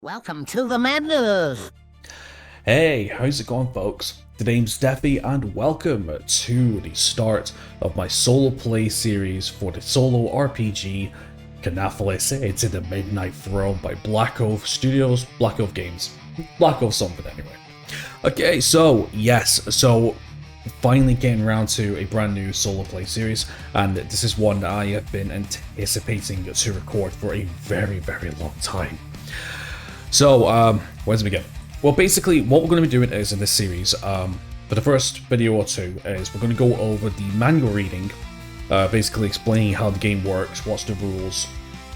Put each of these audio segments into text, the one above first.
Welcome to the madness! Hey, how's it going, folks? The name's Defi, and welcome to the start of my solo play series for the solo RPG Ker Nethalas. It's in the Midnight Throne by BlackOath Studios, BlackOath Games. BlackOath something anyway. Okay, so finally getting around to a brand new solo play series, and this is one that I have been anticipating to record for a very, very long time. So, where does it begin? Well, basically, what we're going to be doing is in this series, for the first video or two, is we're going to go over the manual reading, basically explaining how the game works, what's the rules,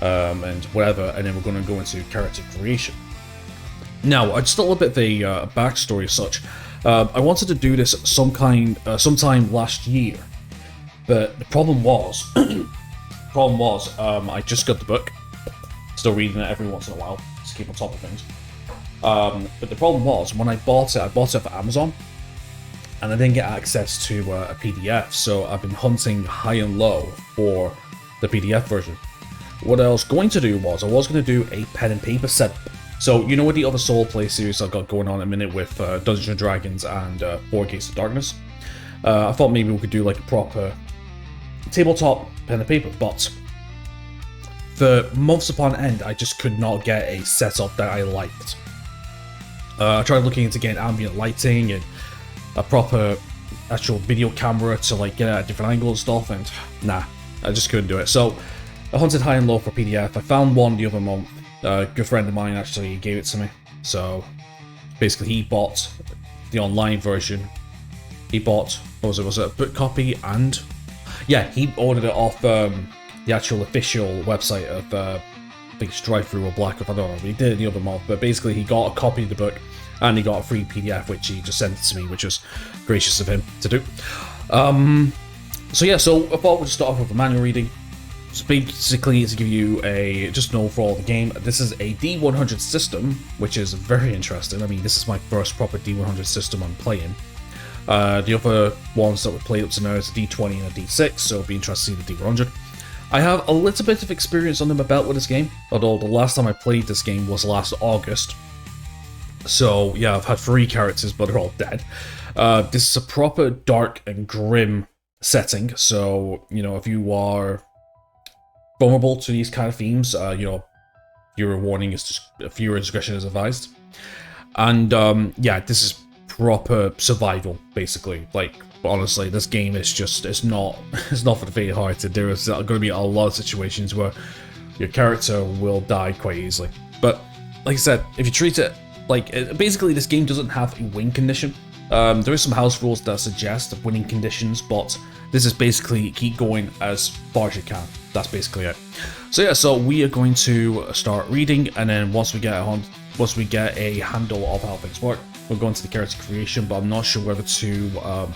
and whatever, and then we're going to go into character creation. Now, just a little bit of a backstory as such. I wanted to do this sometime last year, but the problem was, I just got the book, still reading it every once in a while to keep on top of things. But the problem was, when I bought it off Amazon, and I didn't get access to a PDF, so I've been hunting high and low for the PDF version. What I was going to do was, I was going to do a pen and paper setup. So, you know, with the other solo play series I've got going on at a minute with Dungeons & Dragons and 4 Gates of Darkness, I thought maybe we could do like a proper tabletop pen and paper, but for months upon end, I just could not get a setup that I liked. I tried looking into getting ambient lighting and a proper actual video camera to like get at a different angle and stuff, and nah, I just couldn't do it. So I hunted high and low for PDF. I found one the other month. A good friend of mine actually gave it to me. So basically he bought the online version. He bought, was it a book copy, and yeah, he ordered it off the actual official website of I think it's Drive-Thru or BlackOath, I don't know, he did it the other month, but basically he got a copy of the book and he got a free PDF which he just sent it to me, which was gracious of him to do. So yeah, so I thought we'd start off with a manual reading. So basically to give you just an overall of the game, this is a D100 system, which is very interesting. I mean, this is my first proper D100 system I'm playing. The other ones that we've played up to now is a D20 and a D6, so it'll be interesting to see the D100. I have a little bit of experience under my belt with this game, although the last time I played this game was last August. So yeah, I've had 3 characters, but they're all dead. This is a proper dark and grim setting, so, you know, if you are vulnerable to these kind of themes, you know, your warning is just viewer discretion is advised. And yeah, this is proper survival, basically. Like, honestly, this game is just, it's not for the faint-hearted. There is going to be a lot of situations where your character will die quite easily. But like I said, if you treat it like, basically this game doesn't have a win condition. There is some house rules that suggest winning conditions, but this is basically keep going as far as you can. That's basically it. So yeah, so we are going to start reading, and then once we get a handle of how things work, we'll go into the character creation. But I'm not sure whether to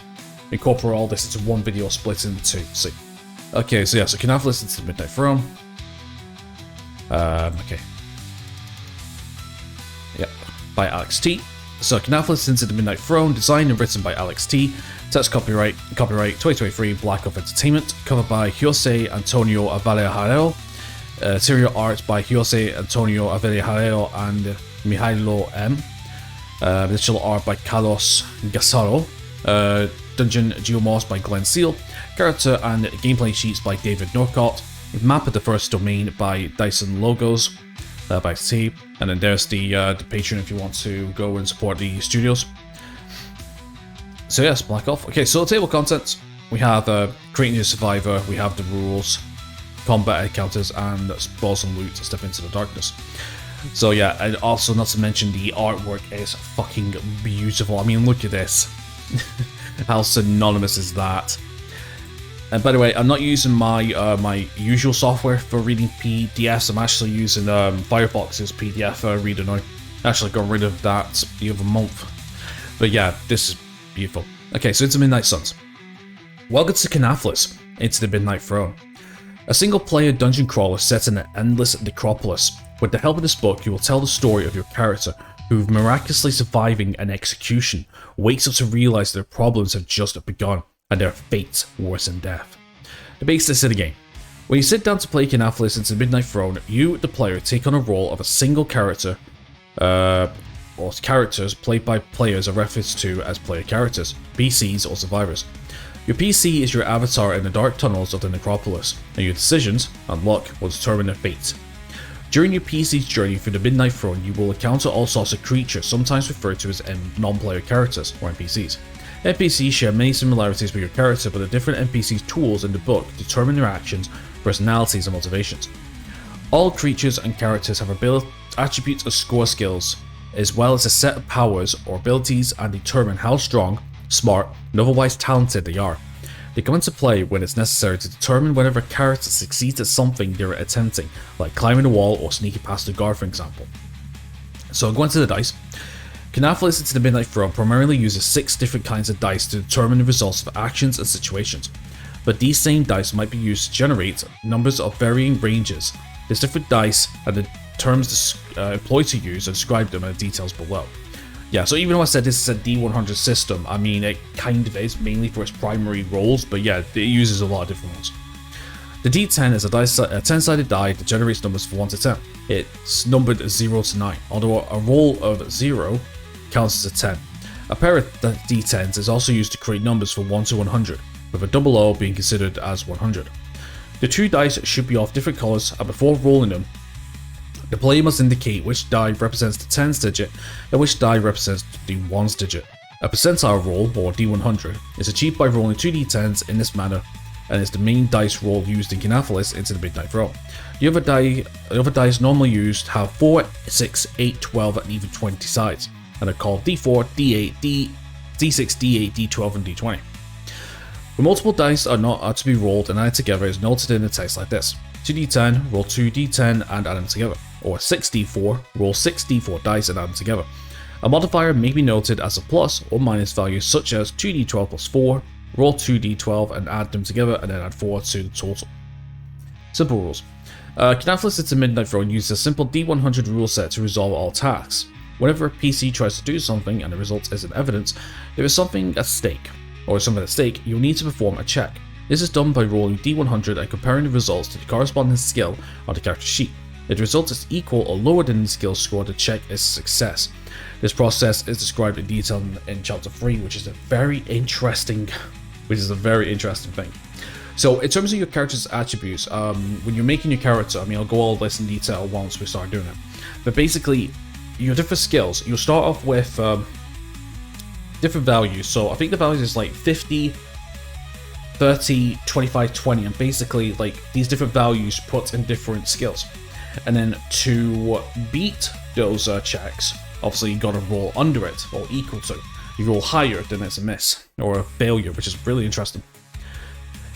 incorporate all this into one video, split into 2. See. Okay, so yeah, so Ker Nethalas into the Midnight Throne. Okay. Yep, by Alex T. So Ker Nethalas into the Midnight Throne, designed and written by Alex T. Text copyright 2023 BlackOath Entertainment. Cover by Jose Antonio Avellejaro. Interior art by Jose Antonio Avellejaro and Mihailo M. Digital art by Carlos Gasaro. Dungeon Geomos by Glenn Seal. Character and gameplay sheets by David Norcott. Map of the First Domain by Dyson Logos, by T. And then there's the Patreon if you want to go and support the studios. So yes, BlackOath. Okay, so table contents. We have creating a survivor, we have the rules, combat encounters, and spells and loot to step into the darkness. So yeah, and also not to mention the artwork is fucking beautiful. I mean, look at this. How synonymous is that? And by the way, I'm not using my my usual software for reading PDFs. I'm actually using Firefox's PDF reader now. I actually got rid of that the other month. But yeah, this is beautiful. Okay, so into Midnight Suns. Welcome to Ker Nethalas, into the Midnight Throne. A single-player dungeon crawler set in an endless necropolis. With the help of this book, you will tell the story of your character, who, miraculously surviving an execution, wakes up to realize their problems have just begun, and their fate worse than death. The basis of the game. When you sit down to play Ker Nethalas into the Midnight Throne, you, the player, take on a role of a single character or characters played by players are referred to as player characters, PCs or survivors. Your PC is your avatar in the dark tunnels of the Necropolis, and your decisions and luck will determine their fate. During your PC's journey through the Midnight Throne, you will encounter all sorts of creatures, sometimes referred to as non-player characters, or NPCs. NPCs share many similarities with your character, but the different NPCs' tools in the book determine their actions, personalities, and motivations. All creatures and characters have attributes or score skills, as well as a set of powers or abilities, and determine how strong, smart, and otherwise talented they are. They come into play when it's necessary to determine whether a character succeeds at something they're attempting, like climbing a wall or sneaking past a guard, for example. So going to the dice. Ker Nethalas into the Midnight Throne primarily uses 6 different kinds of dice to determine the results of actions and situations, but these same dice might be used to generate numbers of varying ranges. There's different dice and the terms employed to use and describe them in the details below. Yeah, so even though I said this is a D100 system, I mean it kind of is mainly for its primary roles, but yeah, it uses a lot of different ones. The D10 is a 10-sided die that generates numbers from 1 to 10. It's numbered 0 to 9, although a roll of 0 counts as a 10. A pair of D10s is also used to create numbers from 1 to 100, with a double O being considered as 100. The 2 dice should be of different colours, and before rolling them, the player must indicate which die represents the 10's digit and which die represents the 1's digit. A percentile roll, or D100, is achieved by rolling 2 D10s in this manner, and is the main dice roll used in Ker Nethalas into the Midnight Throne. The other dice normally used have 4, 6, 8, 12, and even 20 sides, and are called D4, D8, D6, D8, D12, and D20. When multiple dice are to be rolled and added together, is noted in the text like this: 2d10, roll 2d10 and add them together, or 6d4, roll 6d4 dice and add them together. A modifier may be noted as a plus or minus value, such as 2d12 plus 4, roll 2d12 and add them together, and then add 4 to the total. Simple rules. Ker Nethalas into Midnight Throne uses a simple D100 rule set to resolve all tasks. Whenever a PC tries to do something and the result isn't evidence, there is something at stake, you'll need to perform a check. This is done by rolling D100 and comparing the results to the corresponding skill on the character sheet. If the result is equal or lower than the skill score, the check is a success. This process is described in detail in chapter 3, which is a very interesting thing. So in terms of your character's attributes, when you're making your character, I mean, I'll go all this in detail once we start doing it, but basically your different skills, you'll start off with different values. So I think the values is like 50, 30, 25, 20, and basically like these different values put in different skills. And then to beat those checks, obviously you gotta roll under it or equal to. You roll higher, then it's a miss or a failure, which is really interesting.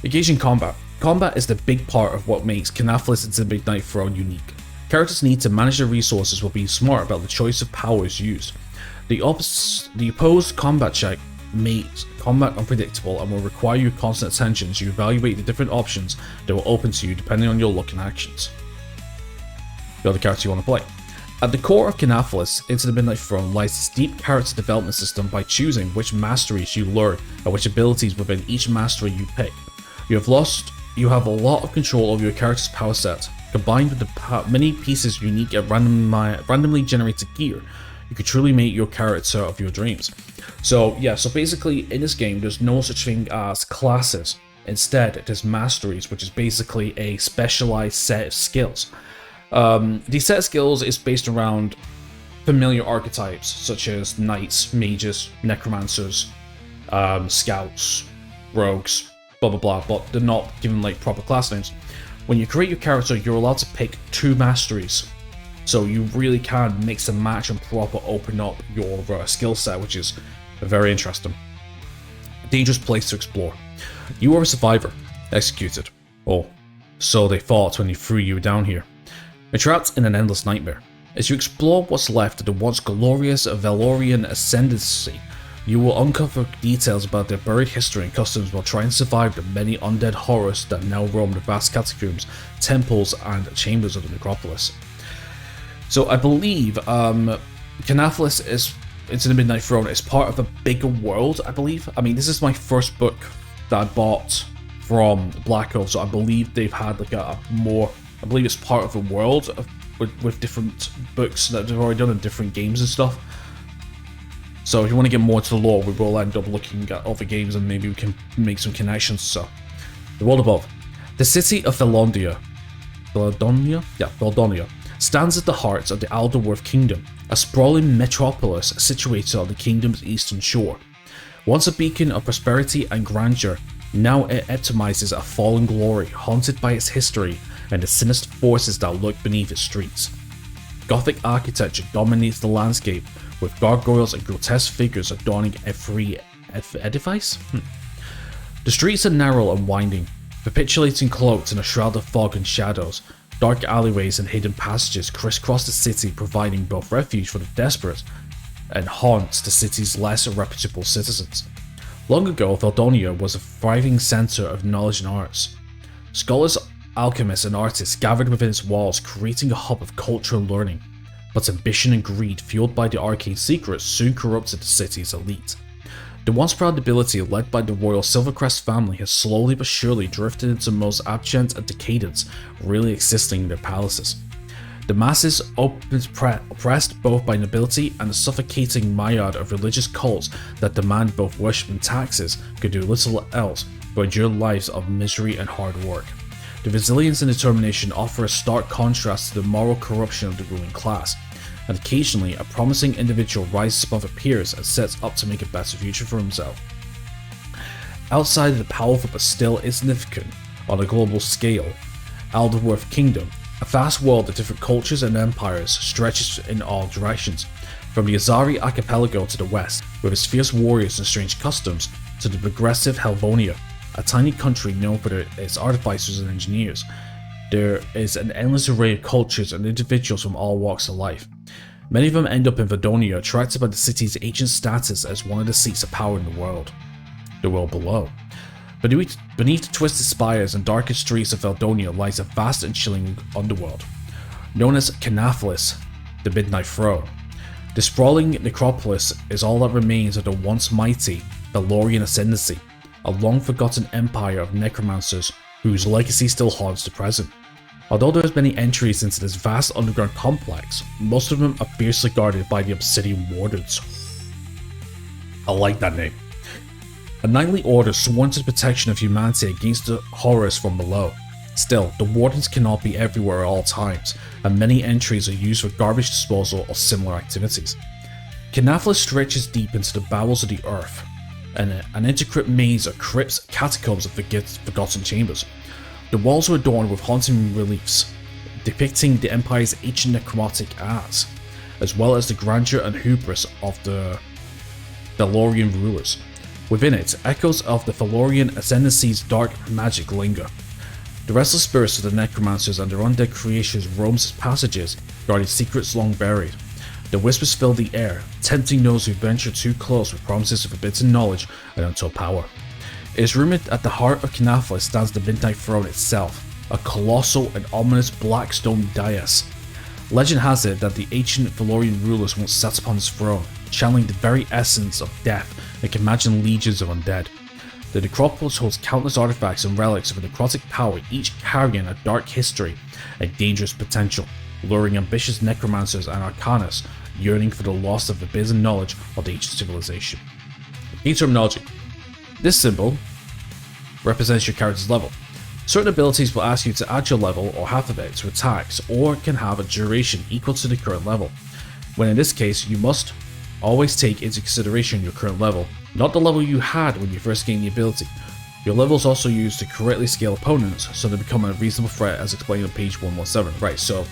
Engaging combat. Combat is the big part of what makes Ker Nethalas into the Midnight Throne unique. Characters need to manage their resources while being smart about the choice of powers used. The opposed combat check makes combat unpredictable and will require your constant attention as you evaluate the different options that will open to you depending on your luck and actions. The other character you want to play. At the core of Ker Nethalas into the Midnight Throne lies this deep character development system by choosing which masteries you learn and which abilities within each mastery you pick. You have a lot of control over your character's power set. Combined with the many pieces unique and randomly generated gear, you can truly make your character of your dreams. So yeah, so basically in this game there's no such thing as classes. Instead, there's masteries, which is basically a specialized set of skills. The set of skills is based around familiar archetypes such as knights, mages, necromancers, scouts, rogues, blah blah blah, but they're not given like proper class names. When you create your character, you're allowed to pick 2 masteries, so you really can mix and match and proper open up your skill set, which is very interesting. Dangerous place to explore. You are a survivor, executed, or so they thought when they threw you down here. You're trapped in an endless nightmare. As you explore what's left of the once glorious Valorian ascendancy, you will uncover details about their buried history and customs while trying to survive the many undead horrors that now roam the vast catacombs, temples, and chambers of the Necropolis. So I believe Ker Nethalas is into the Midnight Throne is part of a bigger world, I believe. I mean, this is my first book that I bought from BlackOath, so I believe they've had like a more, I believe it's part of a world with different books that they've already done in different games and stuff. So if you want to get more to the lore, we will end up looking at other games and maybe we can make some connections. So, the world above. The city of Philodonia stands at the heart of the Alderworth Kingdom, a sprawling metropolis situated on the kingdom's eastern shore. Once a beacon of prosperity and grandeur, now it epitomizes a fallen glory haunted by its history and the sinister forces that lurk beneath its streets. Gothic architecture dominates the landscape, with gargoyles and grotesque figures adorning every edifice. The streets are narrow and winding, capitulating cloaked in a shroud of fog and shadows. Dark alleyways and hidden passages crisscross the city, providing both refuge for the desperate and haunts the city's less reputable citizens. Long ago, Philodonia was a thriving center of knowledge and arts. Scholars, alchemists, and artists gathered within its walls, creating a hub of culture and learning. But ambition and greed, fueled by the arcane secrets, soon corrupted the city's elite. The once proud nobility, led by the royal Silvercrest family, has slowly but surely drifted into the most abject and decadence really existing in their palaces. The masses, oppressed both by nobility and a suffocating myriad of religious cults that demand both worship and taxes, could do little else but endure lives of misery and hard work. The resilience and determination offer a stark contrast to the moral corruption of the ruling class, and occasionally a promising individual rises above their peers and sets up to make a better future for himself. Outside of the powerful but still insignificant on a global scale, Alderworth Kingdom, a vast world of different cultures and empires, stretches in all directions, from the Azari archipelago to the west, with its fierce warriors and strange customs, to the progressive Helvonia, a tiny country known for its artificers and engineers. There is an endless array of cultures and individuals from all walks of life. Many of them end up in Philodonia, attracted by the city's ancient status as one of the seats of power in the world below. Beneath the twisted spires and darkest streets of Philodonia lies a vast and chilling underworld, known as Ker Nethalas, the Midnight Throne. The sprawling necropolis is all that remains of the once mighty Valorian ascendancy, a long-forgotten empire of necromancers whose legacy still haunts the present. Although there are many entries into this vast underground complex, most of them are fiercely guarded by the Obsidian Wardens. I like that name. A knightly order sworn to the protection of humanity against the horrors from below. Still, the Wardens cannot be everywhere at all times, and many entries are used for garbage disposal or similar activities. Ker Nethalas stretches deep into the bowels of the earth, and an intricate maze of crypts, catacombs, and forgotten chambers. The walls are adorned with haunting reliefs, depicting the Empire's ancient necromantic arts, as well as the grandeur and hubris of the Valorian rulers. Within it, echoes of the Valorian ascendancy's dark magic linger. The restless spirits of the necromancers and their undead creations roam its passages, guarding secrets long buried. The whispers fill the air, tempting those who venture too close with promises of forbidden knowledge and untold power. It is rumored at the heart of Ker Nethalas stands the Midnight Throne itself, a colossal and ominous black stone dais. Legend has it that the ancient Valorian rulers once sat upon his throne, channeling the very essence of death and can imagine legions of undead. The Necropolis holds countless artifacts and relics of a necrotic power, each carrying a dark history and dangerous potential, luring ambitious necromancers and arcanists yearning for the loss of forbidden knowledge of the ancient civilization. Key terminology. This symbol represents your character's level. Certain abilities will ask you to add your level or half of it to attacks, or can have a duration equal to the current level, when in this case you must always take into consideration your current level, not the level you had when you first gained the ability. Your level is also used to correctly scale opponents so they become a reasonable threat, as explained on page 117. Right, so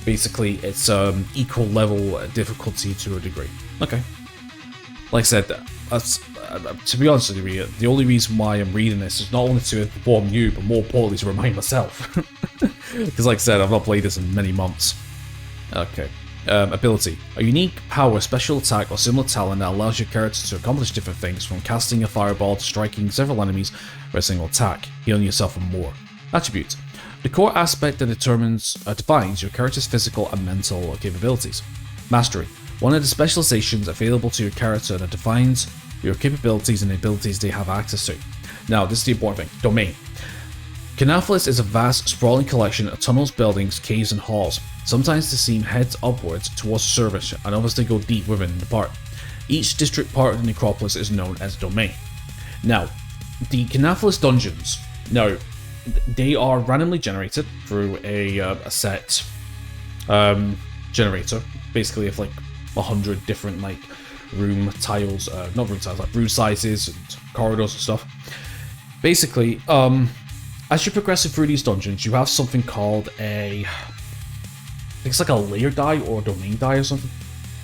basically it's equal level difficulty to a degree. Okay. Like I said, to be honest with you, the only reason why I'm reading this is not only to inform you, but more importantly to remind myself. Because like I said, I've not played this in many months. Okay. Ability. A unique power, special attack, or similar talent that allows your character to accomplish different things, from casting a fireball to striking several enemies with a single attack, healing yourself and more. Attributes. The core aspect that defines your character's physical and mental capabilities. Mastery. One of the specializations available to your character that defines your capabilities and the abilities they have access to. Now, this is the important thing. Domain. Ker Nethalas is a vast, sprawling collection of tunnels, buildings, caves, and halls. Sometimes the seam heads upwards towards the surface, and others they go deep within the part. Each district part of the Necropolis is known as a domain. Now, the Ker Nethalas dungeons, now, they are randomly generated through a set generator, basically of like 100 different like room tiles, not room tiles, like room sizes and corridors and stuff. Basically, as you're progressing through these dungeons, you have something called I think it's like a layer die or a domain die or something.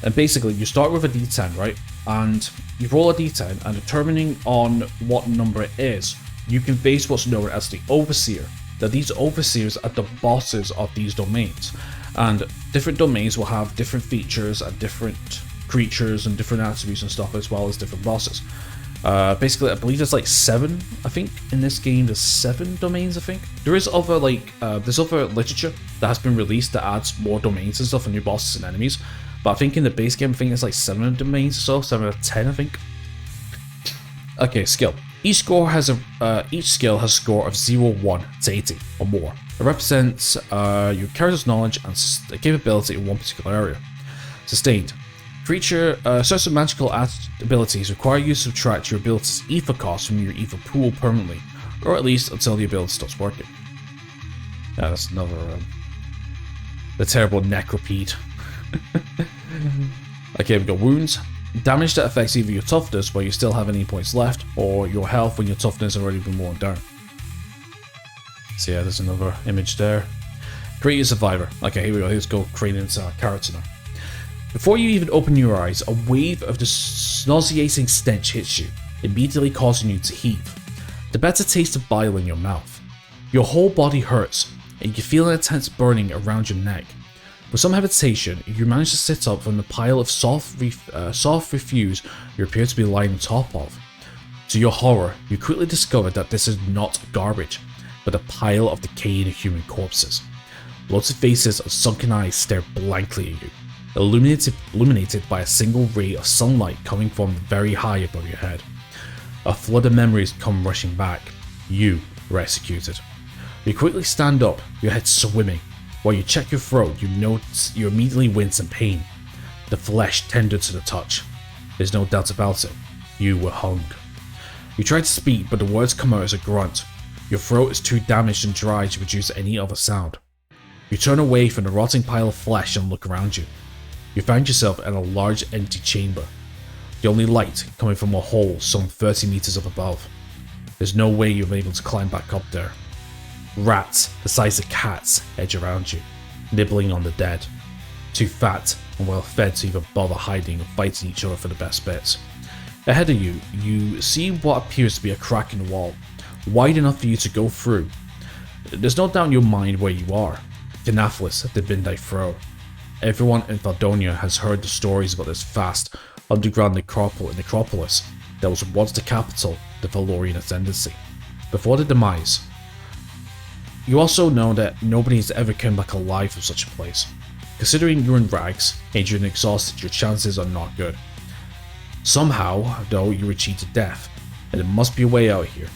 And basically, you start with a d10, right? And you roll a d10, and determining on what number it is, you can face what's known as the Overseer. Now, these Overseers are the bosses of these domains. And different domains will have different features and different creatures and different attributes and stuff, as well as different bosses. Basically, I believe there's like 7, I think, in this game. There's 7 domains, I think. There is other, like, there's other literature that has been released that adds more domains and stuff and new bosses and enemies. But I think in the base game, I think it's like 7 domains or so, 7 out of 10, I think. Okay, skill. Each skill has a score of 0, 1 to 80 or more. It represents your character's knowledge and capability in one particular area. Sustained. Creature, certain magical abilities require you to subtract your ability's ether cost from your ether pool permanently, or at least until the ability stops working. Yeah, that's another, the terrible necropede. Okay, we got wounds. Damage that affects either your toughness while you still have any points left, or your health when your toughness has already been worn down. So yeah, there's another image there. Create a survivor. Okay, here we go. Let's go create into our character now. Before you even open your eyes, a wave of this nauseating stench hits you, immediately causing you to heave. The bitter taste of bile in your mouth. Your whole body hurts, and you feel an intense burning around your neck. With some hesitation, you manage to sit up from the pile of soft refuse you appear to be lying on top of. To your horror, you quickly discover that this is not garbage, but a pile of decaying human corpses. Lots of faces and sunken eyes stare blankly at you, illuminated by a single ray of sunlight coming from very high above your head. A flood of memories come rushing back. You were executed. You quickly stand up, your head swimming. While you check your throat, you immediately wince in pain. The flesh tender to the touch. There's no doubt about it. You were hung. You try to speak, but the words come out as a grunt. Your throat is too damaged and dry to produce any other sound. You turn away from the rotting pile of flesh and look around you. You find yourself in a large empty chamber. The only light coming from a hole some 30 meters up above. There's no way you're able to climb back up there. Rats, the size of cats, edge around you, nibbling on the dead. Too fat and well fed to even bother hiding or fighting each other for the best bits. Ahead of you, you see what appears to be a crack in the wall, wide enough for you to go through. There's no doubt in your mind where you are. Ker Nethalas, the Midnight Throw. Everyone in Valdonia has heard the stories about this vast, underground necropolis that was once the capital, the Valorian Ascendancy. Before the demise. You also know that nobody has ever come back alive from such a place. Considering you're in rags, injured and exhausted, your chances are not good. Somehow, though, you were cheated to death, and there must be a way out here.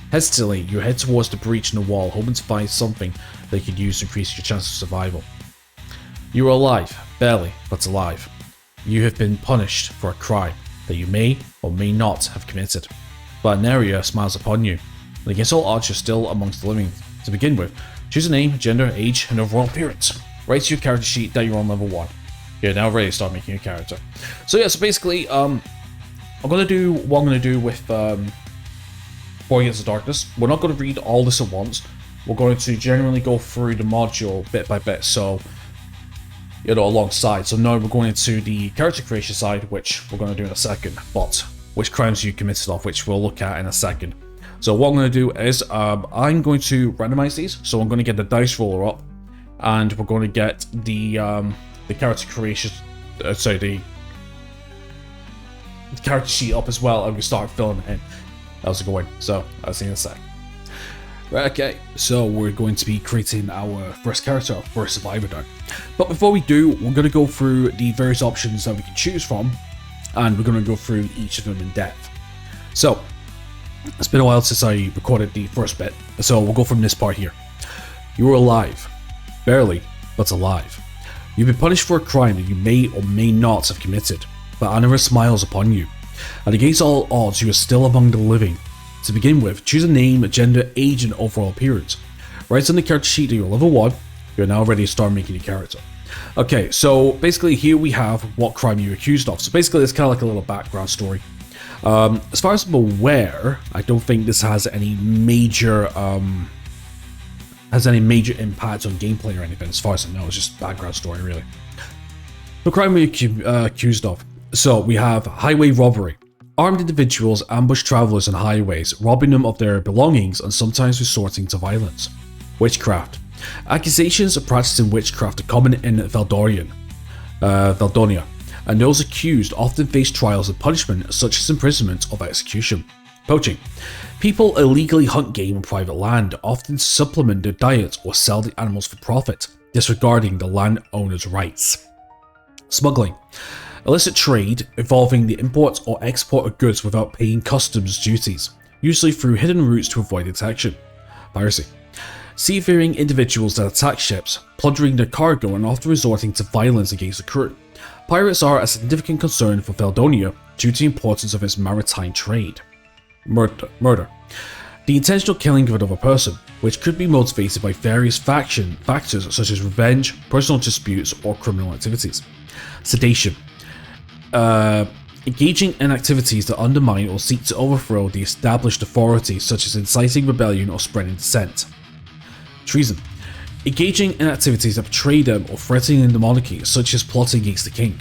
Hesitantly, you head towards the breach in the wall, hoping to find something that you could use to increase your chance of survival. You are alive, barely, but alive. You have been punished for a crime that you may or may not have committed, but an area smiles upon you, and against all odds you're still amongst the living. To begin with, choose a name, gender, age, and overall appearance. Write to your character sheet that you're on level 1. You're now ready to start making your character. So yeah, so basically, I'm gonna do what I'm gonna do with War Against the Darkness. We're not gonna read all this at once. We're going to generally go through the module bit by bit, so you know, alongside. So now we're going into the character creation side, which we're going to do in a second, but which crimes you committed of, which we'll look at in a second. So what I'm going to do is I'm going to randomize these. So I'm going to get the dice roller up, and we're going to get the character creation, the character sheet up as well, and we start filling it in. How's it going? So I'll see you in a sec. Right, okay, so we're going to be creating our first character, our first survivor now. But before we do, we're going to go through the various options that we can choose from, and we're going to go through each of them in depth. So, it's been a while since I recorded the first bit, so we'll go from this part here. You were alive, barely, but alive. You've been punished for a crime that you may or may not have committed, but Anira smiles upon you, and against all odds you are still among the living. To begin with, choose a name, gender, age, and overall appearance. Write on the character sheet that you're level 1, you're now ready to start making your character. Okay, so basically here we have what crime you're accused of. So basically it's kind of like a little background story. As far as I'm aware, I don't think this has any major impact on gameplay or anything. As far as I know, it's just background story really. The crime we're accused of. So we have highway robbery. Armed individuals ambush travelers on highways, robbing them of their belongings and sometimes resorting to violence. Witchcraft. Accusations of practicing witchcraft are common in Valdonia, and those accused often face trials and punishment such as imprisonment or execution. Poaching. People illegally hunt game on private land, often supplement their diet or sell the animals for profit, disregarding the landowner's rights. Smuggling. Illicit trade involving the import or export of goods without paying customs duties, usually through hidden routes to avoid detection. Piracy. Seafaring individuals that attack ships, plundering their cargo and often resorting to violence against the crew. Pirates are a significant concern for Valdonia due to the importance of its maritime trade. Murder. The intentional killing of another person, which could be motivated by various factors such as revenge, personal disputes, or criminal activities. Sedation. Engaging in activities that undermine or seek to overthrow the established authority, such as inciting rebellion or spreading dissent. Treason. Engaging in activities that betray them or threatening the monarchy, such as plotting against the king.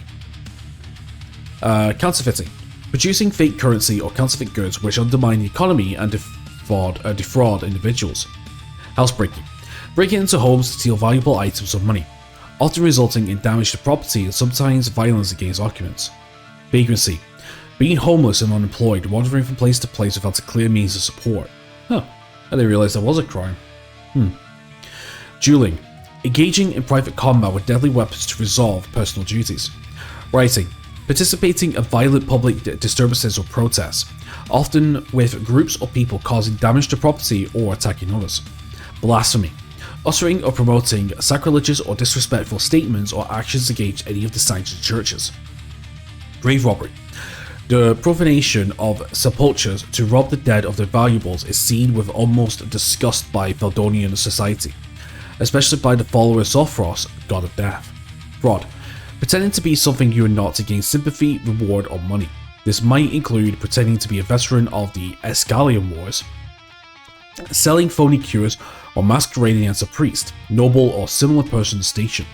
Counterfeiting. Producing fake currency or counterfeit goods which undermine the economy and defraud individuals. Housebreaking. Breaking into homes to steal valuable items or money, often resulting in damage to property and sometimes violence against occupants. Vagrancy. Being homeless and unemployed, wandering from place to place without a clear means of support. Huh, I didn't realize that was a crime. Dueling. Engaging in private combat with deadly weapons to resolve personal duties. Rioting. Participating in violent public disturbances or protests, often with groups or people causing damage to property or attacking others. Blasphemy. Uttering or promoting sacrilegious or disrespectful statements or actions against any of the sanctioned churches. Grave robbery. The profanation of sepulchres to rob the dead of their valuables is seen with almost disgust by Valdonian society, especially by the followers of Frost, god of death. Fraud. Pretending to be something you are not to gain sympathy, reward, or money. This might include pretending to be a veteran of the Escalian Wars, selling phony cures, or masquerading as a priest, noble, or similar person station.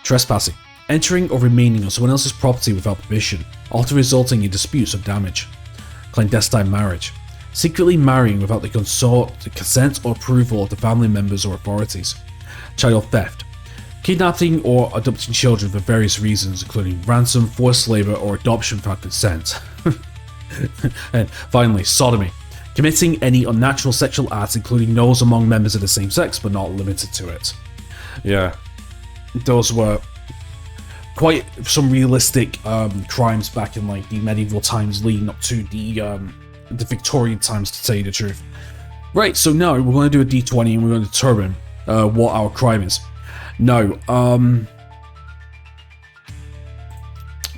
Trespassing. Entering or remaining on someone else's property without permission, often resulting in disputes or damage. Clandestine marriage. Secretly marrying without the consent or approval of the family members or authorities. Child theft. Kidnapping or adopting children for various reasons, including ransom, forced labor, or adoption without consent. And finally, sodomy. Committing any unnatural sexual acts, including those among members of the same sex, but not limited to it. Yeah, those were quite some realistic crimes back in like the medieval times leading up to the Victorian times, to tell you the truth. Right, so now we're going to do a d20 and we're going to determine what our crime is. Now, ooh,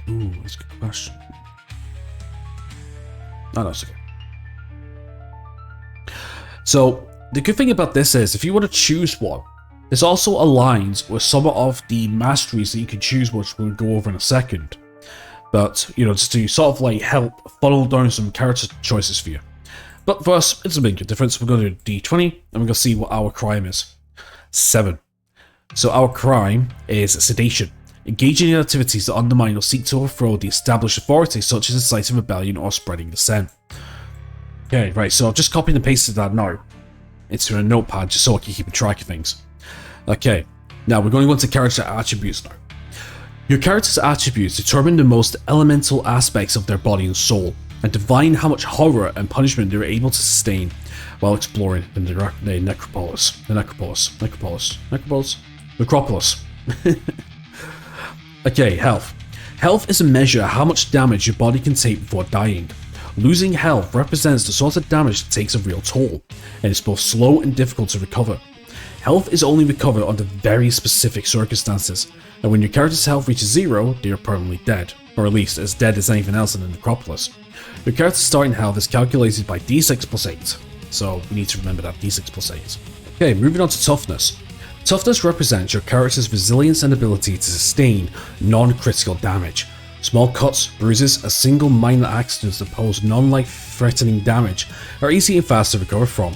that's a good question. No, that's okay. So, the good thing about this is, if you want to choose one, this also aligns with some of the masteries that you can choose, which we'll go over in a second. But, you know, just to sort of like help funnel down some character choices for you. But first, it's a big difference. We're going to do d20, and we're going to see what our crime is. 7. So our crime is sedation. Engaging in activities that undermine or seek to overthrow the established authority, such as inciting rebellion or spreading dissent. Okay, right, so I've just copied and pasted that now into a notepad just so I can keep track of things. Okay, now we're going to go into character attributes now. Your character's attributes determine the most elemental aspects of their body and soul, and define how much horror and punishment they are able to sustain while exploring the Necropolis. Okay, health. Health is a measure of how much damage your body can take before dying. Losing health represents the sort of damage that takes a real toll, and is both slow and difficult to recover. Health is only recovered under very specific circumstances, and when your character's health reaches 0, they are permanently dead, or at least as dead as anything else in the Necropolis. Your character's starting health is calculated by d6 plus 8, so we need to remember that d6 plus 8. Okay, moving on to toughness. Toughness represents your character's resilience and ability to sustain non-critical damage. Small cuts, bruises, and single minor accidents that pose non-life-threatening damage are easy and fast to recover from,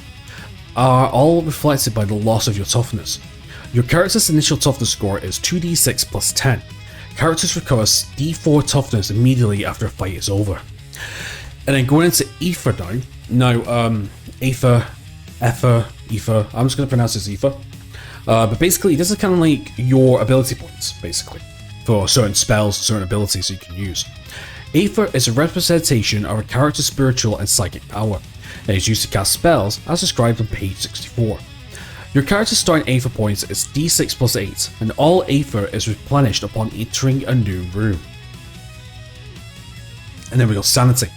are all reflected by the loss of your toughness. Your character's initial toughness score is 2d6 plus 10. Characters recover d4 toughness immediately after a fight is over. And then going into Ether now. Ether, I'm just going to pronounce this Ether. But basically, this is kind of like your ability points, basically, for certain spells, certain abilities you can use. Aether is a representation of a character's spiritual and psychic power, and is used to cast spells as described on page 64. Your character's starting Aether points is d6 plus 8, and all Aether is replenished upon entering a new room. And then we got Sanity.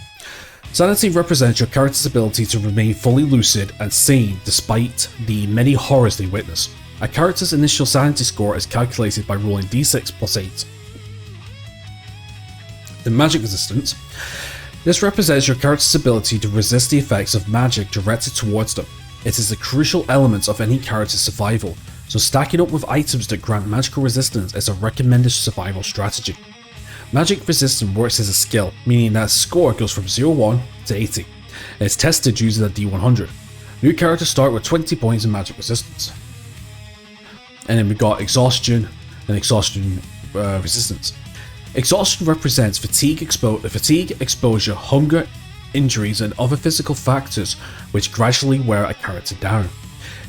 Sanity represents your character's ability to remain fully lucid and sane despite the many horrors they witness. A character's initial sanity score is calculated by rolling d6 plus 8. The magic resistance. This represents your character's ability to resist the effects of magic directed towards them. It is a crucial element of any character's survival, so stacking up with items that grant magical resistance is a recommended survival strategy. Magic resistance works as a skill, meaning that score goes from 01 to 80, and is tested using a d100. New characters start with 20 points in magic resistance. And then we got exhaustion and exhaustion resistance. Exhaustion represents fatigue, exposure, hunger, injuries, and other physical factors which gradually wear a character down.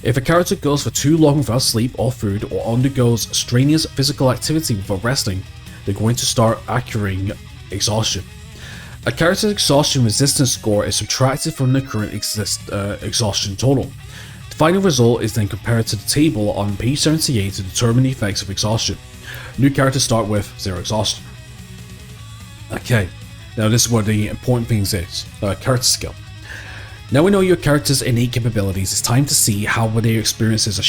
If a character goes for too long without sleep or food, or undergoes strenuous physical activity without resting, they're going to start accruing exhaustion. A character's exhaustion resistance score is subtracted from the current exhaustion total. The final result is then compared to the table on page 78 to determine the effects of exhaustion. New characters start with 0 exhaustion. Okay, now this is where the important things is, character skill. Now we know your character's innate capabilities, it's time to see how their experiences have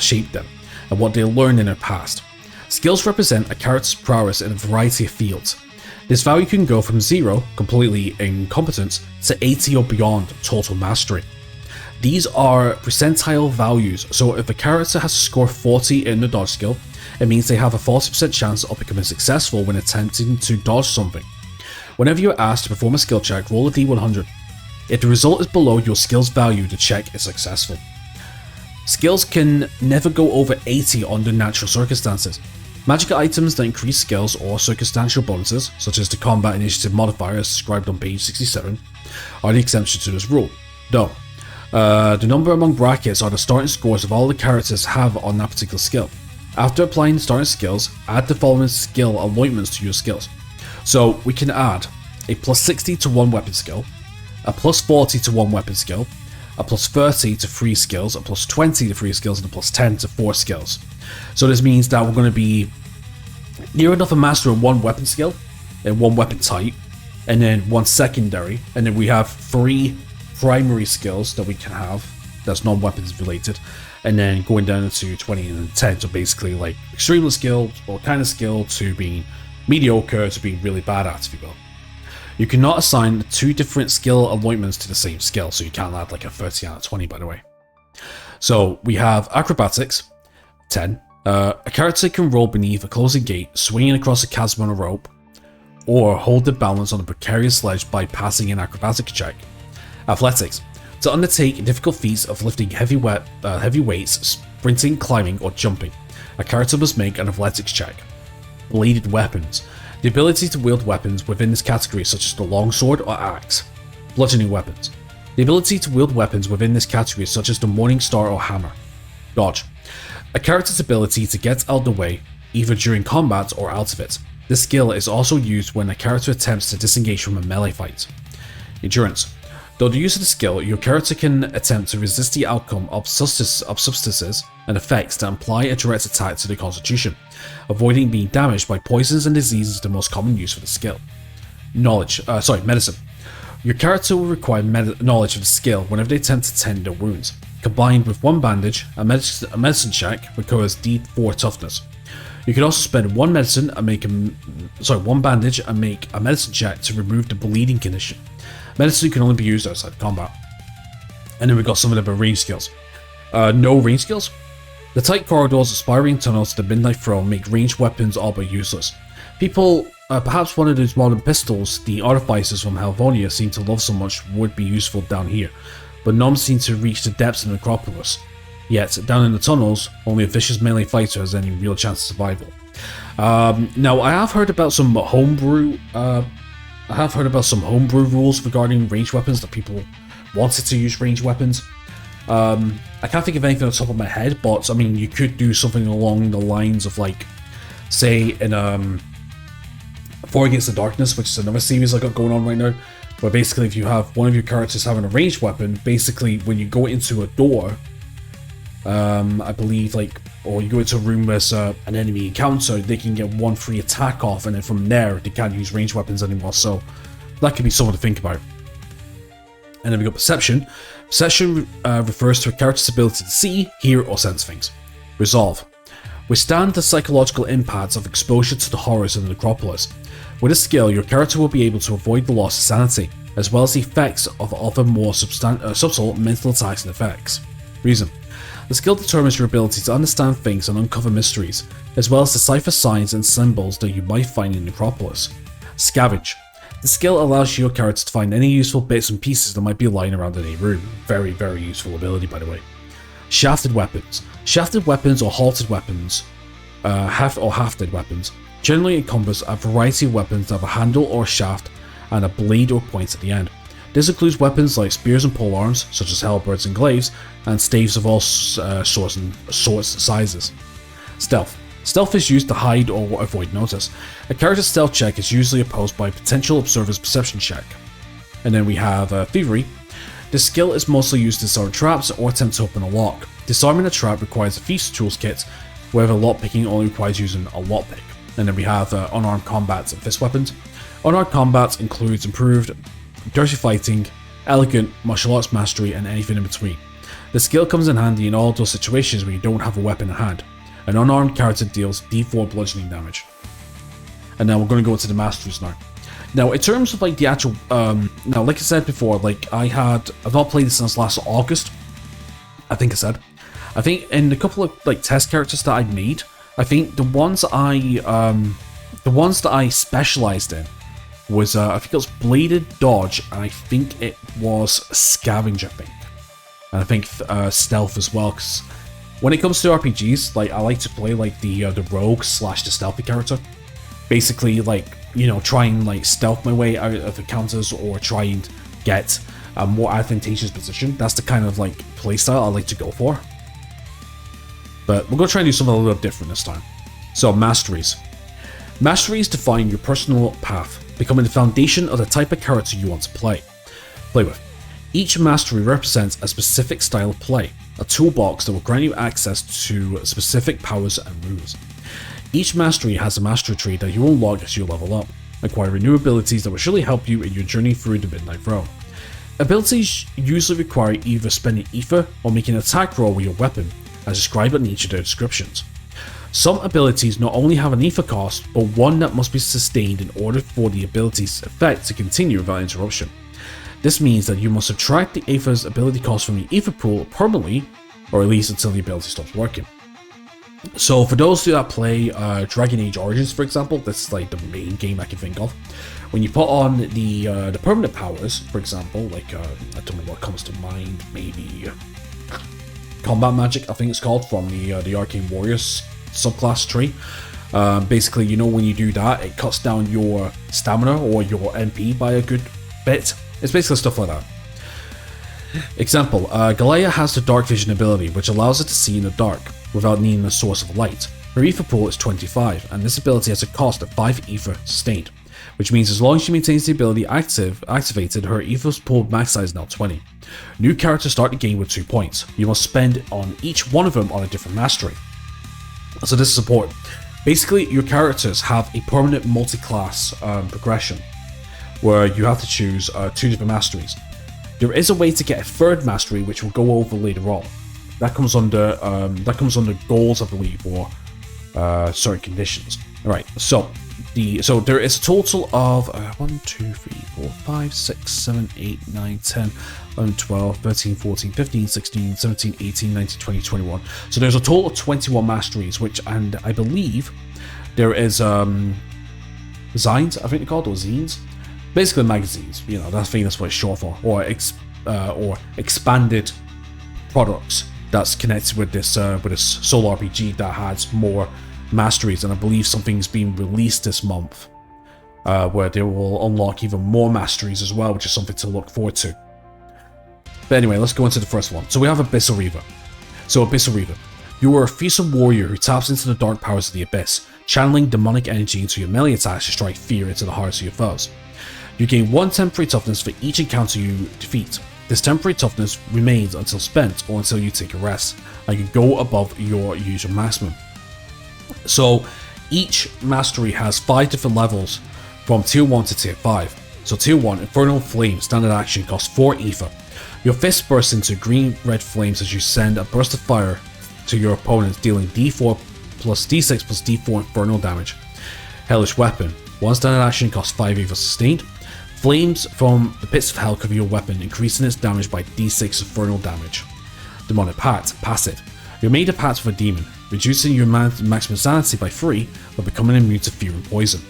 shaped them, and what they learned in their past. Skills represent a character's prowess in a variety of fields. This value can go from 0, completely incompetent, to 80 or beyond, total mastery. These are percentile values, so if a character has a score 40 in the dodge skill, it means they have a 40% chance of becoming successful when attempting to dodge something. Whenever you are asked to perform a skill check, roll a d100. If the result is below your skill's value, the check is successful. Skills can never go over 80 under natural circumstances. Magic items that increase skills or circumstantial bonuses, such as the combat initiative modifier as described on page 67, are the exception to this rule. Though, the number among brackets are the starting scores of all the characters have on that particular skill. After applying the starting skills, add the following skill anointments to your skills. So we can add a plus 60 to 1 weapon skill, a plus 40 to 1 weapon skill, a plus 30 to 3 skills, a plus 20 to 3 skills, and a plus 10 to 4 skills. So this means that we're going to be near enough a master in 1 weapon skill, and 1 weapon type, and then 1 secondary, and then we have 3 primary skills that we can have that's non-weapons related, and then going down to 20 and 10, so basically like extremely skilled or kind of skilled to being mediocre to being really bad at, if you will. You cannot assign 2 different skill anointments to the same skill, so you can't add like a 30 out of 20, by the way. So we have acrobatics, 10. A character can roll beneath a closing gate, swinging across a chasm on a rope, or hold their balance on a precarious ledge by passing an acrobatic check. Athletics. To undertake difficult feats of lifting heavy weights, sprinting, climbing, or jumping, a character must make an athletics check. Bladed weapons. The ability to wield weapons within this category, such as the longsword or axe. Bludgeoning weapons. The ability to wield weapons within this category, such as the morning star or hammer. Dodge. A character's ability to get out of the way, either during combat or out of it. This skill is also used when a character attempts to disengage from a melee fight. Endurance. Though the use of the skill, your character can attempt to resist the outcome of substances and effects that imply a direct attack to the constitution, avoiding being damaged by poisons and diseases, the most common use for the skill. Medicine. Your character will require knowledge of the skill whenever they attempt to tend their wounds. Combined with one bandage, a medicine check requires D4 toughness. You can also spend one bandage and make a medicine check to remove the bleeding condition. Medicine can only be used outside combat. And then we got some of the range skills. No range skills. The tight corridors, aspiring tunnels to the Midnight Throne make ranged weapons all but useless. People, perhaps one of those modern pistols the artificers from Helvonia seem to love so much would be useful down here, but none seem to reach the depths of the Necropolis. Yet, down in the tunnels, only a vicious melee fighter has any real chance of survival. Now, I have heard about some homebrew rules regarding ranged weapons, that people wanted to use ranged weapons. I can't think of anything on the top of my head, but I mean, you could do something along the lines of, like, say in 4 Against the Darkness, which is another series I got going on right now, where basically if you have one of your characters having a ranged weapon, basically when you go into a door, I believe, like, or you go into a room where there's an enemy encounter, they can get 1 free attack off, and then from there they can't use ranged weapons anymore. So that could be something to think about. And then we got Perception. Perception refers to a character's ability to see, hear, or sense things. Resolve. Withstand the psychological impacts of exposure to the horrors of the Necropolis. With a skill, your character will be able to avoid the loss of sanity, as well as the effects of other more subtle mental attacks and effects. Reason. The skill determines your ability to understand things and uncover mysteries, as well as decipher signs and symbols that you might find in Necropolis. Scavenge. The skill allows your character to find any useful bits and pieces that might be lying around in a room. Very, very useful ability, by the way. Shafted weapons. Shafted weapons or halted weapons, hafted weapons, generally encompass a variety of weapons that have a handle or shaft and a blade or point at the end. This includes weapons like spears and polearms, such as halberds and glaives, and staves of all sorts sizes. Stealth. Stealth is used to hide or avoid notice. A character's stealth check is usually opposed by a potential observer's perception check. And then we have Thievery. This skill is mostly used to disarm traps or attempt to open a lock. Disarming a trap requires a thief's tools kit, wherever lockpicking only requires using a lockpick. And then we have unarmed combat and fist weapons. Unarmed combat includes improved dirty fighting, elegant martial arts mastery, and anything in between. The skill comes in handy in all those situations where you don't have a weapon in hand. An unarmed character deals D4 bludgeoning damage. And now we're going to go into the Masteries now. Now, in terms of like the actual, now like I said before, like I've not played this since last August. I think in a couple of like test characters that I made, I think the ones that I specialized in was I think it was bladed dodge, and I think it was scavenge, and I think stealth as well. Because when it comes to RPGs, like I like to play like the rogue / the stealthy character. Basically, like, you know, try and like stealth my way out of encounters or try and get a more advantageous position. That's the kind of like playstyle I like to go for. But we're gonna try and do something a little different this time. So Masteries. Masteries define your personal path, becoming the foundation of the type of character you want to play with. Each mastery represents a specific style of play, a toolbox that will grant you access to specific powers and rules. Each mastery has a mastery tree that you unlock as you level up, acquiring new abilities that will surely help you in your journey through the Midnight Throne. Abilities usually require either spending ether or making an attack roll with your weapon, as described in each of their descriptions. Some abilities not only have an ether cost, but one that must be sustained in order for the ability's effect to continue without interruption. This means that you must subtract the ether's ability cost from the ether pool permanently, or at least until the ability stops working. So for those that play Dragon Age Origins, for example, that's like the main game I can think of. When you put on the permanent powers, for example, like I don't know what comes to mind, maybe combat magic, I think it's called, from the Arcane Warriors subclass tree. Basically, you know, when you do that, it cuts down your stamina or your MP by a good bit. It's basically stuff like that. Example, Galea has the dark vision ability, which allows her to see in the dark without needing a source of light. Her ether pool is 25, and this ability has a cost of 5 ether sustained, which means as long as she maintains the ability activated, her ether pool max size is now 20. New characters start the game with 2 points. You must spend on each one of them on a different mastery. So this is important. Basically, your characters have a permanent multi-class progression, where you have to choose 2 different masteries. There is a way to get a third mastery, which we'll go over later on. That comes under goals, I believe, or certain conditions. All right, so there is a total of 1, 2, 3, 4, 5, 6, 7, 8, 9, 10, 11, 12, 13, 14, 15, 16, 17, 18, 19, 20, 21. So there's a total of 21 masteries, and I believe there is zines, I think they're called, or zines. Basically magazines, you know, I think that's what it's short for, or expanded products that's connected with this solo RPG that has more masteries, and I believe something's being released this month where they will unlock even more masteries as well, which is something to look forward to. But anyway, let's go into the first one. So we have Abyssal Reaver. So Abyssal Reaver, you are a fearsome warrior who taps into the dark powers of the Abyss, channeling demonic energy into your melee attacks to strike fear into the hearts of your foes. You gain 1 temporary toughness for each encounter you defeat. This temporary toughness remains until spent or until you take a rest, and you go above your usual maximum. So each mastery has 5 different levels from tier 1 to tier 5. So tier 1, Infernal Flame, standard action, costs 4 ether. Your fist bursts into green-red flames as you send a burst of fire to your opponents, dealing d4 plus d6 plus d4 infernal damage. Hellish Weapon, 1 standard action, costs 5 ether sustained. Flames from the pits of hell cover your weapon, increasing its damage by d6 infernal damage. Demonic Pact, passive. You made a pact with a demon, reducing your maximum sanity by 3, but becoming immune to fear and poison.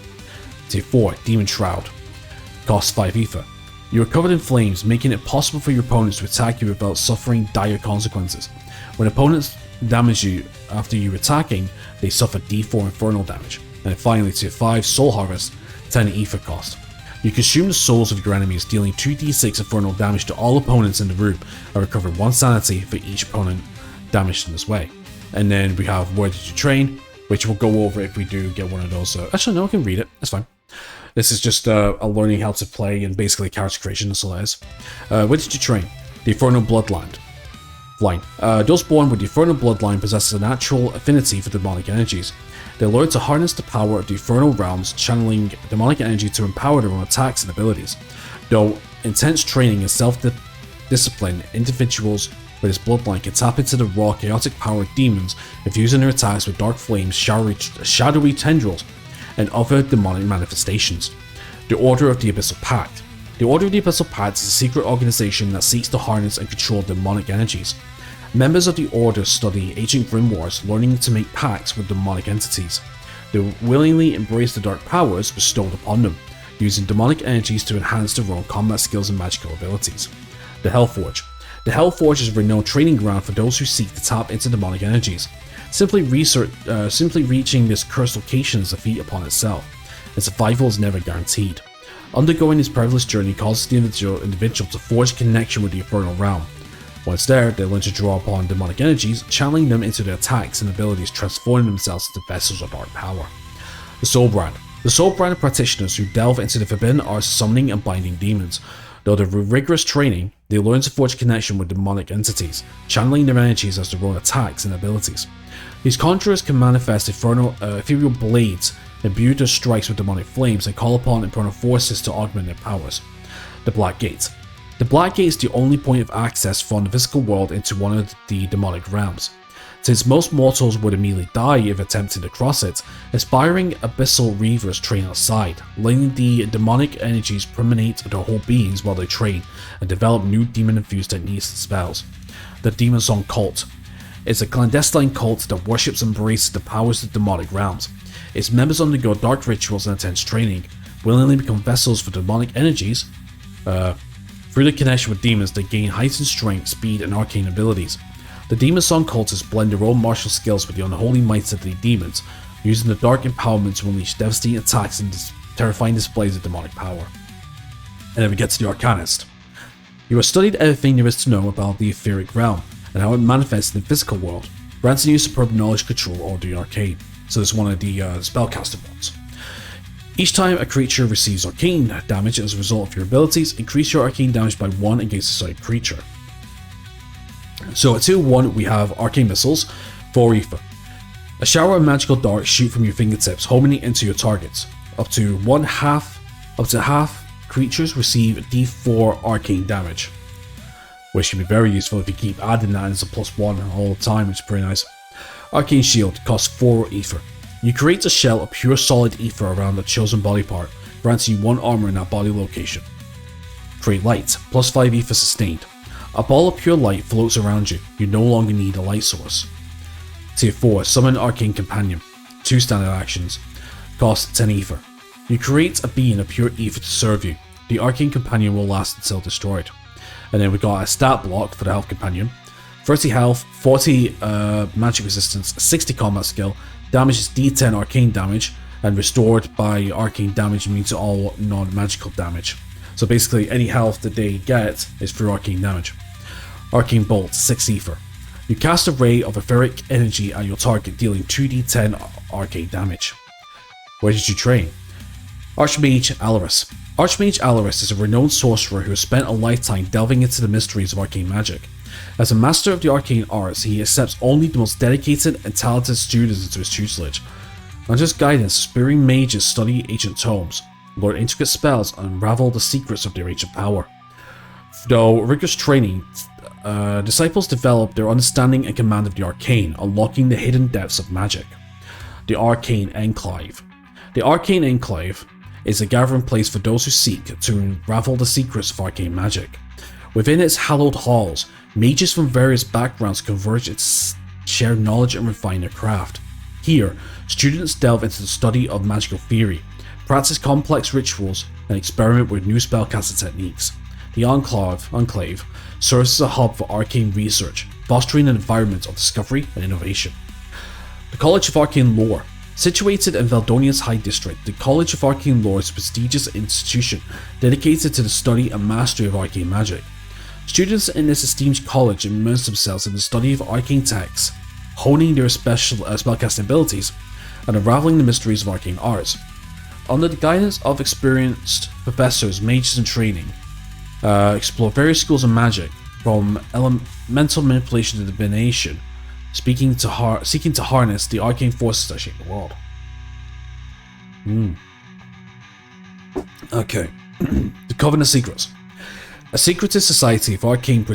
Tier 4, Demon Shroud. Costs 5 ether. You are covered in flames, making it possible for your opponents to attack you without suffering dire consequences. When opponents damage you after you attacking, they suffer d4 infernal damage. And finally, Tier 5, Soul Harvest, 10 ether cost. You consume the souls of your enemies, dealing 2d6 infernal damage to all opponents in the room, and recover 1 sanity for each opponent damaged in this way. And then we have Where Did You Train, which we'll go over if we do get one of those. Actually, no, I can read it. That's fine. This is just a learning how to play and basically character creation. That's all it is. Where Did You Train? The Infernal Bloodline. Those born with the Infernal Bloodline possess a natural affinity for demonic energies. They learn to harness the power of the Infernal Realms, channeling demonic energy to empower their own attacks and abilities. Though intense training and self-discipline, individuals with this bloodline can tap into the raw, chaotic power of demons, infusing their attacks with dark flames, shadowy tendrils, and other demonic manifestations. The Order of the Abyssal Pact. The Order of the Abyssal Pact is a secret organization that seeks to harness and control demonic energies. Members of the Order study ancient grimoires, learning to make pacts with demonic entities. They willingly embrace the dark powers bestowed upon them, using demonic energies to enhance their own combat skills and magical abilities. The Hellforge. The Hellforge is a renowned training ground for those who seek to tap into demonic energies. Simply reaching this cursed location is a feat upon itself, and survival is never guaranteed. Undergoing this perilous journey causes the individual to forge connection with the Infernal Realm. Once there, they learn to draw upon demonic energies, channeling them into their attacks and abilities, transforming themselves into vessels of dark power. The Soulbrand. The Soulbrand are practitioners who delve into the forbidden arts of summoning and binding demons. Though through rigorous training, they learn to forge connection with demonic entities, channeling their energies as their own attacks and abilities. These conjurers can manifest ethereal blades, imbue their strikes with demonic flames, and call upon infernal forces to augment their powers. The Black Gate. The Black Gate is the only point of access from the physical world into one of the demonic realms. Since most mortals would immediately die if attempting to cross it, aspiring Abyssal Reavers train outside, letting the demonic energies permeate their whole beings while they train and develop new demon-infused techniques and spells. The Demon Song Cult is a clandestine cult that worships and embraces the powers of the demonic realms. Its members undergo dark rituals and intense training, willingly become vessels for demonic energies. Through the connection with demons, they gain heightened strength, speed, and arcane abilities. The Demon Song cultists blend their own martial skills with the unholy might of the demons, using the dark empowerment to unleash devastating attacks and terrifying displays of demonic power. And then we get to the Arcanist. You have studied everything there is to know about the etheric realm, and how it manifests in the physical world, granting you superb knowledge control over the arcane. So this is one of the spellcaster ones. Each time a creature receives arcane damage as a result of your abilities, increase your arcane damage by 1 against a side creature. So at tier 1 we have Arcane Missiles, 4 ether. A shower of magical darts shoot from your fingertips, homing into your targets. Up to half creatures receive d4 arcane damage. which can be very useful if you keep adding that as a +1 all the time, which is pretty nice. Arcane Shield costs 4 ether. You create a shell of pure solid ether around a chosen body part, granting you 1 armor in that body location. Create Light, +5 ether sustained. A ball of pure light floats around you. You no longer need a light source. Tier 4, Summon Arcane Companion. 2 standard actions. Cost 10 ether. You create a being of pure ether to serve you. The Arcane Companion will last until destroyed. And then we got a stat block for the Health Companion. 30 health, 40 magic resistance, 60 combat skill, damage is D10 arcane damage, and restored by arcane damage immune to all non-magical damage. So basically any health that they get is through arcane damage. Arcane Bolt, 6 ether. You cast a ray of etheric energy at your target, dealing 2d10 arcane damage. Where did you train? Archmage Alaris. Archmage Alaris is a renowned sorcerer who has spent a lifetime delving into the mysteries of arcane magic. As a master of the arcane arts, he accepts only the most dedicated and talented students into his tutelage. Under his guidance, aspiring mages study ancient tomes, learn intricate spells, and unravel the secrets of their ancient power. Through rigorous training, disciples develop their understanding and command of the arcane, unlocking the hidden depths of magic. The Arcane Enclave. The Arcane Enclave is a gathering place for those who seek to unravel the secrets of arcane magic. Within its hallowed halls, mages from various backgrounds converge to share knowledge and refine their craft. Here, students delve into the study of magical theory, practice complex rituals, and experiment with new spellcasting techniques. The Enclave serves as a hub for arcane research, fostering an environment of discovery and innovation. The College of Arcane Lore. Situated in Veldonia's High District, the College of Arcane Lore is a prestigious institution dedicated to the study and mastery of arcane magic. Students in this esteemed college immerse themselves in the study of arcane texts, honing their spellcasting abilities, and unraveling the mysteries of arcane arts. Under the guidance of experienced professors, mages in training, explore various schools of magic, from elemental manipulation to divination, seeking to harness the arcane forces that shape the world. Okay. The Covenant Secrets. A secretive society of arcane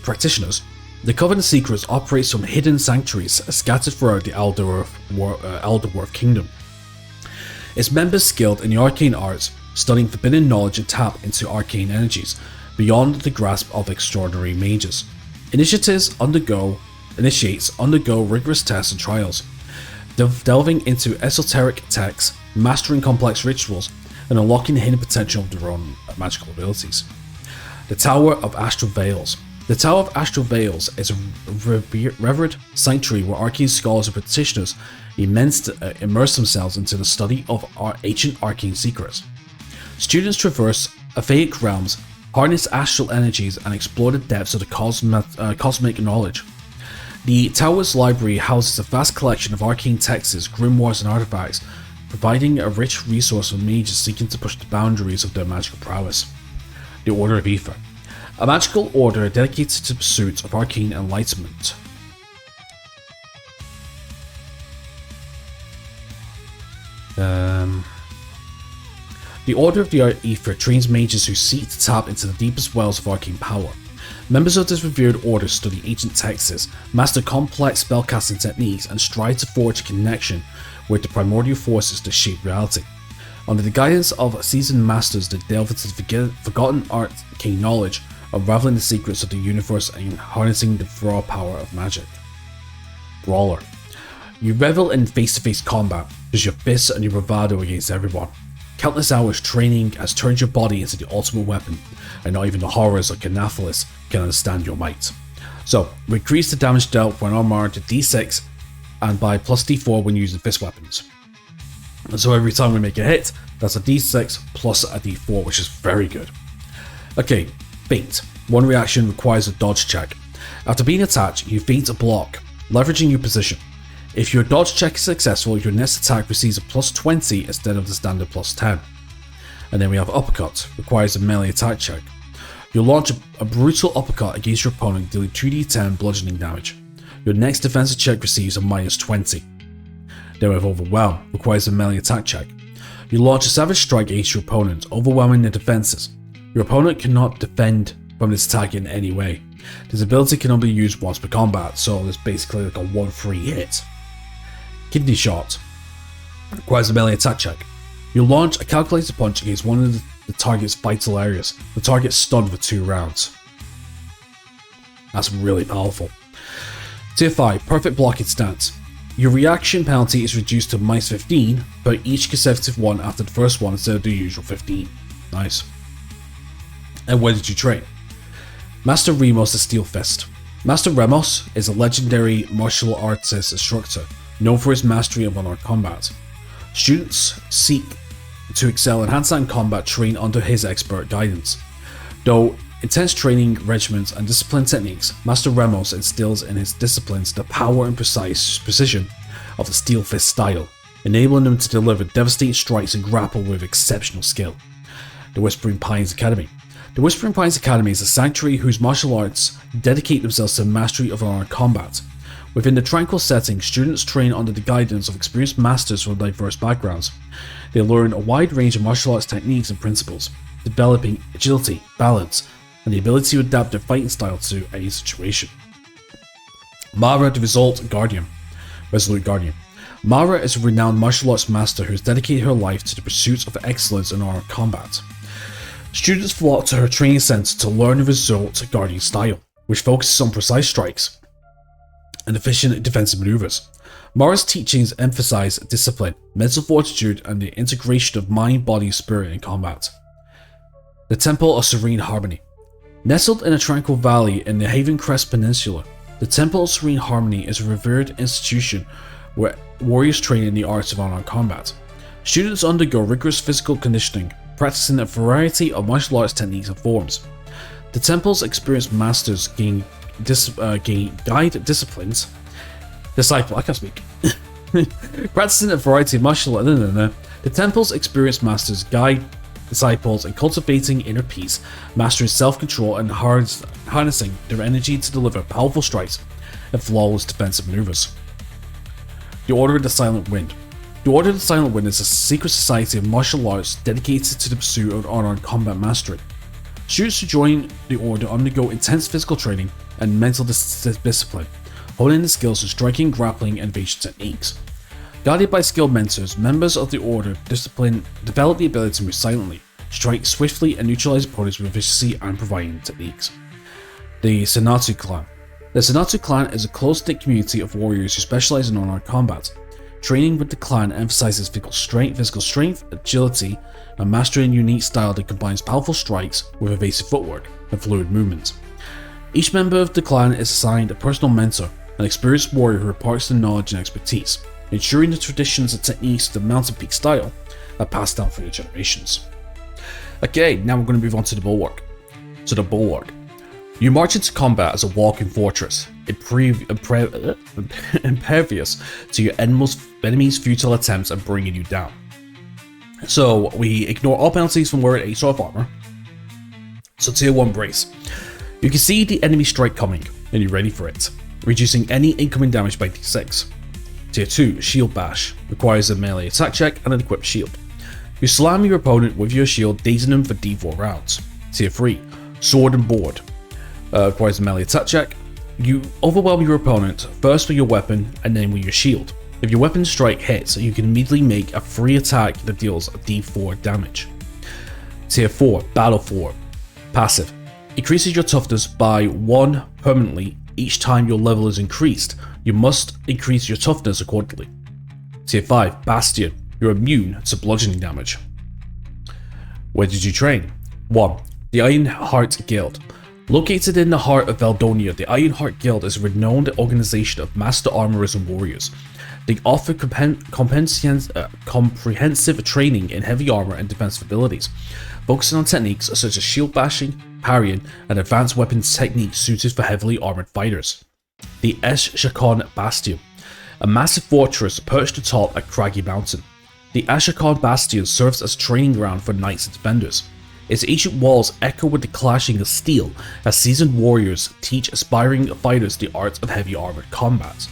practitioners, the Covenant Secrets operates from hidden sanctuaries scattered throughout the Elderworth Kingdom. Its members skilled in the arcane arts, studying forbidden knowledge and tap into arcane energies beyond the grasp of extraordinary mages. Initiates undergo rigorous tests and trials, delving into esoteric texts, mastering complex rituals, and unlocking the hidden potential of their own magical abilities. The Tower of Astral Veils. The Tower of Astral Veils is a revered sanctuary where arcane scholars and practitioners immerse themselves into the study of ancient arcane secrets. Students traverse Aphaic realms, harness astral energies, and explore the depths of the cosmic knowledge. The Tower's library houses a vast collection of arcane texts, grimoires, and artifacts, providing a rich resource for mages seeking to push the boundaries of their magical prowess. The Order of Aether. A magical order dedicated to the pursuit of arcane enlightenment. The Order of the Aether trains mages who seek to tap into the deepest wells of arcane power. Members of this revered order study ancient texts, master complex spellcasting techniques, and strive to forge a connection with the primordial forces that shape reality. Under the guidance of seasoned masters, they delve into the forgotten arcane knowledge, unraveling the secrets of the universe and harnessing the raw power of magic. Brawler. You revel in face-to-face combat, use your fists and your bravado against everyone. Countless hours training has turned your body into the ultimate weapon, and not even the horrors of Ker Nethalas can understand your might. So, we increase the damage dealt when armor to d6, and by plus d4 when using fist weapons. And so every time we make a hit, that's a d6 plus a d4, which is very good. Okay, Feint. One reaction requires a dodge check. After being attacked, you feint a block, leveraging your position. If your dodge check is successful, your next attack receives a plus 20 instead of the standard plus 10. And then we have Uppercut, requires a melee attack check. You'll launch a brutal uppercut against your opponent, dealing 2d10 bludgeoning damage. Your next defensive check receives a minus 20. Then we have Overwhelm, requires a melee attack check. You launch a savage strike against your opponent, overwhelming their defenses. Your opponent cannot defend from this attack in any way. This ability can only be used once per combat, so it's basically like a 1-free hit. Kidney Shot requires a melee attack check. You launch a calculated punch against one of the target's vital areas. The target is stunned for 2 rounds. That's really powerful. Tier 5, Perfect Blocking Stance. Your reaction penalty is reduced to -15 per each consecutive one after the first one instead of the usual 15. Nice. And where did you train? Master Remos the Steel Fist. Master Remos is a legendary martial artist instructor known for his mastery of unarmed combat. Students seek to excel in hand-to-hand combat train under his expert guidance. Though intense training regimens and discipline techniques, Master Remos instills in his disciplines the power and precise precision of the Steel Fist style, enabling them to deliver devastating strikes and grapple with exceptional skill. The Whispering Pines Academy. The Whispering Pines Academy is a sanctuary whose martial arts dedicate themselves to the mastery of unarmed combat. Within the tranquil setting, students train under the guidance of experienced masters from diverse backgrounds. They learn a wide range of martial arts techniques and principles, developing agility, balance, and the ability to adapt their fighting style to any situation. Mara the Resolute Guardian. Mara is a renowned martial arts master who has dedicated her life to the pursuit of excellence in unarmed combat. Students flock to her training center to learn the Resolute Guardian style, which focuses on precise strikes and efficient defensive maneuvers. Mara's teachings emphasize discipline, mental fortitude, and the integration of mind, body, and spirit in combat. The Temple of Serene Harmony. Nestled in a tranquil valley in the Haven Crest Peninsula, the Temple of Serene Harmony is a revered institution where warriors train in the arts of unarmed combat. Students undergo rigorous physical conditioning, practicing a variety of martial arts techniques and forms. The temple's experienced masters gain guide disciplines. Practicing a variety of martial arts. The temple's experienced masters guide disciples in cultivating inner peace, mastering self-control, and harnessing their energy to deliver powerful strikes and flawless defensive maneuvers. The Order of the Silent Wind. The Order of the Silent Wind is a secret society of martial arts dedicated to the pursuit of unarmed combat mastery. Students who join the Order undergo intense physical training and mental discipline, honing the skills of striking, grappling, and evasion techniques. Guided by skilled mentors, members of the Order develop the ability to move silently, strike swiftly, and neutralize opponents with efficiency and providing techniques. The Senatsu Clan. The Senatsu Clan is a close-knit community of warriors who specialize in unarmed combat. Training with the clan emphasizes physical strength, agility, and mastering a unique style that combines powerful strikes with evasive footwork and fluid movement. Each member of the clan is assigned a personal mentor, an experienced warrior who imparts their knowledge and expertise, ensuring the traditions and techniques of the Mountain Peak style are passed down through the generations. Okay, now we're going to move on to the Bulwark. You march into combat as a walking fortress, impervious to your enemy's futile attempts at bringing you down. So we ignore all penalties from wearing 8 sort of armor. So tier 1 Brace. You can see the enemy strike coming, and you're ready for it, reducing any incoming damage by d6. Tier 2 Shield Bash. Requires a melee attack check and an equipped shield. You slam your opponent with your shield, dazing them for d4 rounds. Tier 3 Sword and Board. Requires a melee attack check. You overwhelm your opponent first with your weapon and then with your shield. If your weapon strike hits, you can immediately make a free attack that deals d4 damage. Tier 4 Battle Form. Passive. Increases your toughness by 1 permanently each time your level is increased. You must increase your toughness accordingly. Tier 5 Bastion. You're immune to bludgeoning damage. Where did you train? 1. The Ironheart Guild. Located in the heart of Valdonia, the Ironheart Guild is a renowned organization of master armorers and warriors. They offer comprehensive training in heavy armor and defensive abilities, focusing on techniques such as shield bashing, parrying, and advanced weapons techniques suited for heavily armored fighters. The Eshakon Bastion, a massive fortress perched atop a craggy mountain. The Eshakon Bastion serves as a training ground for knights and defenders. Its ancient walls echo with the clashing of steel as seasoned warriors teach aspiring fighters the art of heavy armored combat.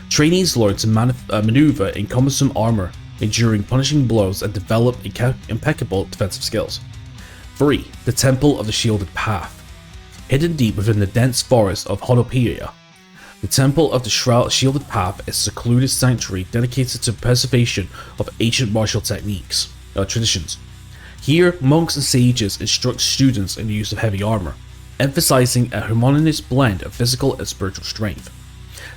Trainees learn to maneuver in cumbersome armor, enduring punishing blows, and develop impeccable defensive skills. 3. The Temple of the Shielded Path. Hidden deep within the dense forest of Hodopeia, the Temple of the Shielded Path is a secluded sanctuary dedicated to preservation of ancient martial traditions. Here, monks and sages instruct students in the use of heavy armor, emphasizing a harmonious blend of physical and spiritual strength.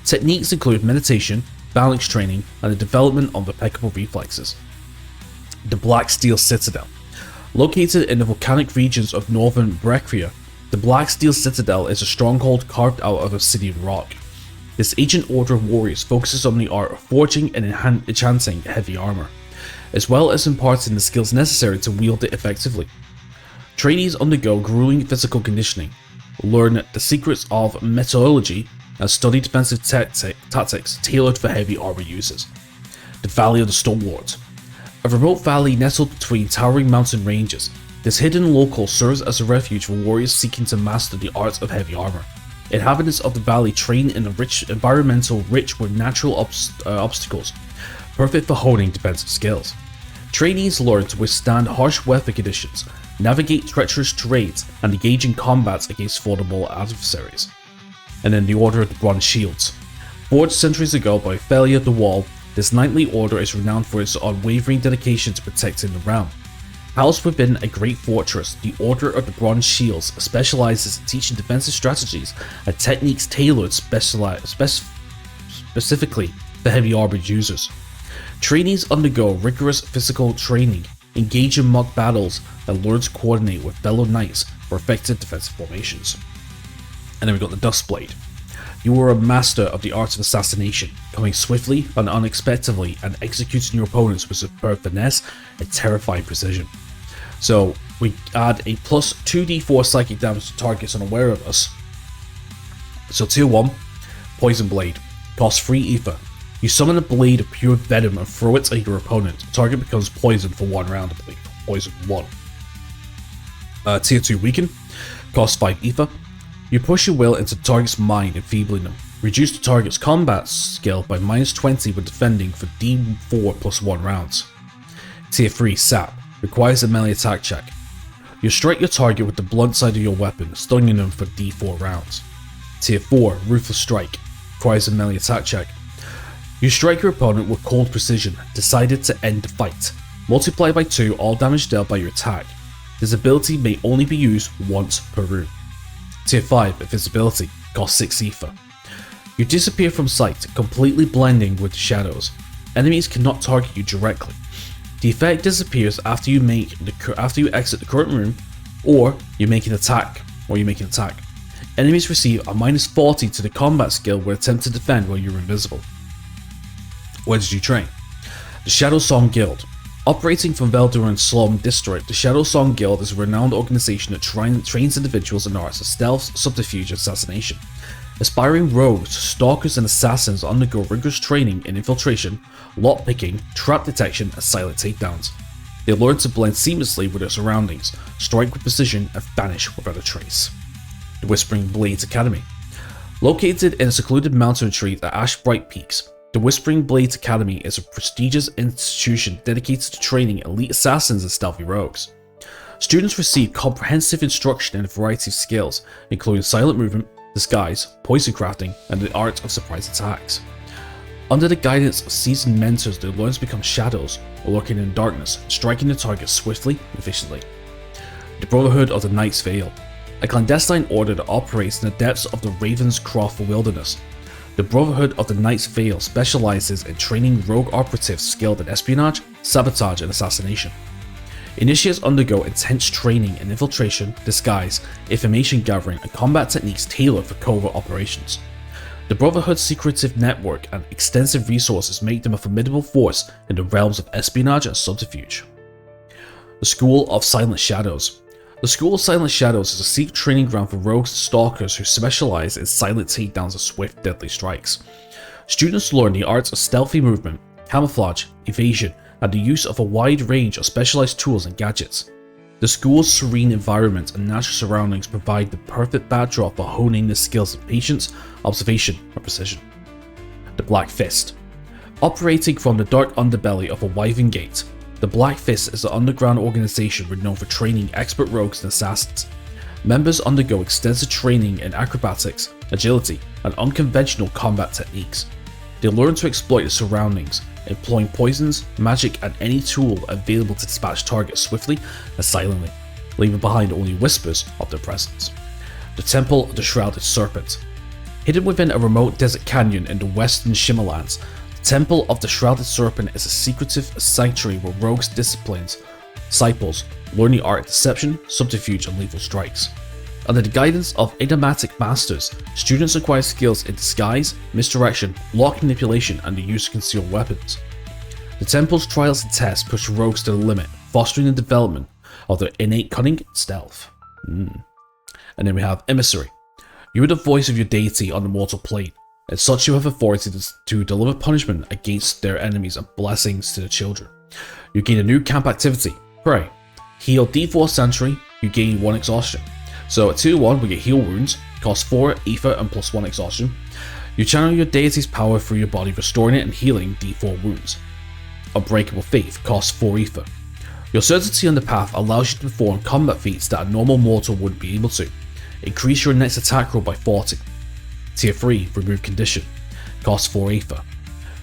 Techniques include meditation, balance training, and the development of impeccable reflexes. The Black Steel Citadel. Located in the volcanic regions of northern Breccia, the Black Steel Citadel is a stronghold carved out of obsidian rock. This ancient order of warriors focuses on the art of forging and enchanting heavy armor, as well as imparting the skills necessary to wield it effectively. Trainees undergo grueling physical conditioning, learn the secrets of metallurgy, and study defensive tactics tailored for heavy armor users. The Valley of the Stalwarts. A remote valley nestled between towering mountain ranges, this hidden locale serves as a refuge for warriors seeking to master the arts of heavy armor. Inhabitants of the valley train in a rich with natural obstacles, perfect for honing defensive skills. Trainees learn to withstand harsh weather conditions, navigate treacherous terrains, and engage in combats against formidable adversaries. And then the Order of the Bronze Shields. Forged centuries ago by Thalia the Wall, this knightly order is renowned for its unwavering dedication to protecting the realm. Housed within a great fortress, the Order of the Bronze Shields specializes in teaching defensive strategies and techniques tailored specifically for heavy armored users. Trainees undergo rigorous physical training, engage in mock battles, and learn to coordinate with fellow knights for effective defensive formations. And then we got the Dustblade. You are a master of the art of assassination, coming swiftly and unexpectedly and executing your opponents with superb finesse and terrifying precision. So we add a plus 2d4 psychic damage to targets unaware of us. So tier 1, Poison Blade, costs 3 ether. You summon a blade of pure venom and throw it at your opponent. The target becomes poisoned for 1 round, I believe. Poison 1. Tier 2 Weaken, costs 5 ether. You push your will into the target's mind, enfeebling them. Reduce the target's combat skill by -20 when defending for d4 plus 1 rounds. Tier 3 Sap, requires a melee attack check. You strike your target with the blunt side of your weapon, stunning them for d4 rounds. Tier 4 Ruthless Strike, requires a melee attack check. You strike your opponent with cold precision, decided to end the fight. Multiply by 2 all damage dealt by your attack. This ability may only be used once per room. Tier 5 Invisibility, costs 6 ether. You disappear from sight, completely blending with the shadows. Enemies cannot target you directly. The effect disappears after you exit the current room, or you make an attack. Enemies receive a -40 to the combat skill when attempt to defend while you're invisible. Where did you train? The Shadow Song Guild. Operating from Veldurin's Slum District, the Shadow Song Guild is a renowned organization that trains individuals in arts of stealth, subterfuge, and assassination. Aspiring rogues, stalkers, and assassins undergo rigorous training in infiltration, lockpicking, trap detection, and silent takedowns. They learn to blend seamlessly with their surroundings, strike with precision, and vanish without a trace. The Whispering Blades Academy. Located in a secluded mountain retreat at Ashbright Peaks, the Whispering Blades Academy is a prestigious institution dedicated to training elite assassins and stealthy rogues. Students receive comprehensive instruction in a variety of skills, including silent movement, disguise, poison crafting, and the art of surprise attacks. Under the guidance of seasoned mentors, they learn to become shadows, lurking in darkness, striking the target swiftly and efficiently. The Brotherhood of the Knight's Vale, a clandestine order that operates in the depths of the Ravenscroft wilderness. The Brotherhood of the Knight's Vale specializes in training rogue operatives skilled in espionage, sabotage, and assassination. Initiates undergo intense training in infiltration, disguise, information gathering, and combat techniques tailored for covert operations. The Brotherhood's secretive network and extensive resources make them a formidable force in the realms of espionage and subterfuge. The School of Silent Shadows. The School of Silent Shadows is a secret training ground for rogues and stalkers who specialize in silent takedowns and swift, deadly strikes. Students learn the arts of stealthy movement, camouflage, evasion, and the use of a wide range of specialized tools and gadgets. The school's serene environment and natural surroundings provide the perfect backdrop for honing the skills of patience, observation, and precision. The Black Fist. Operating from the dark underbelly of a Wyvern Gate, the Black Fist is an underground organization renowned for training expert rogues and assassins. members undergo extensive training in acrobatics, agility, and unconventional combat techniques. They learn to exploit their surroundings, employing poisons, magic, and any tool available to dispatch targets swiftly and silently, leaving behind only whispers of their presence. The Temple of the Shrouded Serpent. Hidden within a remote desert canyon in the western Shimmerlands, the Temple of the Shrouded Serpent is a secretive sanctuary where rogues disciples learn the art of deception, subterfuge, and lethal strikes. Under the guidance of enigmatic masters, students acquire skills in disguise, misdirection, block manipulation, and the use of concealed weapons. The temple's trials and tests push rogues to the limit, fostering the development of their innate cunning and stealth. And then we have Emissary. You are the voice of your deity on the mortal plane. As such, you have authority to deliver punishment against their enemies and blessings to the children. You gain a new camp activity, Pray. Heal D4 Sentry, you gain 1 exhaustion. So at 2-1 we get heal wounds, cost 4 ether and +1 exhaustion. You channel your deity's power through your body, restoring it and healing D4 wounds. Unbreakable Faith, costs 4 ether. Your certainty on the path allows you to perform combat feats that a normal mortal wouldn't be able to. Increase your next attack roll by 40. Tier 3, Remove Condition, costs 4 ether.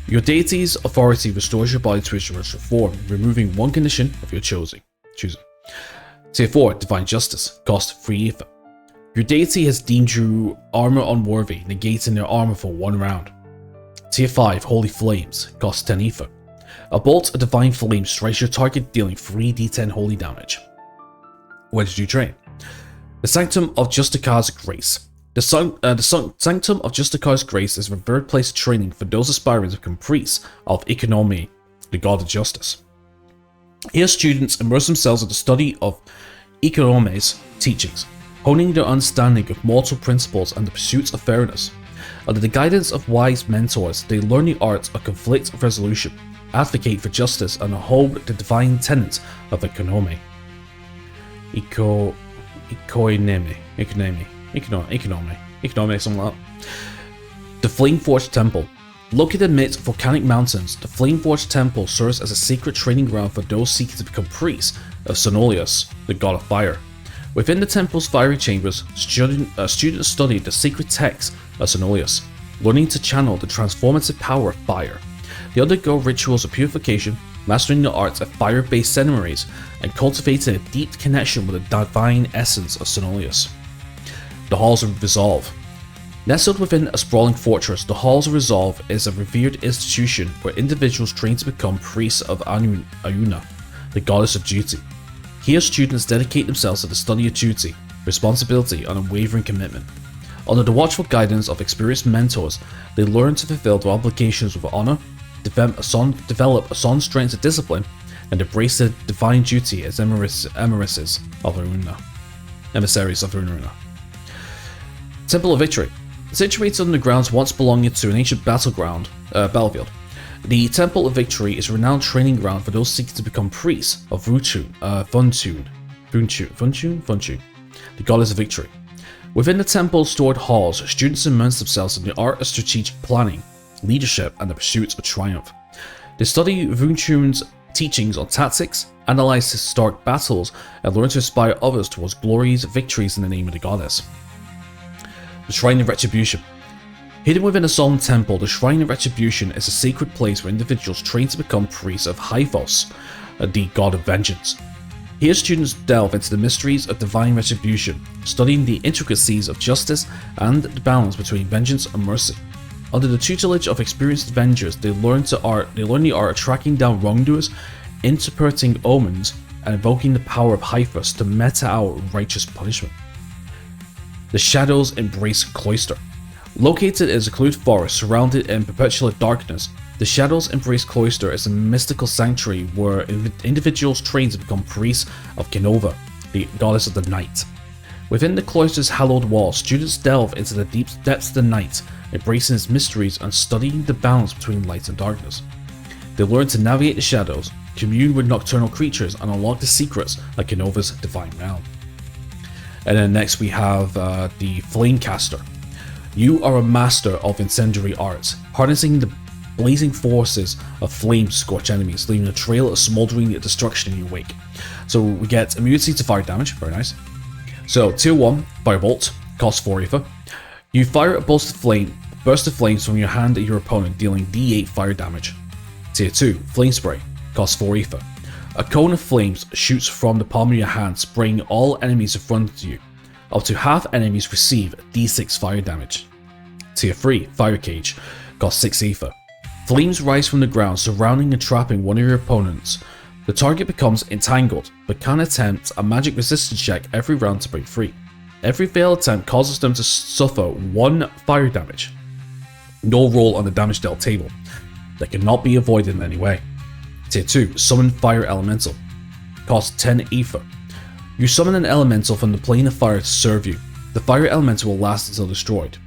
Your deity's authority restores your body to its original form, removing 1 condition of your choosing. Tier 4, Divine Justice, cost 3 ether. Your deity has deemed you armour unworthy, negating their armour for 1 round. Tier 5, Holy Flames, cost 10 ether. A bolt of Divine Flame strikes your target, dealing 3d10 holy damage. Where did you train? The Sanctum of Justicar's Grace. The Sanctum of Justicar's Grace is a revered place of training for those aspiring to become priests of Economy, the god of justice. Here students immerse themselves in the study of Econome's teachings, honing their understanding of mortal principles and the pursuits of fairness. Under the guidance of wise mentors, they learn the art of conflict resolution, advocate for justice, and uphold the divine tenets of Economy. Economy, something like that. The Flameforged Temple. Located amidst volcanic mountains, the Flameforged Temple serves as a sacred training ground for those seeking to become priests of Sonolius, the god of fire. Within the temple's fiery chambers, students study the sacred texts of Sonolius, learning to channel the transformative power of fire. They undergo rituals of purification, mastering the arts of fire-based ceremonies, and cultivating a deep connection with the divine essence of Sonolius. The Halls of Resolve. Nestled within a sprawling fortress, the Halls of Resolve is a revered institution where individuals train to become priests of Ayuna, the goddess of duty. Here students dedicate themselves to the study of duty, responsibility, and unwavering commitment. Under the watchful guidance of experienced mentors, they learn to fulfill their obligations with honor, develop a son's strength of discipline, and embrace the divine duty as emissaries of Aruna. Temple of Victory. Situated on the grounds once belonging to an ancient battlefield, the Temple of Victory is a renowned training ground for those seeking to become priests of Funtun, the goddess of victory. Within the temple's stored halls, students immerse themselves in the art of strategic planning, leadership, and the pursuit of triumph. They study Funtun's teachings on tactics, analyze historic battles, and learn to inspire others towards glorious victories in the name of the goddess. The Shrine of Retribution. Hidden within a solemn temple, the Shrine of Retribution is a sacred place where individuals train to become priests of Hyphos, the god of vengeance. Here students delve into the mysteries of divine retribution, studying the intricacies of justice and the balance between vengeance and mercy. Under the tutelage of experienced avengers, they learn the art of tracking down wrongdoers, interpreting omens, and invoking the power of Hyphos to mete out righteous punishment. The Shadows Embrace Cloister. Located in a secluded forest surrounded in perpetual darkness, the Shadows Embrace Cloister is a mystical sanctuary where individuals train to become priests of Kenova, the goddess of the night. Within the cloister's hallowed walls, students delve into the deep depths of the night, embracing its mysteries and studying the balance between light and darkness. They learn to navigate the shadows, commune with nocturnal creatures, and unlock the secrets of Kenova's divine realm. And then next we have the Flamecaster. You are a master of incendiary arts, harnessing the blazing forces of flame to scorch enemies, leaving a trail of smoldering destruction in your wake. So we get immunity to fire damage, very nice. So tier 1, Firebolt, costs 4 ether. You fire a burst of flames from your hand at your opponent, dealing d8 fire damage. Tier 2, Flame Spray, costs 4 ether. A cone of flames shoots from the palm of your hand, spraying all enemies in front of you. Up to half enemies receive d6 fire damage. Tier 3, Fire Cage, costs 6 ether. Flames rise from the ground, surrounding and trapping one of your opponents. The target becomes entangled, but can attempt a magic resistance check every round to break free. Every failed attempt causes them to suffer 1 fire damage. No roll on the damage dealt table. That cannot be avoided in any way. Tier 2, Summon Fire Elemental, costs 10 ether. You summon an elemental from the plane of fire to serve you. The fire elemental will last until destroyed.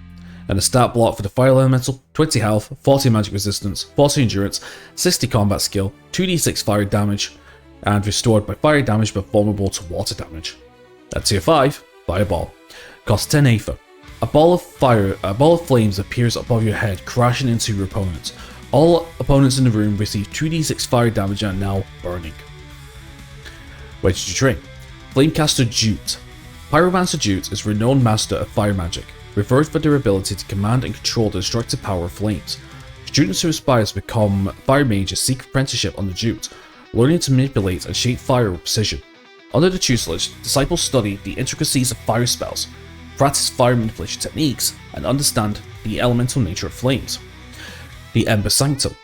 And the stat block for the fire elemental: 20 health, 40 magic resistance, 40 endurance, 60 combat skill, 2d6 fire damage, and restored by fire damage but vulnerable to water damage. At tier 5, Fireball, costs 10 ether. A ball of flames appears above your head, crashing into your opponents. All opponents in the room receive 2d6 fire damage and are now burning. Where did you train? Flamecaster Jute. Pyromancer Jute is a renowned master of fire magic, revered for their ability to command and control the destructive power of flames. Students who aspire to become fire mages seek apprenticeship on the Jute, learning to manipulate and shape fire with precision. Under the tutelage, disciples study the intricacies of fire spells, practice fire manipulation techniques, and understand the elemental nature of flames. The Ember Sanctum.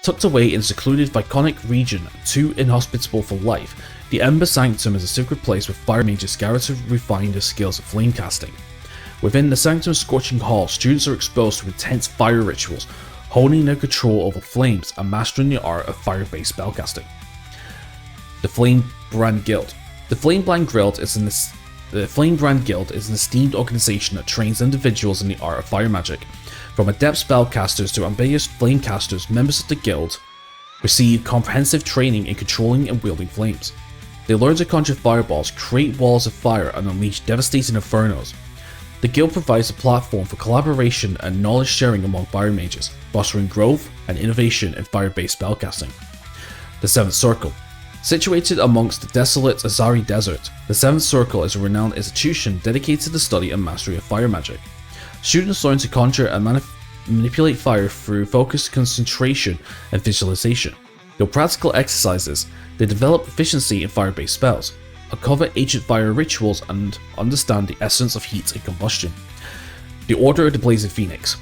Tucked away in a secluded volcanic region too inhospitable for life, the Ember Sanctum is a secret place where fire mages gather to refine their skills of flame casting. Within the Sanctum's scorching hall, students are exposed to intense fire rituals, honing their control over flames and mastering the art of fire-based spellcasting. The Flame Brand Guild. The Flame Brand Guild is an esteemed organization that trains individuals in the art of fire magic. From adept spellcasters to ambitious flamecasters, members of the guild receive comprehensive training in controlling and wielding flames. They learn to conjure fireballs, create walls of fire, and unleash devastating infernos. The guild provides a platform for collaboration and knowledge sharing among fire mages, fostering growth and innovation in fire-based spellcasting. The Seventh Circle. Situated amongst the desolate Azari Desert, the Seventh Circle is a renowned institution dedicated to the study and mastery of fire magic. Students learn to conjure and manipulate fire through focused concentration and visualization. Through practical exercises, they develop proficiency in fire-based spells, uncover ancient fire rituals, and understand the essence of heat and combustion. The Order of the Blazing Phoenix.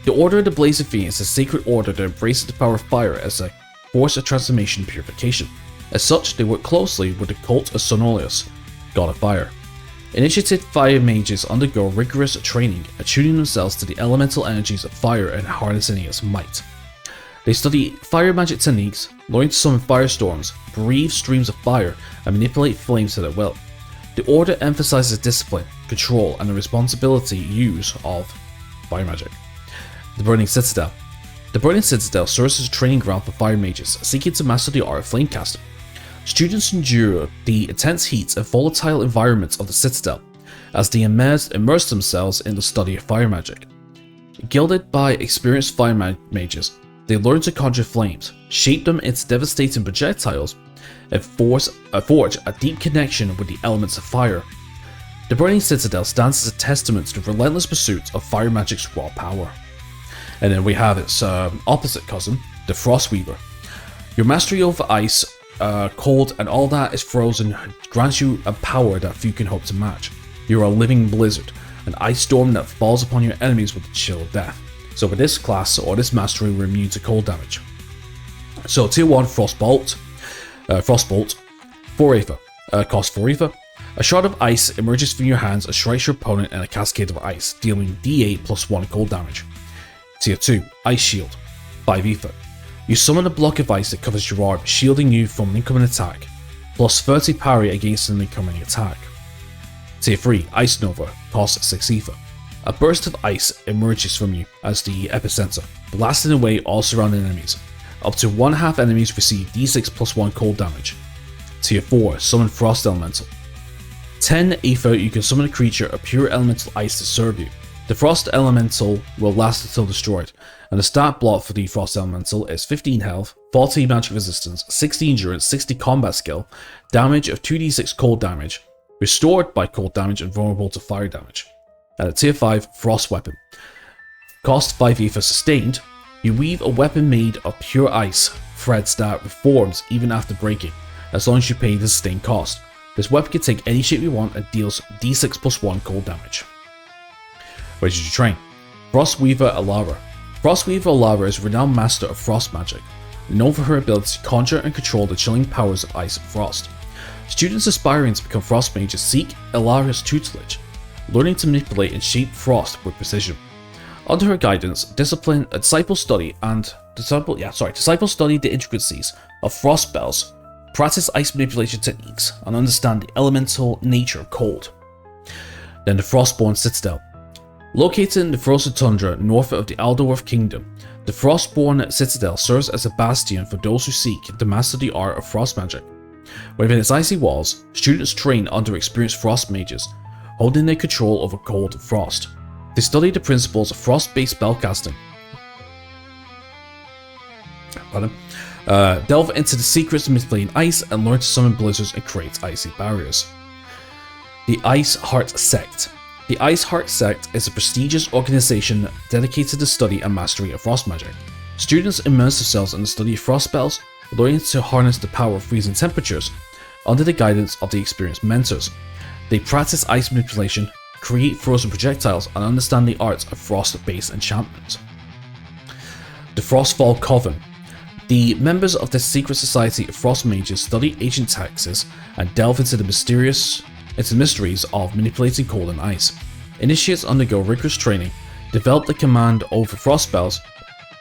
The Order of the Blazing Phoenix is a sacred order that embraces the power of fire as a force of transformation and purification. As such, they work closely with the cult of Sonolius, god of fire. Initiated fire mages undergo rigorous training, attuning themselves to the elemental energies of fire and harnessing its might. They study fire magic techniques, learn to summon firestorms, breathe streams of fire, and manipulate flames to their will. The Order emphasizes discipline, control, and the responsibility use of fire magic. The Burning Citadel. The Burning Citadel serves as a training ground for fire mages seeking to master the art of flamecasting. Students endure the intense heat and volatile environments of the Citadel as they immerse themselves in the study of fire magic. Guided by experienced fire mages, they learn to conjure flames, shape them into devastating projectiles, and forge a deep connection with the elements of fire. The Burning Citadel stands as a testament to the relentless pursuit of fire magic's raw power. And then we have its opposite cousin, the Frostweaver. Your mastery over ice, cold, and all that is frozen grants you a power that few can hope to match. You are a living blizzard, an ice storm that falls upon your enemies with the chill of death. So with this class or this mastery, we're immune to cold damage. So tier 1 Frostbolt, 4 ether, costs 4 ether. A shard of ice emerges from your hands and strikes your opponent in a cascade of ice, dealing d8 plus 1 cold damage. Tier 2 Ice Shield, 5 ether. You summon a block of ice that covers your arm, shielding you from an incoming attack, plus 30 parry against an incoming attack. Tier 3 Ice Nova, costs 6 ether. A burst of ice emerges from you as the epicenter, blasting away all surrounding enemies. Up to 1/2 enemies receive d6 plus 1 cold damage. Tier 4 Summon Frost Elemental. 10 ether, you can summon a creature of pure elemental ice to serve you. The Frost Elemental will last until destroyed, and the stat block for the Frost Elemental is 15 health, 40 magic resistance, 60 endurance, 60 combat skill, damage of 2d6 cold damage, restored by cold damage and vulnerable to fire damage. And at tier 5, Frost Weapon. Cost 5 ether sustained. You weave a weapon made of pure ice threads that reforms even after breaking, as long as you pay the sustained cost. This weapon can take any shape you want and deals d6 plus 1 cold damage. Where did you train? Frostweaver Alara. Frostweaver Alara is a renowned master of frost magic, known for her ability to conjure and control the chilling powers of ice and frost. Students aspiring to become frost mages seek Alara's tutelage, learning to manipulate and shape frost with precision. Under her guidance, disciples study the intricacies of frost spells, practice ice manipulation techniques, and understand the elemental nature of cold. Then the Frostborn Citadel. Located in the frozen tundra north of the Alderworth Kingdom, the Frostborn Citadel serves as a bastion for those who seek to master the art of frost magic. Within its icy walls, students train under experienced frost mages, holding their control over cold and frost. They study the principles of frost-based spellcasting, delve into the secrets of manipulating ice, and learn to summon blizzards and create icy barriers. The Ice Heart Sect. The Ice Heart Sect is a prestigious organization dedicated to the study and mastery of frost magic. Students immerse themselves in the study of frost spells, learning to harness the power of freezing temperatures under the guidance of the experienced mentors. They practice ice manipulation, create frozen projectiles, and understand the arts of frost-based enchantments. The Frostfall Coven. The members of the secret society of frost mages study ancient texts and delve into the mysteries of manipulating cold and ice. Initiates undergo rigorous training, develop the command over frost spells,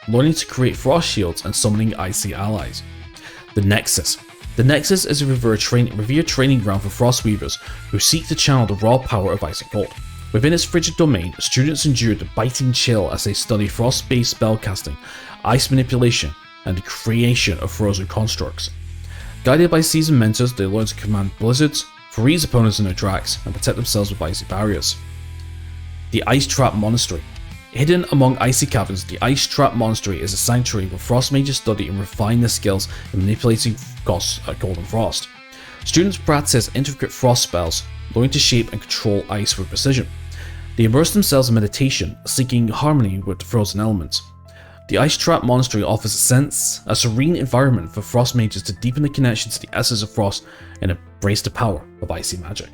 learning to create frost shields and summoning icy allies. The Nexus. The Nexus is a revered training ground for frost weavers who seek to channel the raw power of ice and cold. Within its frigid domain, students endure the biting chill as they study frost-based spellcasting, ice manipulation, and the creation of frozen constructs. Guided by seasoned mentors, they learn to command blizzards, freeze opponents in their tracks, and protect themselves with icy barriers. The Ice Trap Monastery. Hidden among icy caverns, the Ice Trap Monastery is a sanctuary where frost mages study and refine their skills in manipulating cold and frost. Students practice intricate frost spells, learning to shape and control ice with precision. They immerse themselves in meditation, seeking harmony with the frozen elements. The Ice Trap Monastery offers a serene environment for frost mages to deepen the connection to the essence of frost and embrace the power of icy magic.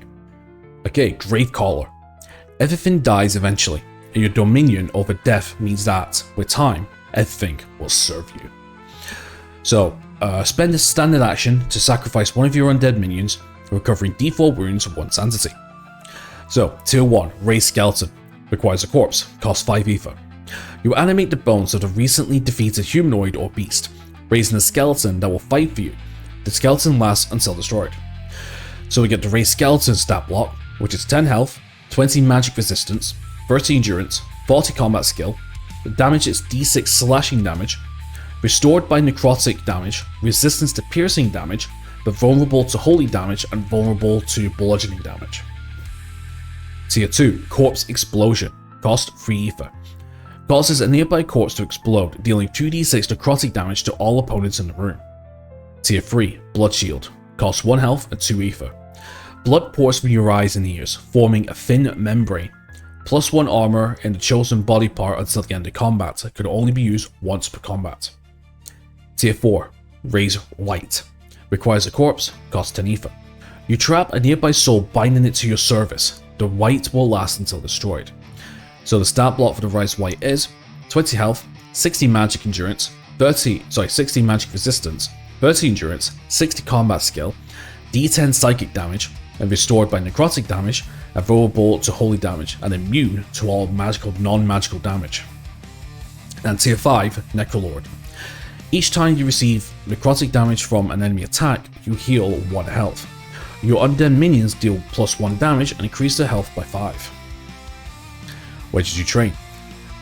Okay, Gravecaller. Everything dies eventually, and your dominion over death means that, with time, everything will serve you. So, spend a standard action to sacrifice one of your undead minions, recovering D4 wounds of one sanity. So, Tier 1, Raised Skeleton. Requires a corpse, costs 5 ether. You animate the bones of a recently defeated humanoid or beast, raising a skeleton that will fight for you. The skeleton lasts until destroyed. So we get the Raised Skeleton stat block, which is 10 health, 20 magic resistance, 30 endurance, 40 combat skill. The damage is d6 slashing damage, restored by necrotic damage, resistance to piercing damage, but vulnerable to holy damage and vulnerable to bludgeoning damage. Tier 2, Corpse Explosion, cost 3 ether. Causes a nearby corpse to explode, dealing 2d6 necrotic damage to all opponents in the room. Tier 3, Blood Shield, costs 1 health and 2 ether. Blood pours from your eyes and ears, forming a thin membrane. +1 armor in the chosen body part until the end of combat, could only be used once per combat. Tier 4, Raise White, requires a corpse, costs 10 ether. You trap a nearby soul binding it to your service. The white will last until destroyed. So the stat block for the Raise White is 20 health, 60 magic endurance, 60 magic resistance, 30 endurance, 60 combat skill, d10 psychic damage, and restored by necrotic damage, and vulnerable to holy damage, and immune to all non-magical damage. And Tier 5, Necrolord. Each time you receive necrotic damage from an enemy attack, you heal 1 health. Your undead minions deal +1 damage and increase their health by 5. Where did you train?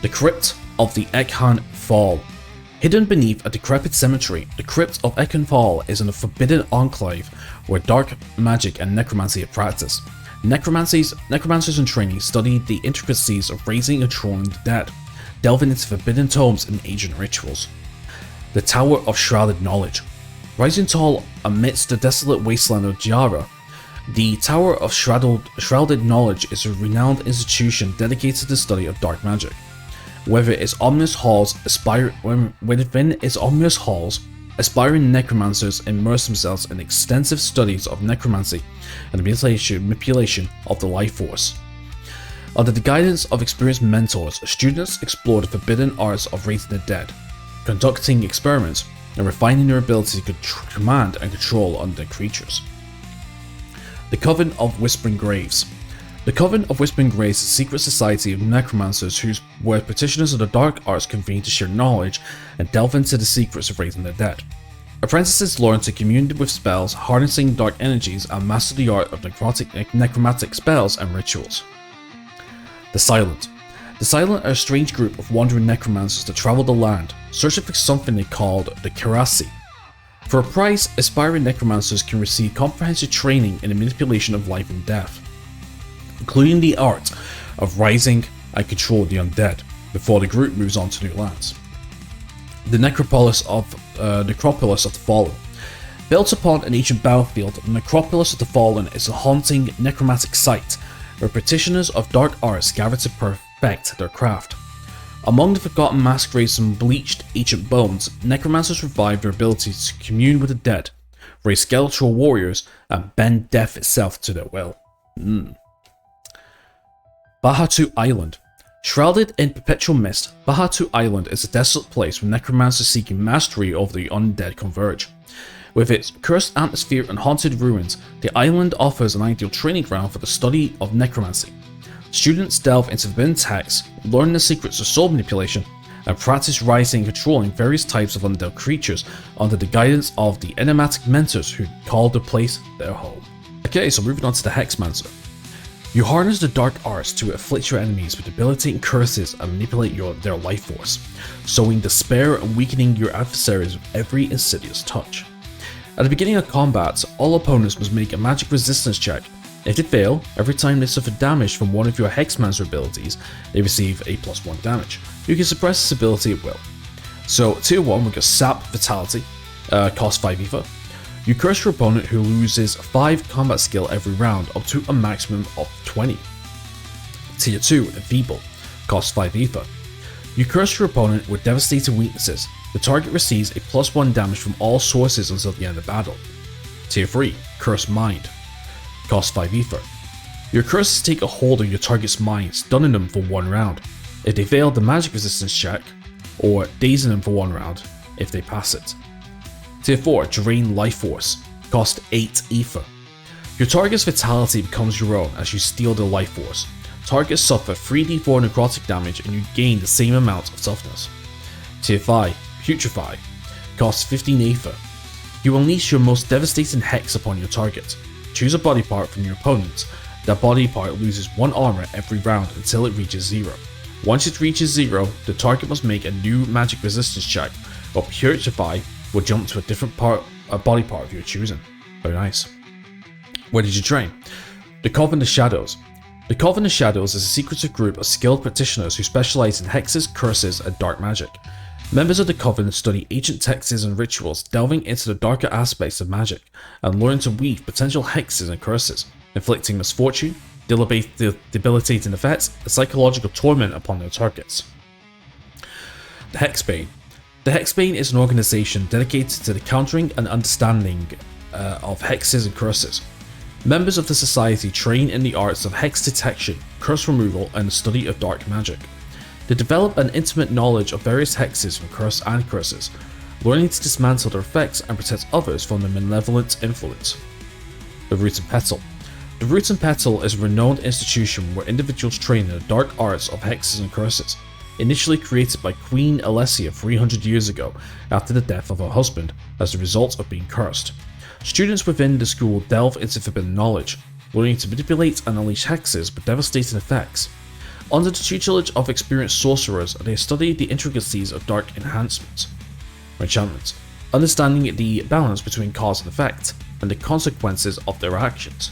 The Crypt of the Ekhan Fall. Hidden beneath a decrepit cemetery, the Crypt of Ekhan Fall is in a forbidden enclave where dark magic and necromancy are practiced. Necromancers in training study the intricacies of raising and trolling the dead, delving into forbidden tomes and ancient rituals. The Tower of Shrouded Knowledge. Rising tall amidst the desolate wasteland of Jara, The Tower of Shrouded Knowledge is a renowned institution dedicated to the study of dark magic. Within its ominous halls, aspiring necromancers immerse themselves in extensive studies of necromancy and the manipulation of the life force. Under the guidance of experienced mentors, students explore the forbidden arts of raising the dead, conducting experiments, and refining their ability to command and control undead creatures. The Coven of Whispering Graves. The Coven of Whispering Graves is a secret society of necromancers where practitioners of the dark arts convene to share knowledge and delve into the secrets of raising the dead. Apprentices learn to commune with spells, harnessing dark energies, and master the art of necromantic spells and rituals. The Silent. The Silent are a strange group of wandering necromancers that travel the land, searching for something they called the Kerasi. For a price, aspiring necromancers can receive comprehensive training in the manipulation of life and death, including the art of rising and control the undead, before the group moves on to new lands. The Necropolis of the Fallen. Built upon an ancient battlefield, the Necropolis of the Fallen is a haunting necromantic site where practitioners of dark arts gather to perfect their craft. Among the forgotten mask graves and bleached ancient bones, necromancers revive their ability to commune with the dead, raise skeletal warriors, and bend death itself to their will. Bahatu Island. Shrouded in perpetual mist, Bahatu Island is a desolate place where necromancers seeking mastery over the undead converge. With its cursed atmosphere and haunted ruins, the island offers an ideal training ground for the study of necromancy. Students delve into forbidden texts, learn the secrets of soul manipulation, and practice rising and controlling various types of undead creatures under the guidance of the enigmatic mentors who call the place their home. Okay, so moving on to the Hexmancer. You harness the dark arts to afflict your enemies with debilitating curses and manipulate their life force, sowing despair and weakening your adversaries with every insidious touch. At the beginning of combat, all opponents must make a magic resistance check. If they fail, every time they suffer damage from one of your Hexmancer abilities, they receive a +1 damage. You can suppress this ability at will. So, tier 1, we got Sap Vitality, cost 5 ether. You curse your opponent who loses 5 combat skill every round up to a maximum of 20. Tier 2, Enfeeble, cost 5 ether. You curse your opponent with devastating weaknesses. The target receives a +1 damage from all sources until the end of battle. Tier 3, Curse Mind, cost 5 ether. Your curses take a hold of your target's mind, stunning them for 1 round if they fail the magic resistance check, or dazing them for 1 round if they pass it. Tier 4, Drain Life Force, cost 8 ether. Your target's vitality becomes your own as you steal their life force. Targets suffer 3d4 necrotic damage and you gain the same amount of toughness. Tier 5, Putrefy, costs 15 ether. You unleash your most devastating hex upon your target. Choose a body part from your opponent. That body part loses 1 armor every round until it reaches 0. Once it reaches 0, the target must make a new magic resistance check, or Putrefy will jump to a different body part of your choosing. Very nice. Where did you train? The Coven of Shadows. The Coven of Shadows is a secretive group of skilled practitioners who specialize in hexes, curses, and dark magic. Members of the Coven study ancient texts and rituals, delving into the darker aspects of magic, and learn to weave potential hexes and curses, inflicting misfortune, debilitating effects, and psychological torment upon their targets. The Hexbane. The Hexbane is an organization dedicated to the countering and understanding of hexes and curses. Members of the society train in the arts of hex detection, curse removal, and the study of dark magic. They develop an intimate knowledge of various hexes from curses, learning to dismantle their effects and protect others from their malevolent influence. The Root and Petal. The Root and Petal is a renowned institution where individuals train in the dark arts of hexes and curses. Initially created by Queen Alessia 300 years ago after the death of her husband as a result of being cursed. Students within the school delve into forbidden knowledge, learning to manipulate and unleash hexes with devastating effects. Under the tutelage of experienced sorcerers, they study the intricacies of dark enchantments, understanding the balance between cause and effect, and the consequences of their actions.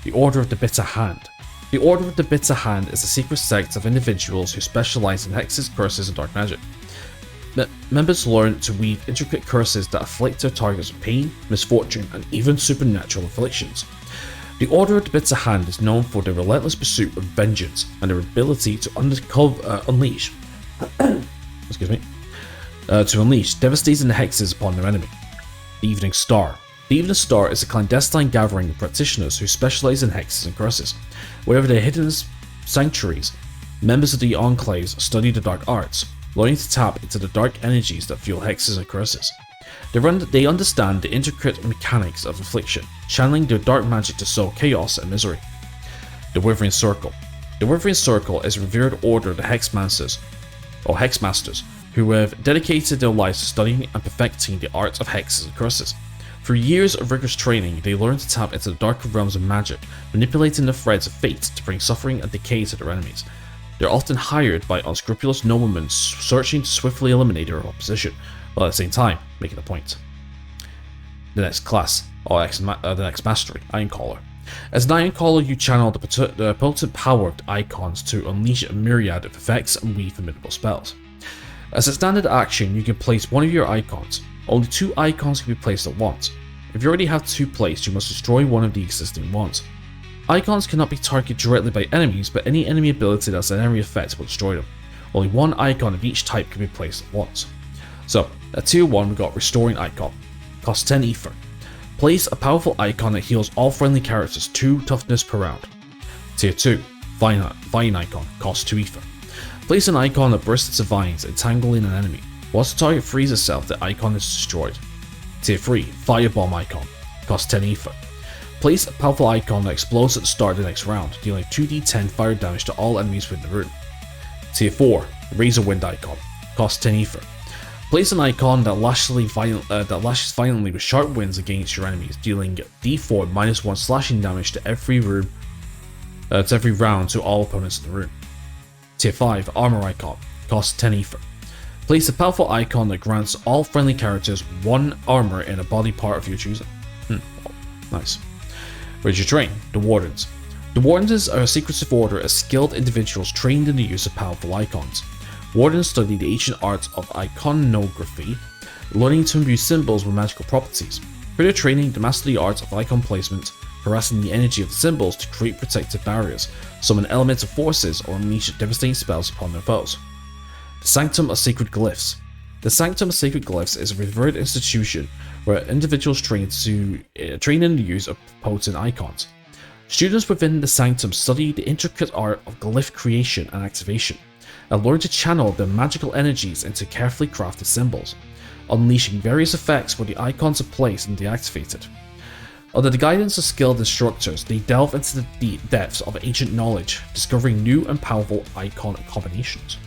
The Order of the Bitter Hand. The Order of the Bitter Hand is a secret sect of individuals who specialize in hexes, curses, and dark magic. Members learn to weave intricate curses that afflict their targets with pain, misfortune, and even supernatural afflictions. The Order of the Bitter Hand is known for their relentless pursuit of vengeance and their ability to unleash devastating hexes upon their enemy. The Evening Star. The Evening Star is a clandestine gathering of practitioners who specialize in hexes and curses. Wherever they're hidden sanctuaries, members of the enclaves study the dark arts, learning to tap into the dark energies that fuel hexes and curses. They understand the intricate mechanics of affliction, channeling their dark magic to sow chaos and misery. The Withering Circle. The Withering Circle is a revered order of the Hexmasters, who have dedicated their lives to studying and perfecting the art of hexes and curses. Through years of rigorous training, they learn to tap into the darker realms of magic, manipulating the threads of fate to bring suffering and decay to their enemies. They're often hired by unscrupulous noblemen searching to swiftly eliminate their opposition, while at the same time making a point. The next class, the next mastery, Ironcaller. As an Ironcaller, you channel the potent power of the icons to unleash a myriad of effects and weave formidable spells. As a standard action, you can place one of your icons. Only 2 icons can be placed at once. If you already have 2 placed, you must destroy one of the existing ones. Icons cannot be targeted directly by enemies, but any enemy ability that has an area effect will destroy them. Only 1 icon of each type can be placed at once. So, at tier 1 we got Restoring Icon. Costs 10 ether. Place a powerful icon that heals all friendly characters 2 toughness per round. Tier 2, Vine Icon. Costs 2 ether. Place an icon that bursts its vines, entangling an enemy. Once the target frees itself, the icon is destroyed. Tier 3, Firebomb Icon. Costs 10 ether. Place a powerful icon that explodes at the start of the next round, dealing 2d10 fire damage to all enemies within the room. Tier 4, Razor Wind Icon. Costs 10 ether. Place an icon that lashes violently with sharp winds against your enemies, dealing d4 -1 slashing damage to every round to all opponents in the room. Tier 5, Armour Icon. Costs 10 ether. Place a powerful icon that grants all friendly characters 1 armor in a body part of your choosing. Nice. Where's your train? The Wardens. The Wardens are a secretive order of skilled individuals trained in the use of powerful icons. Wardens study the ancient arts of iconography, learning to imbue symbols with magical properties. For their training, they master the arts of icon placement, harassing the energy of the symbols to create protective barriers, summon elemental forces, or unleash devastating spells upon their foes. The Sanctum of Sacred Glyphs. The Sanctum of Sacred Glyphs is a revered institution where individuals train in the use of potent icons. Students within the Sanctum study the intricate art of glyph creation and activation, and learn to channel their magical energies into carefully crafted symbols, unleashing various effects where the icons are placed and deactivated. Under the guidance of skilled instructors, they delve into the depths of ancient knowledge, discovering new and powerful icon combinations.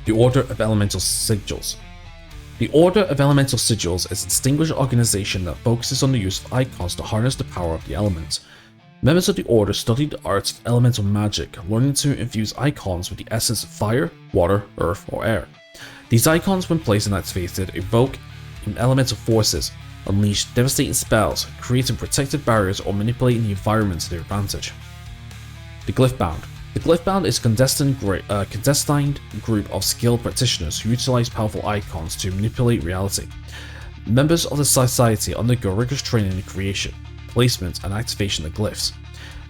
The Order of Elemental Sigils. The Order of Elemental Sigils is a distinguished organization that focuses on the use of icons to harness the power of the elements. Members of the Order study the arts of elemental magic, learning to infuse icons with the essence of fire, water, earth, or air. These icons, when placed and activated, evoke elemental forces, unleash devastating spells, creating protective barriers, or manipulating the environment to their advantage. The Glyphbound. The Glyphbound is a clandestine group of skilled practitioners who utilize powerful icons to manipulate reality. Members of the society undergo rigorous training in creation, placement, and activation of glyphs.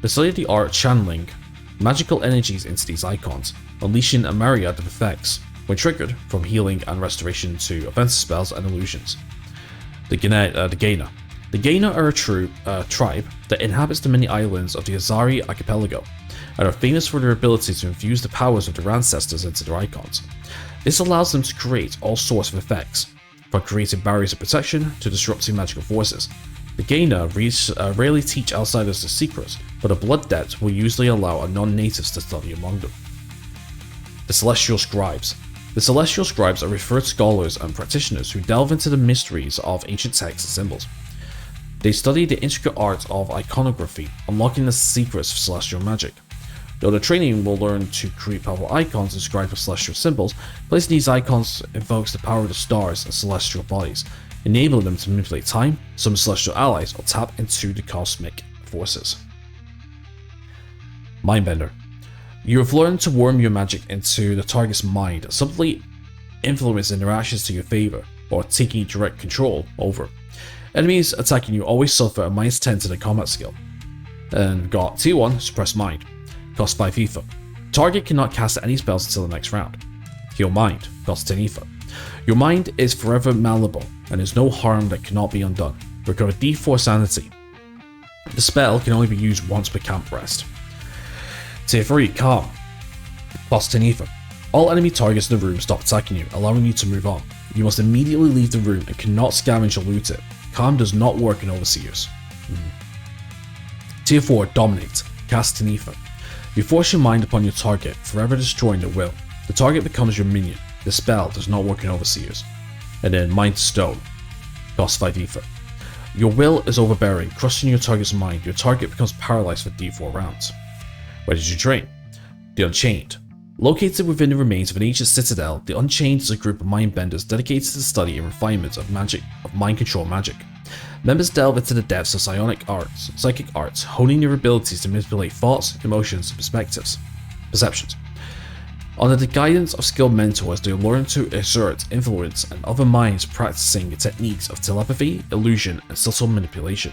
They study the art channeling magical energies into these icons, unleashing a myriad of effects, when triggered, from healing and restoration to offensive spells and illusions. The Gaina. The Gaina are a tribe that inhabits the many islands of the Azari archipelago, and are famous for their ability to infuse the powers of their ancestors into their icons. This allows them to create all sorts of effects, from creating barriers of protection to disrupting magical forces. The Gaina rarely teach outsiders the secrets, but a blood debt will usually allow non-natives to study among them. The Celestial Scribes. The Celestial Scribes are referred scholars and practitioners who delve into the mysteries of ancient texts and symbols. They study the intricate art of iconography, unlocking the secrets of celestial magic. Though the training will learn to create powerful icons inscribed with celestial symbols, placing these icons invokes the power of the stars and celestial bodies, enabling them to manipulate time, summon celestial allies, or tap into the cosmic forces. Mindbender. You have learned to worm your magic into the target's mind, subtly influencing their actions to your favor, or taking direct control over. Enemies attacking you always suffer a -10 to their combat skill. And got Tier 1 Suppress Mind, costs 5 ether. Target cannot cast any spells until the next round. Heal Mind, costs 10 ether. Your mind is forever malleable, and there's no harm that cannot be undone. Recover D4 sanity. The spell can only be used once per camp rest. Tier 3 Calm, costs 10 ether. All enemy targets in the room stop attacking you, allowing you to move on. You must immediately leave the room and cannot scavenge or loot it. Calm does not work in Overseers. Tier 4 Dominate, cast 10 ether. You force your mind upon your target, forever destroying their will. The target becomes your minion. The spell does not work in Overseers. And then Mind Stone, costs 5 ether. Your will is overbearing, crushing your target's mind. Your target becomes paralyzed for D4 rounds. Where did you train? The Unchained. Located within the remains of an ancient citadel, the Unchained is a group of mindbenders dedicated to the study and refinement of mind control magic. Members delve into the depths of psychic arts, honing their abilities to manipulate thoughts, emotions, and perceptions. Under the guidance of skilled mentors, they learn to exert influence on other minds, practicing techniques of telepathy, illusion, and subtle manipulation.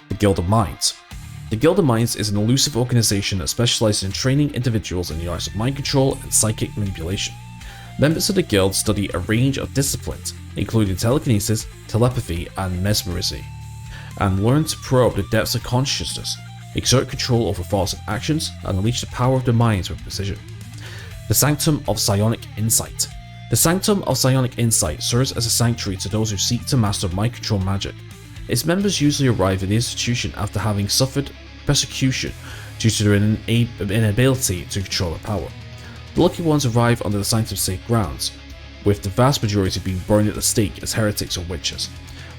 The Guild of Minds. The Guild of Minds is an elusive organization that specializes in training individuals in the arts of mind control and psychic manipulation. Members of the guild study a range of disciplines, including telekinesis, telepathy, and mesmerism, and learn to probe the depths of consciousness, exert control over thoughts and actions, and unleash the power of their minds with precision. The Sanctum of Psionic Insight. The Sanctum of Psionic Insight serves as a sanctuary to those who seek to master mind control magic. Its members usually arrive at the institution after having suffered persecution due to their inability to control their power. The lucky ones arrive under the Sanctum's safe grounds, with the vast majority being burned at the stake as heretics or witches.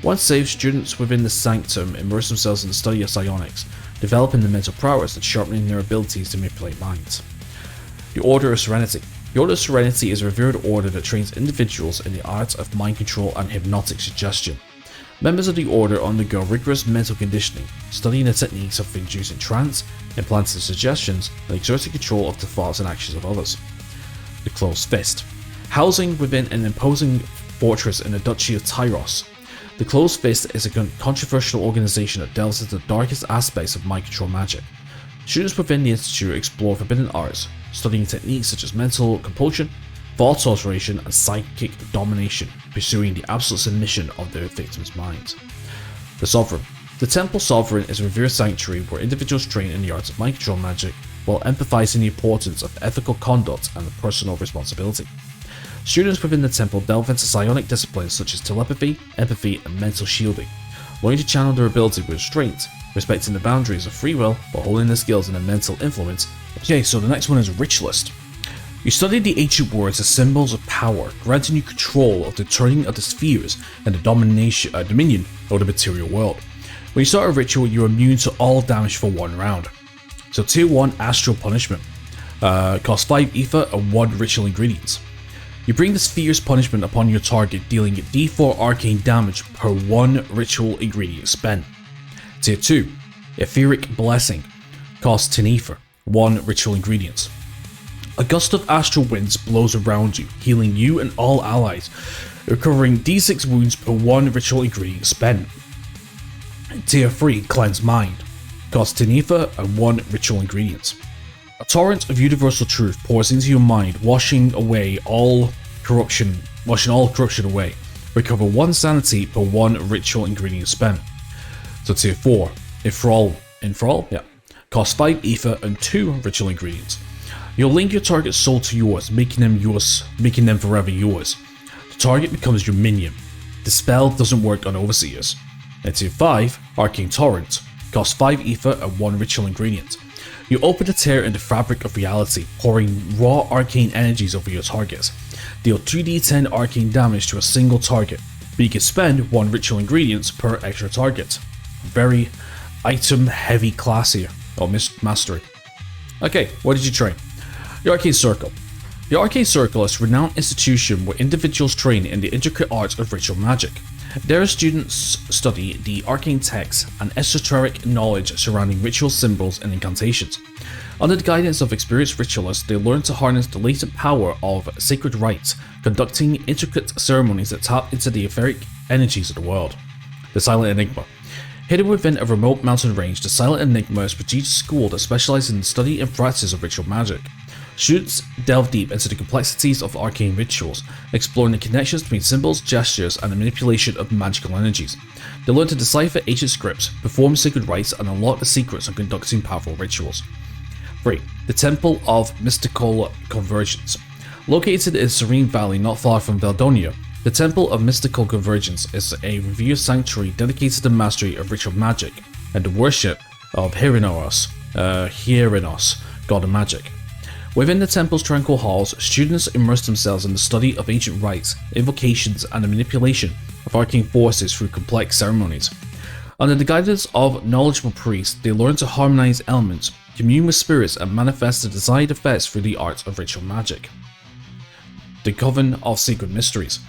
Once saved, students within the Sanctum immerse themselves in the study of psionics, developing their mental prowess and sharpening their abilities to manipulate minds. The Order of Serenity. The Order of Serenity is a revered order that trains individuals in the art of mind control and hypnotic suggestion. Members of the Order undergo rigorous mental conditioning, studying the techniques of inducing trance, implanting suggestions, and exerting control of the thoughts and actions of others. The Closed Fist. Housing within an imposing fortress in the Duchy of Tyros, the Closed Fist is a controversial organization that delves into the darkest aspects of mind control magic. Students within the institute explore forbidden arts, studying techniques such as mental compulsion, thought alteration, and psychic domination, pursuing the absolute submission of their victims' minds. The Sovereign. The Temple Sovereign is a revered sanctuary where individuals train in the arts of mind control magic while emphasizing the importance of ethical conduct and personal responsibility. Students within the temple delve into psionic disciplines such as telepathy, empathy, and mental shielding, learning to channel their ability with restraint, respecting the boundaries of free will while holding their skills in a mental influence. Okay, so the next one is Ritualist. You study the ancient words as symbols of power, granting you control of the turning of the spheres and the dominion of the material world. When you start a ritual, you're immune to all damage for 1 round. So Tier 1 Astral Punishment. Costs 5 ether and 1 ritual ingredients. You bring the sphere's punishment upon your target, dealing D4 arcane damage per 1 ritual ingredient spent. Tier 2 Etheric Blessing. Costs 10 ether, 1 ritual ingredients. A gust of astral winds blows around you, healing you and all allies, recovering D6 wounds per 1 ritual ingredient spent. Tier 3 Cleanse Mind. Costs 10 ether and 1 ritual ingredient. A torrent of universal truth pours into your mind, washing all corruption away. Recover 1 sanity per 1 ritual ingredient spent. So Tier 4 Enthrall. Yeah. Costs 5 ether and 2 ritual ingredients. You'll link your target's soul to yours, making them forever yours. The target becomes your minion. The spell doesn't work on Overseers. And Tier 5 Arcane Torrent. Costs 5 ether and 1 ritual ingredient. You open a tear in the fabric of reality, pouring raw arcane energies over your target. Deal 2d10 arcane damage to a single target, but you can spend 1 ritual ingredient per extra target. Very item heavy class here, or mastery. Okay, what did you train? The Arcane Circle. The Arcane Circle is a renowned institution where individuals train in the intricate art of ritual magic. There, students study the arcane texts and esoteric knowledge surrounding ritual symbols and incantations. Under the guidance of experienced ritualists, they learn to harness the latent power of sacred rites, conducting intricate ceremonies that tap into the etheric energies of the world. The Silent Enigma. Hidden within a remote mountain range, the Silent Enigma is a prestigious school that specializes in the study and practice of ritual magic. Students delve deep into the complexities of arcane rituals, exploring the connections between symbols, gestures, and the manipulation of magical energies. They learn to decipher ancient scripts, perform sacred rites, and unlock the secrets of conducting powerful rituals. 3. The Temple of Mystical Convergence. Located in a serene valley not far from Valdonia, the Temple of Mystical Convergence is a revered sanctuary dedicated to the mastery of ritual magic and the worship of Hieronos, god of magic. Within the temple's tranquil halls, students immerse themselves in the study of ancient rites, invocations, and the manipulation of arcane forces through complex ceremonies. Under the guidance of knowledgeable priests, they learn to harmonize elements, commune with spirits, and manifest the desired effects through the art of ritual magic. The Coven of Sacred Mysteries.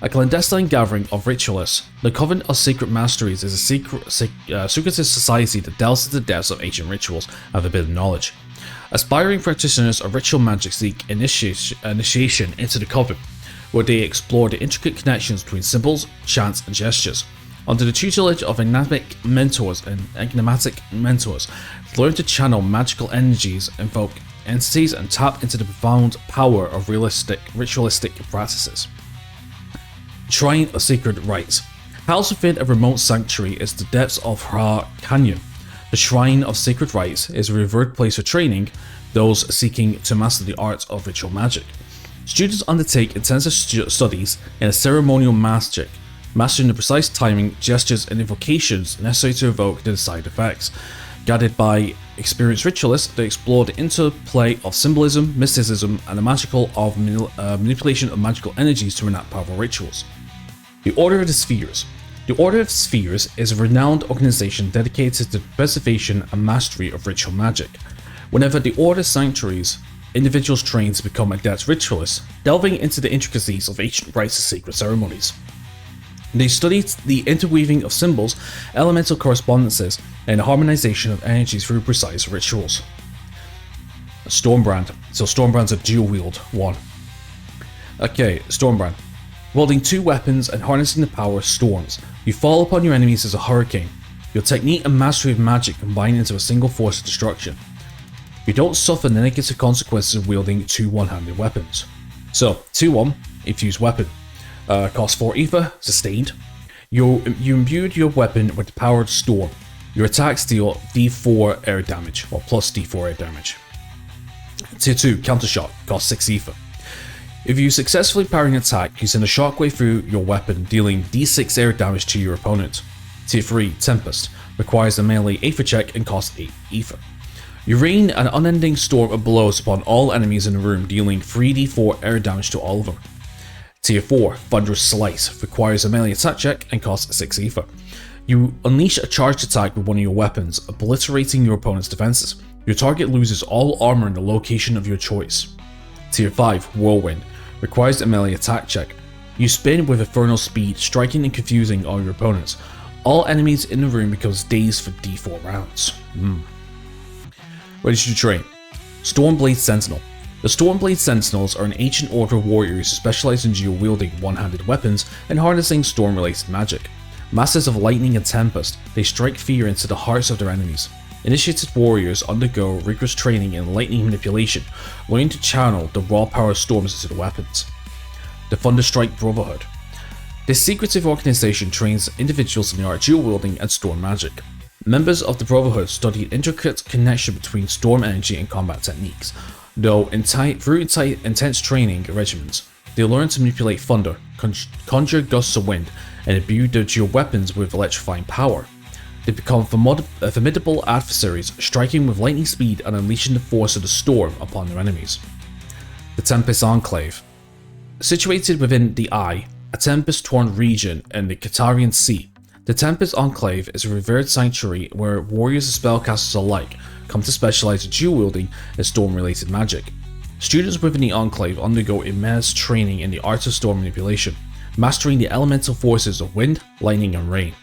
A clandestine gathering of ritualists, the Coven of Sacred Masteries is a secretive society that delves into the depths of ancient rituals and forbidden knowledge. Aspiring practitioners of ritual magic seek initiation into the Coven, where they explore the intricate connections between symbols, chants, and gestures. Under the tutelage of enigmatic mentors, they learn to channel magical energies, invoke entities, and tap into the profound power of ritualistic practices. Shrine of Sacred Rites. Housed within a remote sanctuary is the depths of Hra Canyon. The Shrine of Sacred Rites is a revered place for training those seeking to master the art of ritual magic. Students undertake intensive studies in a ceremonial magic, mastering the precise timing, gestures, and invocations necessary to evoke the desired effects. Guided by experienced ritualists, they explore the interplay of symbolism, mysticism, and the manipulation of magical energies to enact powerful rituals. The Order of the Spheres. The Order of Spheres is a renowned organization dedicated to the preservation and mastery of ritual magic. Whenever the Order sanctuaries, individuals train to become adept ritualists, delving into the intricacies of ancient rites and sacred ceremonies. They study the interweaving of symbols, elemental correspondences, and the harmonization of energies through precise rituals. Stormbrand. So Stormbrand's a dual wield one. Okay, Stormbrand. Wielding two weapons and harnessing the power of storms, you fall upon your enemies as a hurricane. Your technique and mastery of magic combine into a single force of destruction. You don't suffer the negative consequences of wielding two one-handed weapons. So, 2-1, infused weapon. Cost 4 ether, sustained. You imbued your weapon with the power of storm. Your attacks deal d4 air damage, or plus d4 air damage. Tier 2, counter shot, cost 6 ether. If you successfully parry an attack, you send a shockwave through your weapon, dealing d6 air damage to your opponent. Tier 3, Tempest, requires a melee Aether check and costs 8 ether. You rain an unending storm of blows upon all enemies in the room, dealing 3d4 air damage to all of them. Tier 4, Thunderous Slice, requires a melee attack check and costs 6 ether. You unleash a charged attack with one of your weapons, obliterating your opponent's defenses. Your target loses all armor in the location of your choice. Tier 5, Whirlwind, requires a melee attack check. You spin with infernal speed, striking and confusing all your opponents. All enemies in the room becomes dazed for d4 rounds. Ready to train. Stormblade Sentinel. The Stormblade Sentinels are an ancient order of warriors who specialize in dual-wielding one-handed weapons and harnessing storm-related magic. Masters of lightning and tempest, they strike fear into the hearts of their enemies. Initiated warriors undergo rigorous training in lightning manipulation, learning to channel the raw power of storms into the weapons. The Thunderstrike Brotherhood. This secretive organization trains individuals in the art of dual-wielding and storm magic. Members of the Brotherhood study an intricate connection between storm energy and combat techniques. Though through intense training regimens, they learn to manipulate thunder, conjure gusts of wind, and imbue their dual weapons with electrifying power. They become formidable adversaries, striking with lightning speed and unleashing the force of the storm upon their enemies. The Tempest Enclave. Situated within the Eye, a tempest-torn region in the Catarian Sea, the Tempest Enclave is a revered sanctuary where warriors and spellcasters alike come to specialize in dual-wielding and storm-related magic. Students within the Enclave undergo immense training in the art of storm manipulation, mastering the elemental forces of wind, lightning, and rain.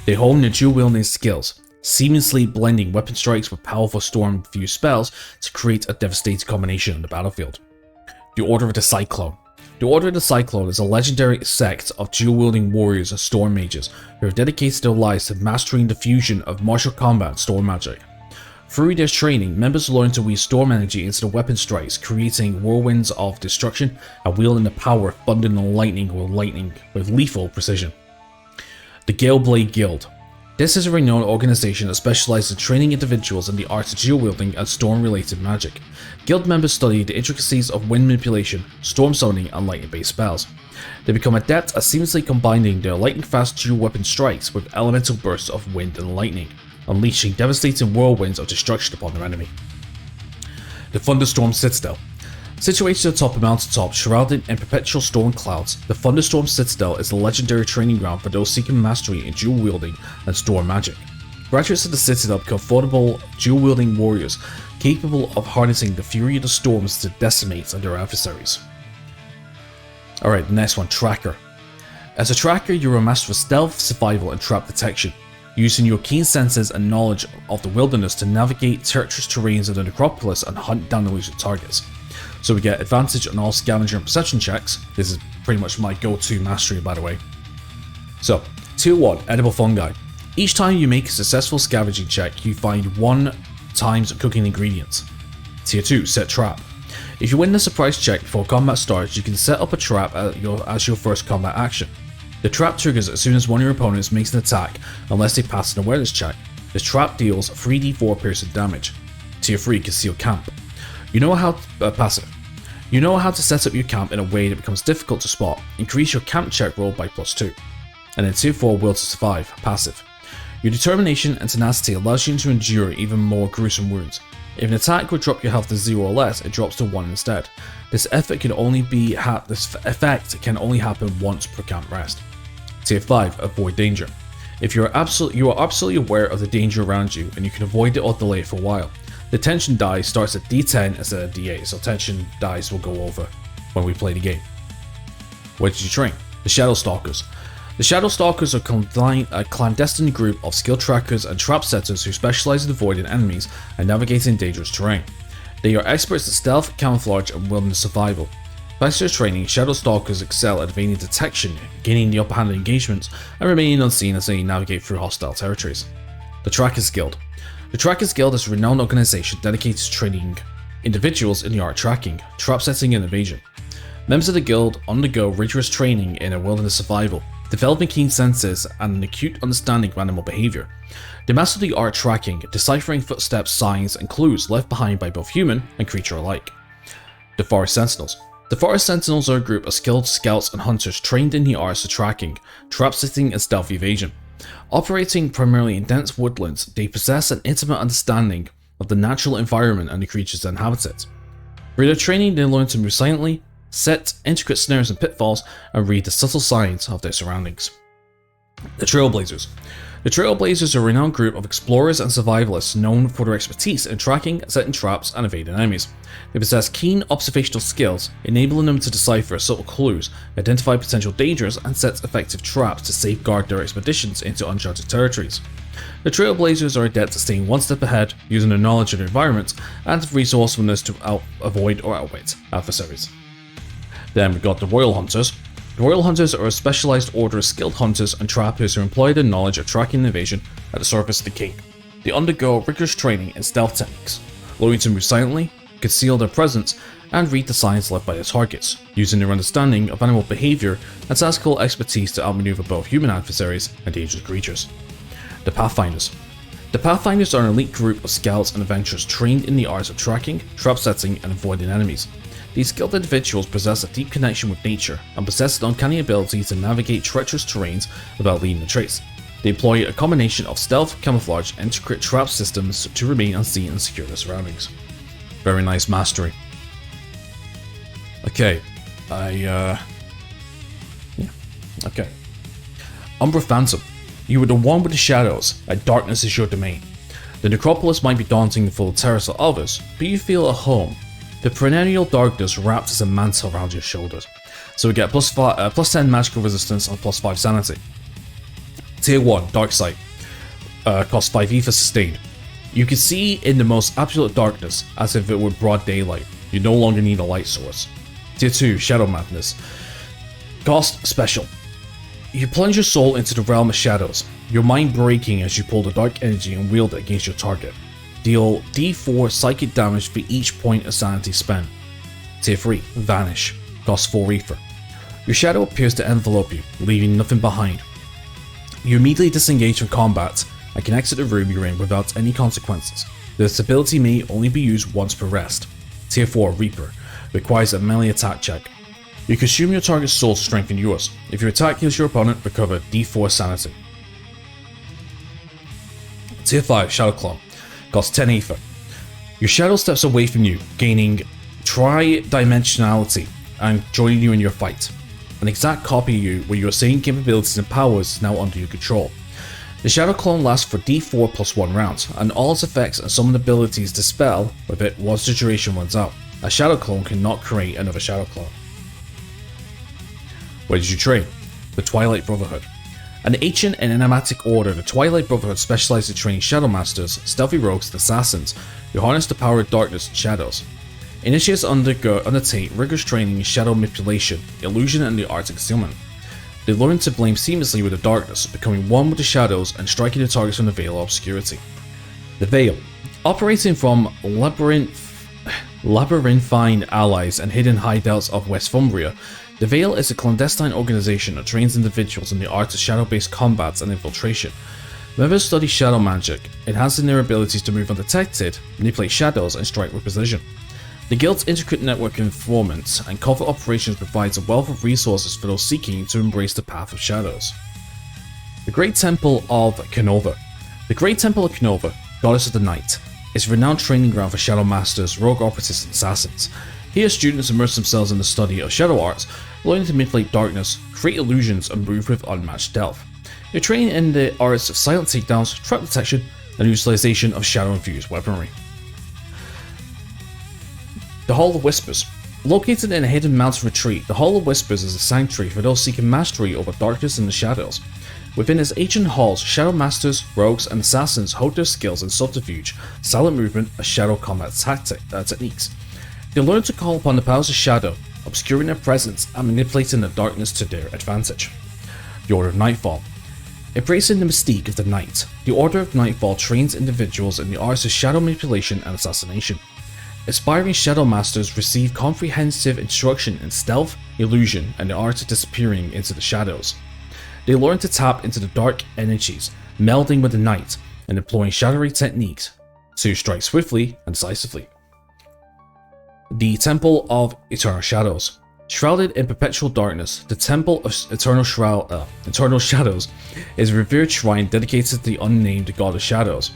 They hone their dual-wielding skills, seamlessly blending weapon strikes with powerful storm-infused spells to create a devastating combination on the battlefield. The Order of the Cyclone. The Order of the Cyclone is a legendary sect of dual-wielding warriors and storm mages who have dedicated their lives to mastering the fusion of martial combat and storm magic. Through their training, members learn to weave storm energy into their weapon strikes, creating whirlwinds of destruction and wielding the power of thunder and lightning with lethal precision. The Galeblade Guild. This is a renowned organization that specializes in training individuals in the arts of dual-wielding and storm-related magic. Guild members study the intricacies of wind manipulation, storm summoning, and lightning-based spells. They become adept at seamlessly combining their lightning-fast dual-weapon strikes with elemental bursts of wind and lightning, unleashing devastating whirlwinds of destruction upon their enemy. The Thunderstorm Citadel. Situated atop a mountaintop shrouded in perpetual storm clouds, the Thunderstorm Citadel is a legendary training ground for those seeking mastery in dual-wielding and storm magic. Graduates of the Citadel become formidable dual-wielding warriors capable of harnessing the fury of the storms to decimate their adversaries. Alright, the next one, Tracker. As a tracker, you're a master of stealth, survival, and trap detection, using your keen senses and knowledge of the wilderness to navigate treacherous terrains of the Necropolis and hunt down elusive targets. So we get advantage on all scavenger and perception checks. This is pretty much my go-to mastery, by the way. So, Tier 1, Edible Fungi. Each time you make a successful scavenging check, you find 1 times cooking ingredients. Tier 2, Set Trap. If you win the surprise check before combat starts, you can set up a trap as your first combat action. The trap triggers as soon as one of your opponents makes an attack, unless they pass an awareness check. The trap deals 3d4 piercing damage. Tier 3, Conceal Camp. You know how to set up your camp in a way that becomes difficult to spot. Increase your camp check roll by +2. And then Tier 4, Will to Survive, passive. Your determination and tenacity allows you to endure even more gruesome wounds. If an attack would drop your health to 0 or less, it drops to 1 instead. This effect can only happen once per camp rest. Tier 5, Avoid Danger. If you are absolutely aware of the danger around you and you can avoid it or delay it for a while. The tension die starts at D10 instead of D8, so tension dice will go over when we play the game. Where did you train? The Shadow Stalkers. The Shadow Stalkers are a clandestine group of skill trackers and trap setters who specialize in avoiding enemies and navigating dangerous terrain. They are experts at stealth, camouflage, and wilderness survival. Thanks to their training, Shadow Stalkers excel at evading detection, gaining the upper hand in engagements, and remaining unseen as they navigate through hostile territories. The Trackers Guild. The Trackers Guild is a renowned organization dedicated to training individuals in the art of tracking, trap setting, and evasion. Members of the guild undergo rigorous training in wilderness survival, developing keen senses and an acute understanding of animal behavior. They master the art of tracking, deciphering footsteps, signs, and clues left behind by both human and creature alike. The Forest Sentinels. The Forest Sentinels are a group of skilled scouts and hunters trained in the arts of tracking, trap setting, and stealth evasion. Operating primarily in dense woodlands, they possess an intimate understanding of the natural environment and the creatures that inhabit it. Through their training, they learn to move silently, set intricate snares and pitfalls, and read the subtle signs of their surroundings. The Trailblazers. The Trailblazers are a renowned group of explorers and survivalists known for their expertise in tracking, setting traps, and evading enemies. They possess keen observational skills, enabling them to decipher subtle clues, identify potential dangers, and set effective traps to safeguard their expeditions into uncharted territories. The Trailblazers are adept at staying one step ahead, using their knowledge of their environment and resourcefulness to avoid or outwit adversaries. Then we got the Royal Hunters. The Royal Hunters are a specialized order of skilled hunters and trappers who employ their knowledge of tracking and evasion at the service of the king. They undergo rigorous training in stealth techniques, learning to move silently, conceal their presence, and read the signs left by their targets, using their understanding of animal behavior and tactical expertise to outmaneuver both human adversaries and dangerous creatures. The Pathfinders. The Pathfinders are an elite group of scouts and adventurers trained in the arts of tracking, trap setting, and avoiding enemies. These skilled individuals possess a deep connection with nature and possess an uncanny ability to navigate treacherous terrains without leaving a trace. They employ a combination of stealth, camouflage, and intricate trap systems to remain unseen and secure their surroundings. Very nice mastery. Okay, okay. Umbra Phantom. You are the one with the shadows, and darkness is your domain. The Necropolis might be daunting and full of terror to others, but you feel at home. The perennial darkness wrapped as a mantle around your shoulders. So we get plus 10 magical resistance and plus 5 sanity. Tier 1, Dark Sight. Cost 5 ether sustained. You can see in the most absolute darkness as if it were broad daylight. You no longer need a light source. Tier 2, Shadow Madness. Cost Special. You plunge your soul into the realm of shadows, your mind breaking as you pull the dark energy and wield it against your target. Deal D4 psychic damage for each point of sanity spent. Tier 3, Vanish. Cost 4 ether. Your shadow appears to envelope you, leaving nothing behind. You immediately disengage from combat and can exit the room you're in without any consequences. This ability may only be used once per rest. Tier 4, Reaper. Requires a melee attack check. You consume your target's soul to strengthen yours. If your attack kills your opponent, recover D4 sanity. Tier 5, Shadow Clone. Costs 10 ether. Your shadow steps away from you, gaining tri-dimensionality and joining you in your fight. An exact copy of you, where your same capabilities and powers is now under your control. The Shadow Clone lasts for D4 plus 1 rounds, and all its effects and summon abilities dispel with it once the duration runs out. A Shadow Clone cannot create another Shadow Clone. Where did you train? The Twilight Brotherhood. An ancient and enigmatic order, the Twilight Brotherhood specializes in training Shadow Masters, stealthy rogues, and assassins who harness the power of darkness and shadows. Initiates undertake rigorous training in shadow manipulation, illusion, and the arts of concealment. They learn to blend seamlessly with the darkness, becoming one with the shadows and striking the targets from the Veil of Obscurity. The Veil. Operating from labyrinthine allies and hidden hideouts of Westphombria, the Veil is a clandestine organization that trains individuals in the art of shadow-based combats and infiltration. Members study shadow magic, enhancing their abilities to move undetected, manipulate shadows, and strike with precision. The Guild's intricate network of informants and covert operations provides a wealth of resources for those seeking to embrace the path of shadows. The Great Temple of Canova. The Great Temple of Canova, Goddess of the Night, is a renowned training ground for shadow masters, rogue operatives, and assassins. Here, students immerse themselves in the study of shadow arts, learning to manipulate darkness, create illusions, and move with unmatched stealth. They're trained in the arts of silent takedowns, trap detection, and utilization of shadow-infused weaponry. The Hall of Whispers. Located in a hidden mountain retreat, the Hall of Whispers is a sanctuary for those seeking mastery over darkness and the shadows. Within its ancient halls, shadow masters, rogues, and assassins hold their skills in subterfuge, silent movement, and shadow combat techniques. They learn to call upon the powers of shadow, obscuring their presence and manipulating the darkness to their advantage. The Order of Nightfall. Embracing the mystique of the night, the Order of Nightfall trains individuals in the arts of shadow manipulation and assassination. Aspiring shadow masters receive comprehensive instruction in stealth, illusion, and the art of disappearing into the shadows. They learn to tap into the dark energies, melding with the night, and employing shadowy techniques to strike swiftly and decisively. The Temple of Eternal Shadows. Shrouded in perpetual darkness, the Temple of Eternal Shadows is a revered shrine dedicated to the unnamed God of Shadows.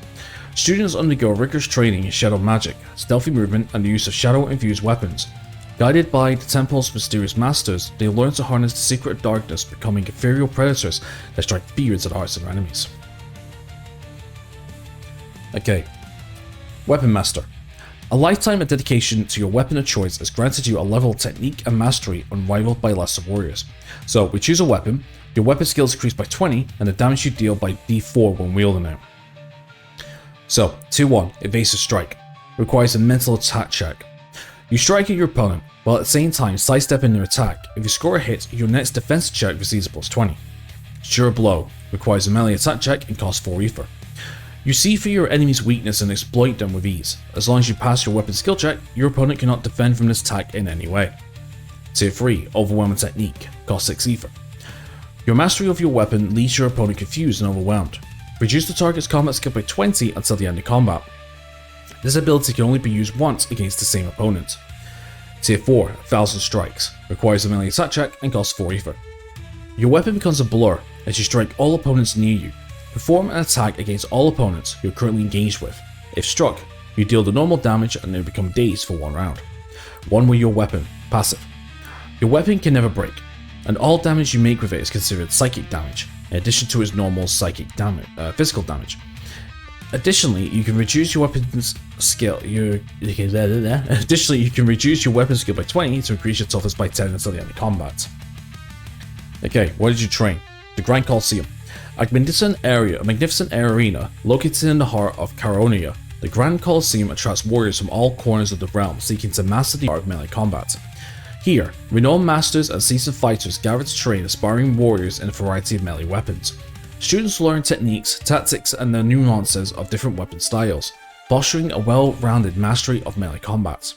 Students undergo rigorous training in shadow magic, stealthy movement, and the use of shadow-infused weapons. Guided by the temple's mysterious masters, they learn to harness the secret of darkness, becoming ethereal predators that strike fear into the hearts of their enemies. Okay. Weapon Master. A lifetime of dedication to your weapon of choice has granted you a level of technique and mastery unrivaled by lesser warriors. So, we choose a weapon, your weapon skills increase by 20, and the damage you deal by D4 when wielding it. So, 2-1, Evasive Strike. Requires a mental attack check. You strike at your opponent, while at the same time sidestepping their attack. If you score a hit, your next defense check receives a +20. Sure Blow. Requires a melee attack check and costs 4 ether. You see through your enemy's weakness and exploit them with ease. As long as you pass your weapon skill check, your opponent cannot defend from this attack in any way. Tier 3, Overwhelming Technique. Costs 6 ether. Your mastery of your weapon leaves your opponent confused and overwhelmed. Reduce the target's combat skill by 20 until the end of combat. This ability can only be used once against the same opponent. Tier 4, 1000 Strikes. Requires a melee attack check and costs 4 ether. Your weapon becomes a blur as you strike all opponents near you. Perform an attack against all opponents you're currently engaged with. If struck, you deal the normal damage and they become dazed for 1 round. 1 with your weapon. Passive. Your weapon can never break, and all damage you make with it is considered psychic damage, in addition to its normal physical damage. Additionally, you can reduce your weapon's skill. Additionally, you can reduce your weapon skill by 20 to increase your toughness by 10 until the end of combat. Okay, where did you train? The Grand Colosseum. A magnificent arena located in the heart of Caronia. The Grand Colosseum attracts warriors from all corners of the realm seeking to master the art of melee combat. Here, renowned masters and seasoned fighters gather to train aspiring warriors in a variety of melee weapons. Students learn techniques, tactics, and the nuances of different weapon styles, fostering a well-rounded mastery of melee combat.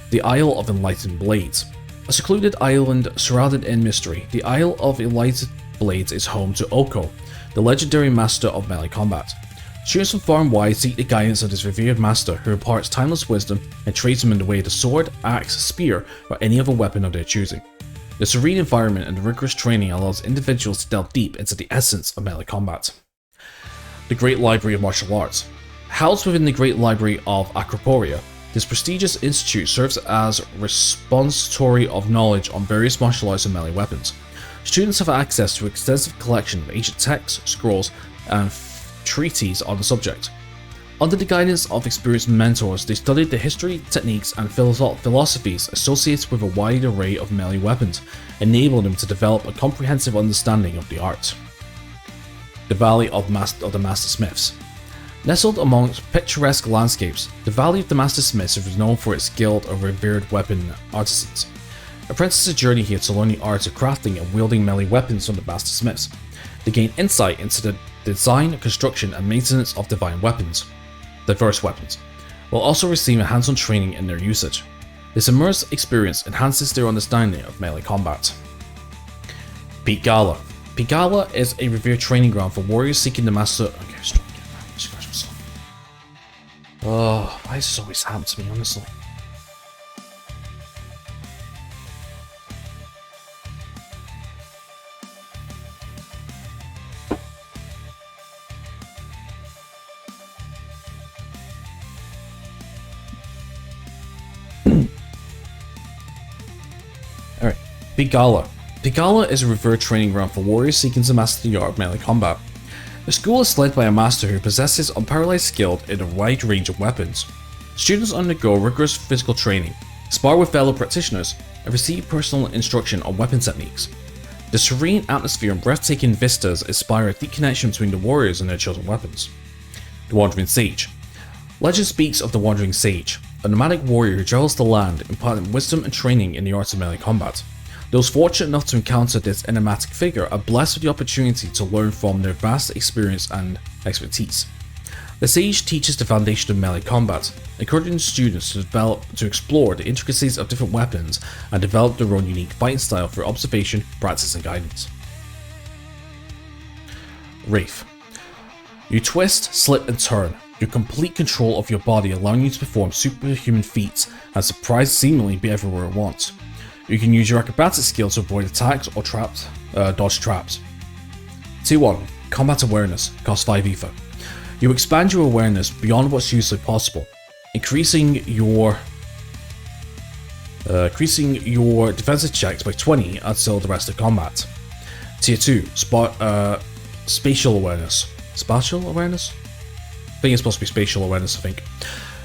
The Isle of Enlightened Blades. A secluded island surrounded in mystery, the Isle of Enlightened Blades is home to Oko, the legendary master of melee combat. Students from far and wide seek the guidance of this revered master who imparts timeless wisdom and trains them in the way of the sword, axe, spear, or any other weapon of their choosing. The serene environment and the rigorous training allows individuals to delve deep into the essence of melee combat. The Great Library of Martial Arts. Housed within the Great Library of Acropolia, this prestigious institute serves as a repository of knowledge on various martial arts and melee weapons. Students have access to an extensive collection of ancient texts, scrolls, and treatises on the subject. Under the guidance of experienced mentors, they studied the history, techniques, and philosophies associated with a wide array of melee weapons, enabling them to develop a comprehensive understanding of the art. The Valley of the Master Smiths. Nestled amongst picturesque landscapes, the Valley of the Master Smiths is known for its skilled and revered weapon artisans. Apprentices journey here to learn the art of crafting and wielding melee weapons from the Master Smiths. They gain insight into the design, construction, and maintenance of diverse weapons, while also receiving hands-on training in their usage. This immersive experience enhances their understanding of melee combat. Peak Gala. Peak Gala is a revered training ground for warriors seeking to master. Okay, stop getting that. Scratch myself. Oh, why does this always happen to me, honestly? Alright, Peak Gala. Peak Gala is a revered training ground for warriors seeking to master the art of melee combat. The school is led by a master who possesses unparalleled skill in a wide range of weapons. Students undergo rigorous physical training, spar with fellow practitioners, and receive personal instruction on weapon techniques. The serene atmosphere and breathtaking vistas inspire a deep connection between the warriors and their chosen weapons. The Wandering Sage. Legend speaks of the Wandering Sage, a nomadic warrior who travels the land, imparting wisdom and training in the arts of melee combat. Those fortunate enough to encounter this enigmatic figure are blessed with the opportunity to learn from their vast experience and expertise. The Sage teaches the foundation of melee combat, encouraging students to explore the intricacies of different weapons and develop their own unique fighting style through observation, practice, and guidance. Wraith. You twist, slip, and turn. You complete control of your body, allowing you to perform superhuman feats and surprise seemingly be everywhere at once. You can use your acrobatic skill to avoid attacks or dodge traps. 2-1. Combat Awareness, cost 5 ether. You expand your awareness beyond what's usually possible, increasing your defensive checks by 20 until the rest of combat. Tier 2. Spatial Awareness. Spatial Awareness? I think it's supposed to be spatial awareness, I think.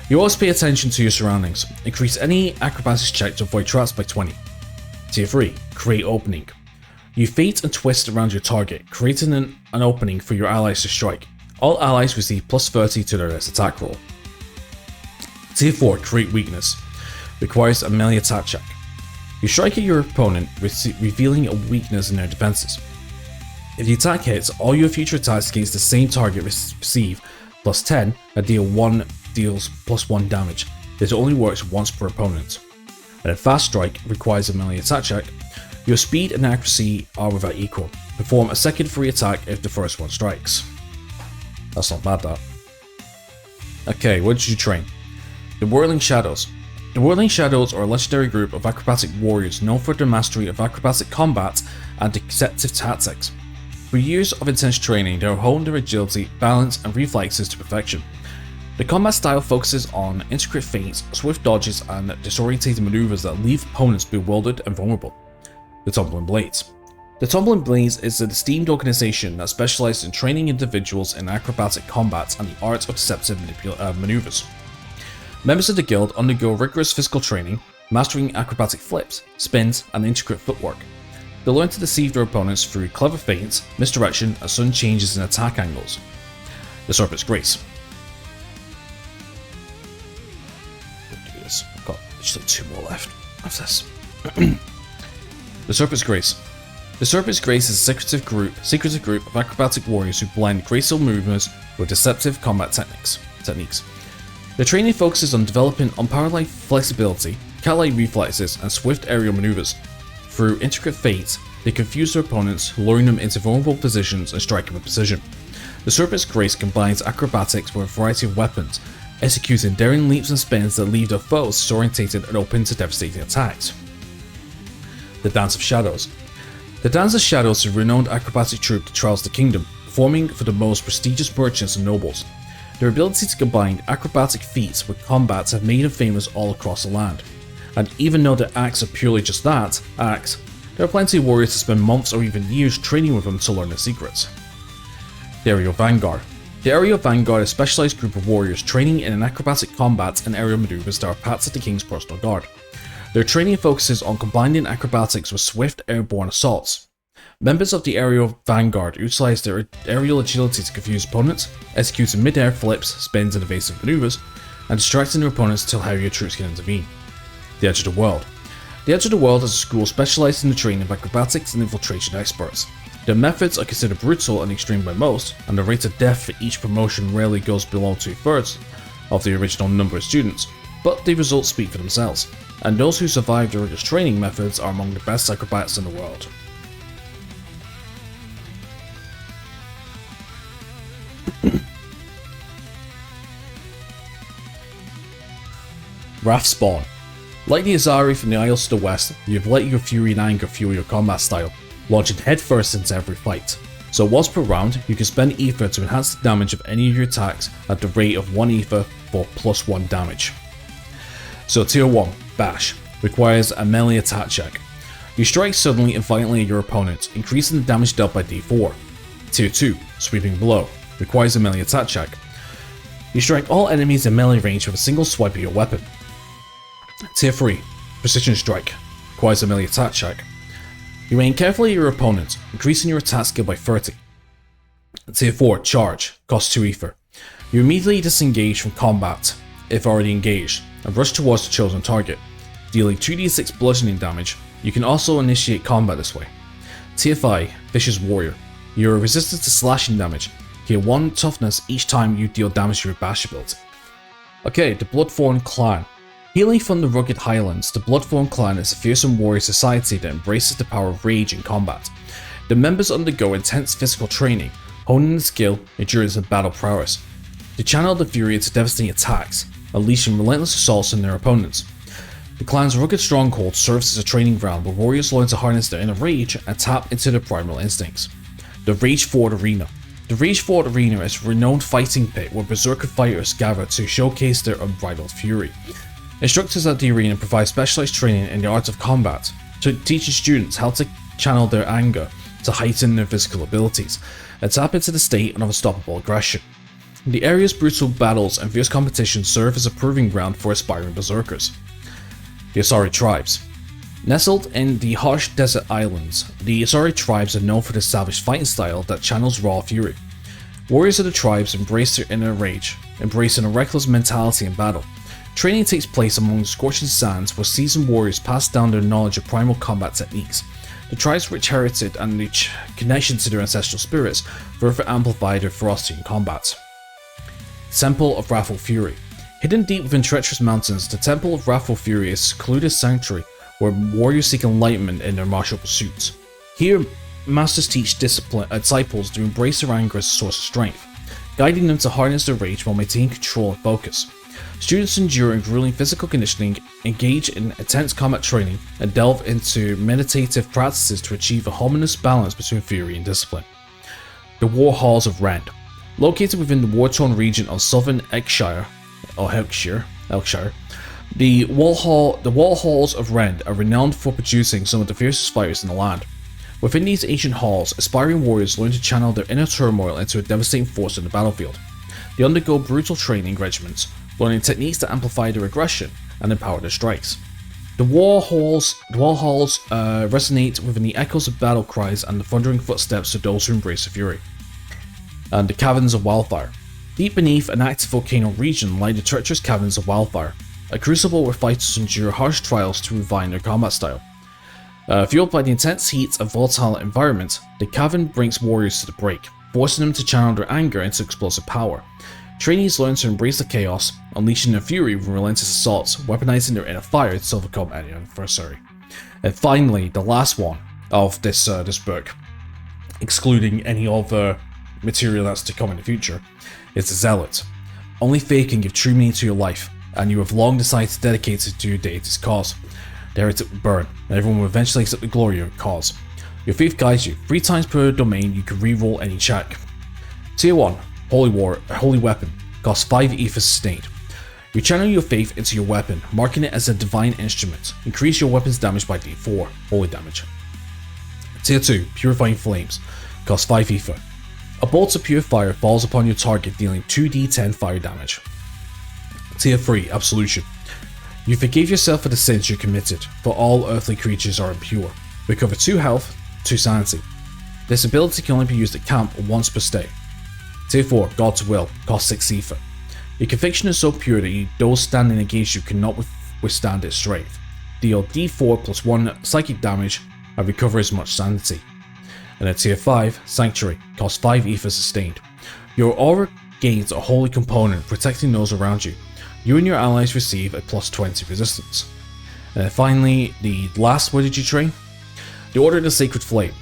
You always pay attention to your surroundings. Increase any acrobatics check to avoid traps by 20. Tier 3. Create Opening. You feint and twist around your target, creating an opening for your allies to strike. All allies receive plus 30 to their next attack roll. Tier 4. Create Weakness. Requires a melee attack check. You strike at your opponent, revealing a weakness in their defenses. If the attack hits, all your future attacks against the same target receive plus 10 and deals plus 1 damage. This only works once per opponent. And a Fast Strike requires a melee attack check. Your speed and accuracy are without equal. Perform a second free attack if the first one strikes. That's not bad, that. Okay, what did you train? The Whirling Shadows. The Whirling Shadows are a legendary group of acrobatic warriors known for their mastery of acrobatic combat and deceptive tactics. Through years of intense training, they have honed their agility, balance, and reflexes to perfection. The combat style focuses on intricate feints, swift dodges, and disorientating maneuvers that leave opponents bewildered and vulnerable. The Tumbling Blades. The Tumbling Blades is an esteemed organization that specializes in training individuals in acrobatic combat and the art of deceptive maneuvers. Members of the guild undergo rigorous physical training, mastering acrobatic flips, spins, and intricate footwork. They learn to deceive their opponents through clever feints, misdirection, and sudden changes in attack angles. The Serpent's Grace. Let's do this. I've got just like 2 more left of this. The Serpent's Grace. The Serpent's Grace is a secretive group of acrobatic warriors who blend graceful movements with deceptive combat techniques. Their training focuses on developing unparalleled flexibility, cat-like reflexes, and swift aerial maneuvers. Through intricate feints, they confuse their opponents, luring them into vulnerable positions and striking with precision. The Serpent's Grace combines acrobatics with a variety of weapons, executing daring leaps and spins that leave their foes disorientated and open to devastating attacks. The Dance of Shadows. The Dance of Shadows is a renowned acrobatic troupe that travels the kingdom, performing for the most prestigious merchants and nobles. Their ability to combine acrobatic feats with combats have made them famous all across the land. And even though their acts are purely just that, acts, there are plenty of warriors that spend months or even years training with them to learn their secrets. The Aerial Vanguard. The Aerial Vanguard is a specialized group of warriors training in an acrobatic combat and aerial maneuvers that are parts of the king's personal guard. Their training focuses on combining acrobatics with swift airborne assaults. Members of the Aerial Vanguard utilize their aerial agility to confuse opponents, executing mid-air flips, spins, and evasive maneuvers, and distracting their opponents until heavier troops can intervene. The Edge of the World. The Edge of the World is a school specialized in the training of acrobatics and infiltration experts. Their methods are considered brutal and extreme by most, and the rate of death for each promotion rarely goes below 2/3 of the original number of students, but the results speak for themselves, and those who survive the rigorous training methods are among the best acrobats in the world. Wrath Spawn. Like the Azari from the Isles to the west, you have let your fury and anger fuel your combat style, launching headfirst into every fight. So once per round, you can spend ether to enhance the damage of any of your attacks at the rate of 1 ether for +1 damage. So Tier 1, Bash, requires a melee attack check. You strike suddenly and violently at your opponent, increasing the damage dealt by d4. Tier 2, Sweeping Blow, requires a melee attack check. You strike all enemies in melee range with a single swipe of your weapon. Tier 3, Precision Strike, requires a melee attack check. You aim carefully at your opponent, increasing your attack skill by 30. Tier 4, Charge, costs 2 ether. You immediately disengage from combat, if already engaged, and rush towards the chosen target, dealing 2d6 bludgeoning damage. You can also initiate combat this way. Tier 5, Vicious Warrior. You are resistant to slashing damage. Gain 1 toughness each time you deal damage to your bash ability. Okay, the Bloodthorn Clan. Hailing from the rugged highlands, the Bloodthorn Clan is a fearsome warrior society that embraces the power of rage in combat. The members undergo intense physical training, honing the skill, endurance, and battle prowess. They channel the fury into devastating attacks, unleashing relentless assaults on their opponents. The clan's rugged stronghold serves as a training ground where warriors learn to harness their inner rage and tap into their primal instincts. The Rage Ford Arena. The Rage Ford Arena is a renowned fighting pit where berserker fighters gather to showcase their unbridled fury. Instructors at the arena provide specialized training in the art of combat, teaching students how to channel their anger to heighten their physical abilities, and tap into the state of unstoppable aggression. The area's brutal battles and fierce competition serve as a proving ground for aspiring berserkers. The Asari Tribes. Nestled in the harsh desert islands, the Asari tribes are known for their savage fighting style that channels raw fury. Warriors of the tribes embrace their inner rage, embracing a reckless mentality in battle. Training takes place among the scorching sands where seasoned warriors pass down their knowledge of primal combat techniques. The tribe's rich heritage and the connection to their ancestral spirits further amplify their ferocity in combat. Temple of Wrathful Fury. Hidden deep within treacherous mountains, the Temple of Wrathful Fury is a secluded sanctuary where warriors seek enlightenment in their martial pursuits. Here, masters teach disciples to embrace their anger as a source of strength, guiding them to harness their rage while maintaining control and focus. Students endure grueling physical conditioning, engage in intense combat training, and delve into meditative practices to achieve a harmonious balance between fury and discipline. The War Halls of Rend. Located within the war-torn region of southern Elkshire, the War Halls of Rend are renowned for producing some of the fiercest fighters in the land. Within these ancient halls, aspiring warriors learn to channel their inner turmoil into a devastating force in the battlefield. They undergo brutal training regimens, learning techniques that amplify their aggression and empower their strikes. The war halls resonate within the echoes of battle cries and the thundering footsteps of those who embrace the fury. And the Caverns of Wildfire. Deep beneath an active volcano region lie the treacherous Caverns of Wildfire, a crucible where fighters endure harsh trials to refine their combat style. Fueled by the intense heat and volatile environment, the cavern brings warriors to the break, forcing them to channel their anger into explosive power. Trainees learn to embrace the chaos, unleashing their fury with relentless assaults, weaponizing their inner fire to overcome any adversary. And finally, the last one of this book, excluding any other material that's to come in the future, is the Zealot. Only faith can give true meaning to your life, and you have long decided to dedicate it to your deity's cause. The heretic will burn, and everyone will eventually accept the glory of your cause. Your faith guides you. 3 times per domain you can reroll any check. Tier 1, Holy Weapon, costs 5 ether sustained. You channel your faith into your weapon, marking it as a divine instrument. Increase your weapon's damage by d4, holy damage. Tier 2, Purifying Flames, costs 5 ether. A bolt of pure fire falls upon your target, dealing 2d10 fire damage. Tier 3, Absolution. You forgive yourself for the sins you committed, for all earthly creatures are impure. Recover 2 health, 2 sanity. This ability can only be used at camp once per stay. Tier 4, God's Will, costs 6 ether. Your conviction is so pure that those standing against you cannot withstand its strength. Deal d4 plus 1 psychic damage and recover as much sanity. And at Tier 5, Sanctuary, costs 5 ether sustained. Your aura gains a holy component, protecting those around you. You and your allies receive a plus 20 resistance. And then finally, the last, what did you train? The Order of the Sacred Flame.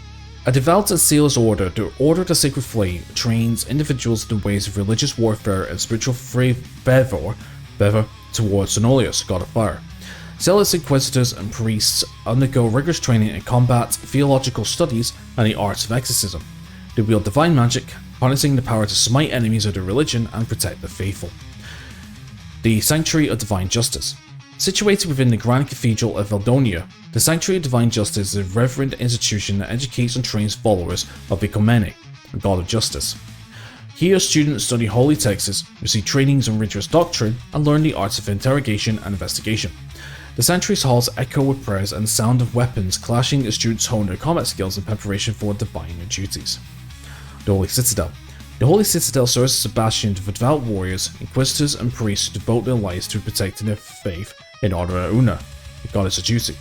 A devout and zealous order, the Order of the Sacred Flame trains individuals in the ways of religious warfare and spiritual fervor towards Sonolius, god of fire. Zealous inquisitors and priests undergo rigorous training in combat, theological studies, and the arts of exorcism. They wield divine magic, harnessing the power to smite enemies of their religion and protect the faithful. The Sanctuary of Divine Justice. Situated within the Grand Cathedral of Valdonia, the Sanctuary of Divine Justice is a reverend institution that educates and trains followers of Ikomene, a god of justice. Here, students study holy texts, receive trainings in rigorous doctrine, and learn the arts of interrogation and investigation. The Sanctuary's halls echo with prayers and the sound of weapons clashing as students hone their combat skills in preparation for divine duties. The Holy Citadel. The Holy Citadel serves as a bastion for devout warriors, inquisitors, and priests who devote their lives to protecting their faith in honor of Una, the goddess of duty.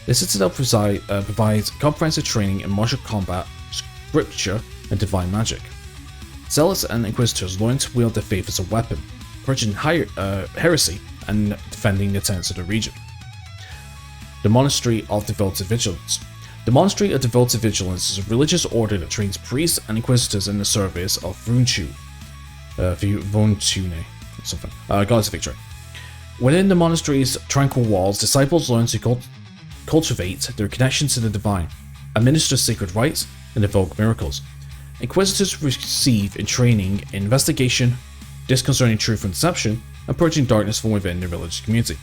The Citadel provides comprehensive training in martial combat, scripture, and divine magic. Zealots and inquisitors learn to wield their faith as a weapon, purging heresy and defending the tenets of the region. The Monastery of Devoted Vigilance. The Monastery of Devoted Vigilance is a religious order that trains priests and inquisitors in the service of Vuntune, goddess of victory. Within the monastery's tranquil walls, disciples learn to cultivate their connection to the divine, administer sacred rites, and evoke miracles. Inquisitors receive in training in investigation, disconcerting truth and deception, and purging darkness from within the religious community.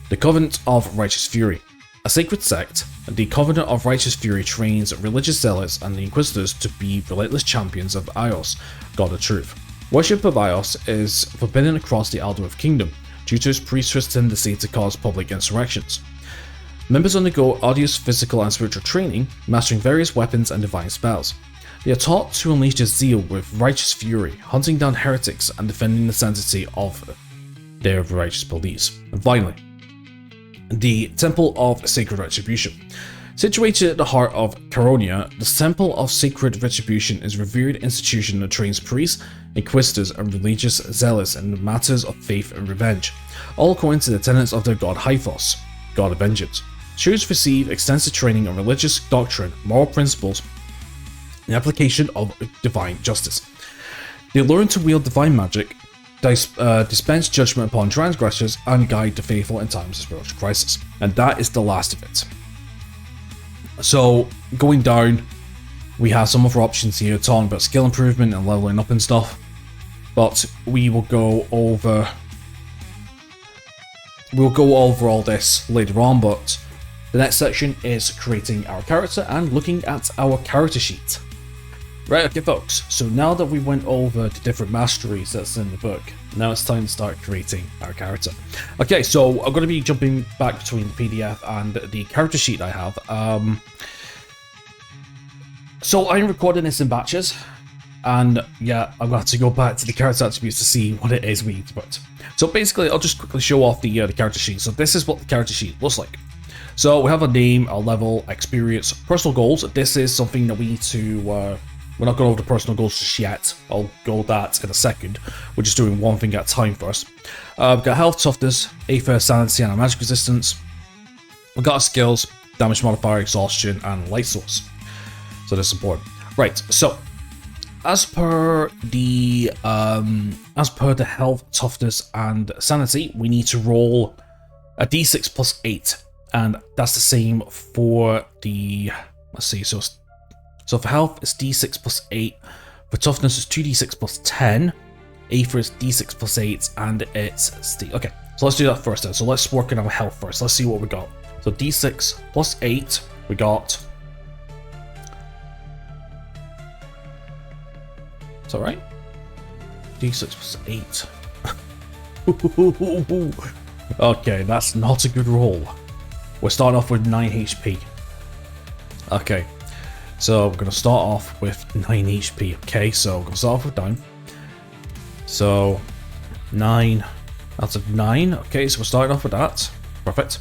The Covenant of Righteous Fury. A sacred sect, the Covenant of Righteous Fury trains religious zealots and the Inquisitors to be relentless champions of Ios, God of Truth. Worship of Ios is forbidden across the Aldereth Kingdom, due to its priesthood's tendency to cause public insurrections. Members undergo arduous physical and spiritual training, mastering various weapons and divine spells. They are taught to unleash their zeal with righteous fury, hunting down heretics and defending the sanctity of their righteous beliefs. And finally, the Temple of Sacred Retribution. Situated at the heart of Caronia, the Temple of Sacred Retribution is a revered institution that trains priests, inquisitors, and religious zealots in the matters of faith and revenge, all according to the tenets of their god Hythos, god of vengeance. Students receive extensive training on religious doctrine, moral principles, and application of divine justice. They learn to wield divine magic, dispense judgment upon transgressors, and guide the faithful in times of spiritual crisis. And that is the last of it. So, going down, we have some other options here talking about skill improvement and leveling up and stuff. But we will go over all this later on, but the next section is creating our character and looking at our character sheet. Right, okay folks, so now that we went over the different masteries that's in the book, now it's time to start creating our character. Okay, so I'm going to be jumping back between the PDF and the character sheet I have. So I'm recording this in batches, and yeah, I'm going to have to go back to the character attributes to see what it is we need to put. So basically, I'll just quickly show off the character sheet. So this is what the character sheet looks like. So we have a name, a level, experience, personal goals. This is something that we need to, we're not going over the personal goals just yet. I'll go with that in a second. We're just doing one thing at a time first. We've got health, toughness, aether, sanity, and magic resistance. We've got our skills, damage modifier, exhaustion, and light source. So this is important. Right, so as per the health, toughness, and sanity, we need to roll a d6 plus 8. And that's the same for the, let's see, so for health, it's d6 plus 8. For toughness, it's 2d6 plus 10. Aether is d6 plus 8, and it's okay. So let's do that first then. So let's work on our health first. Let's see what we got. So d6 plus 8, we got. Is that right? d6 plus 8. Okay, that's not a good roll. We're starting off with 9 HP. Okay, so we're going to start off with 9 HP. Okay, so we're going to start off with 9. So, 9. That's a 9. Okay, so we're starting off with that. Perfect.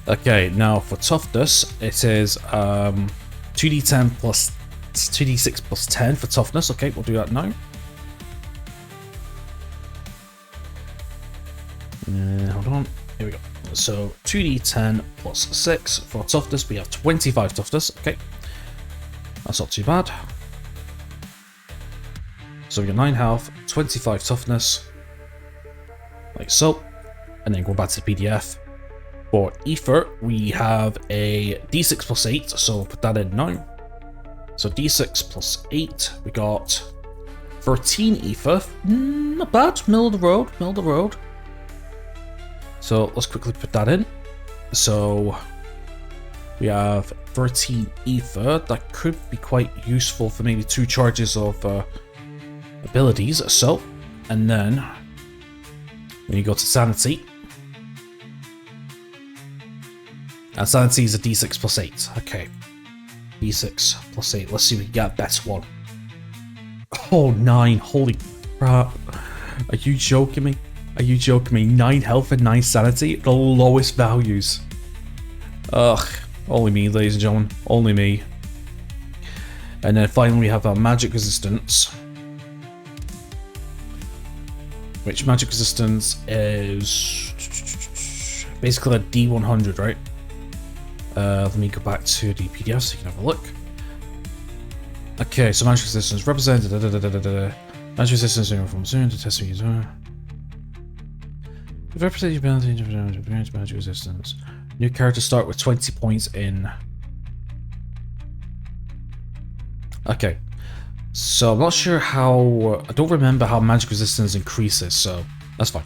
Okay, now for toughness, it is 2d10 plus 2d6 plus 10 for toughness. Okay, we'll do that now. Hold on. Here we go. So 2d10 plus 6 for toughness. We have 25 toughness. Okay, that's not too bad. So we got 9 health, 25 toughness, like so. And then go back to the PDF. For Aether, we have a d6 plus 8, so put that in now. So d6 plus 8, we got 13 Aether. Not bad, middle of the road, middle of the road. So let's quickly put that in. So we have 13 Aether. That could be quite useful for maybe 2 charges of abilities. So, and then when you go to Sanity, and Sanity is a d6 plus 8. Okay, d6 plus 8. Let's see if we can get a better one. Oh, 9. Holy crap. Are you joking me? Are you joking me? 9 health and 9 sanity? The lowest values. Ugh. Only me, ladies and gentlemen. Only me. And then finally we have our magic resistance. Which magic resistance is basically a D100, right? Let me go back to the PDF so you can have a look. Okay, so magic resistance represented. Magic resistance from zone to testing user. The representative ability to magic resistance. New characters start with 20 points in. Okay, so I'm not sure how. I don't remember how magic resistance increases, so that's fine.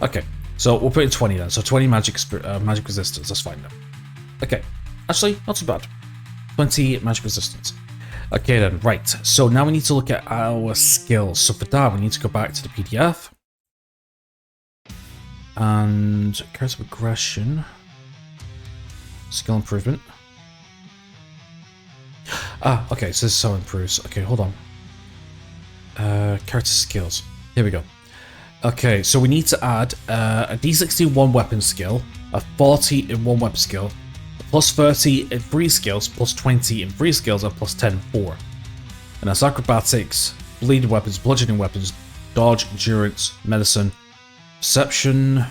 Okay, so we'll put in 20 then. So 20 magic resistance. That's fine then. Okay, actually, not too bad. 20 magic resistance. Okay then, right. So now we need to look at our skills. So for that, we need to go back to the PDF. And character progression. Skill improvement. Ah, okay, so this is how it improves. Okay, hold on. Character skills. Here we go. Okay, so we need to add a D60 in 1 weapon skill, a 40 in 1 weapon skill, plus 30 in 3 skills, plus 20 in 3 skills, and plus 10 in 4. And that's acrobatics, bleeding weapons, bludgeoning weapons, dodge, endurance, medicine, perception,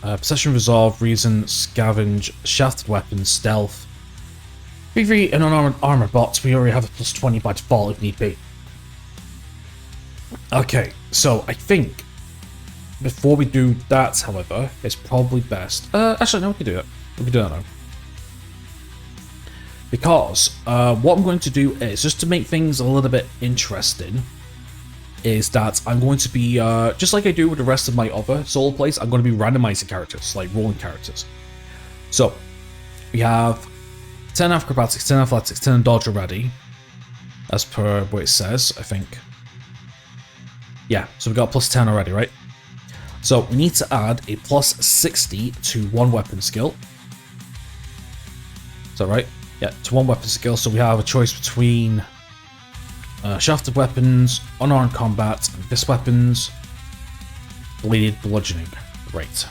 possession, resolve, reason, scavenge, shafted weapons, stealth. PvE and unarmored armor bots, we already have a plus 20 by default if need be. Okay, so I think before we do that, however, it's probably best. Actually, no, we can do it. We can do that now. Because what I'm going to do is, just to make things a little bit interesting, is that I'm going to be, just like I do with the rest of my other solo plays, I'm going to be randomizing characters, like rolling characters. So, we have 10 acrobatics, 10 athletics, 10 dodge already, as per what it says, I think. Yeah, so we got plus 10 already, right? So, we need to add a plus 60 to 1 weapon skill. Is that right? Yeah, to 1 weapon skill, so we have a choice between shafted weapons, unarmed combat, and fist weapons, bladed bludgeoning. Right.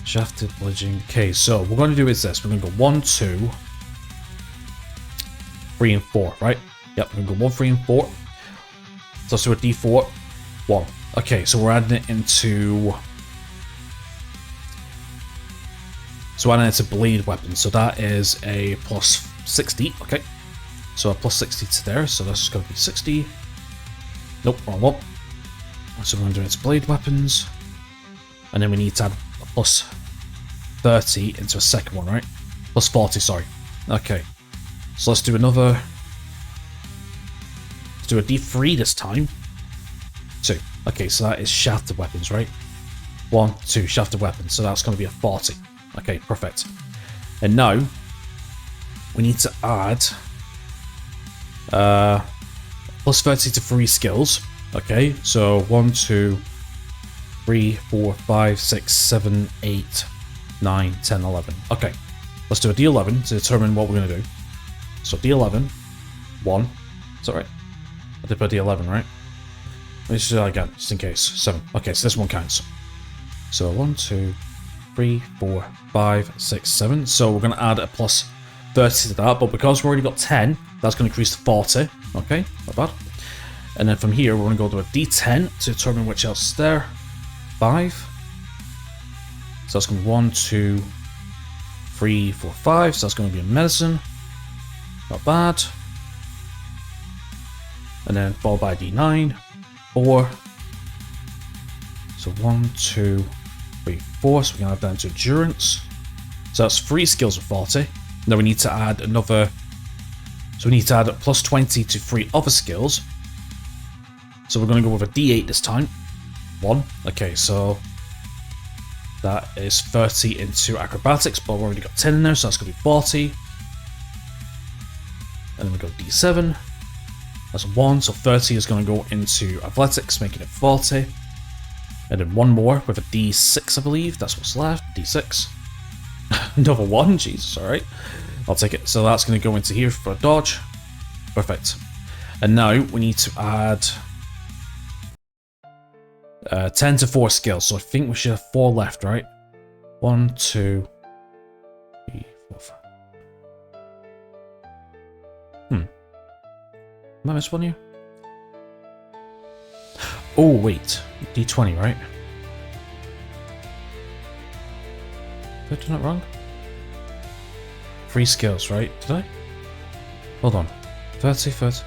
Shafted, bludgeoning. Okay, so what we're going to do is this. We're going to go 1, 2, 3, and 4, right? Yep, we're going to go 1, 3, and 4. So let's do a D4, 1. Okay, so we're adding it into... So we're adding it to blade weapons. So that is a plus 60, okay? So a plus 60 to there, so that's going to be 60. Nope, wrong one. So we're going to do it to blade weapons. And then we need to add a plus 30 into a second one, right? Plus 40, sorry. Okay. So let's do another... Let's do a D3 this time. 2. Okay, so that is shafted weapons, right? 1, 2, shafted weapons. So that's going to be a 40. Okay, perfect. And now, we need to add... plus 30 to 3 skills. Okay, so 1, 2, 3, 4, 5, 6, 7, 8, 9, 10, 11. Okay, let's do a D11 to determine what we're going to do. So D11, 1. Is that right? I did put D11, right? Let's do that again, just in case. 7. Okay, so this one counts. So 1, 2, 3, 4, 5, 6, 7. So we're going to add a plus 30 to that, but because we've already got 10, that's going to increase to 40. Okay, not bad. And then from here, we're going to go to a D10 to determine which else is there. 5. So that's going to be 1, 2, 3, 4, 5. So that's going to be a medicine. Not bad. And then followed by D9. 4. So 1, 2, 3, 4. So we can add that into endurance. So that's 3 skills of 40. Now we need to add another. So we need to add plus 20 to 3 other skills. So we're going to go with a D8 this time. 1. Okay, so that is 30 into acrobatics, but we've already got 10 in there, so that's going to be 40. And then we go D7. That's 1, so 30 is going to go into athletics, making it 40. And then one more with a D6, I believe. That's what's left. D6. Another 1. Jesus, alright. I'll take it. So that's going to go into here for a dodge. Perfect. And now we need to add 10 to 4 skills. So I think we should have 4 left, right? 1, 2, 3, 4, 5. Am I missed one here? Oh, wait. D20, right? Did I do that wrong? 3 skills, right? Did I? Hold on. 30, 30.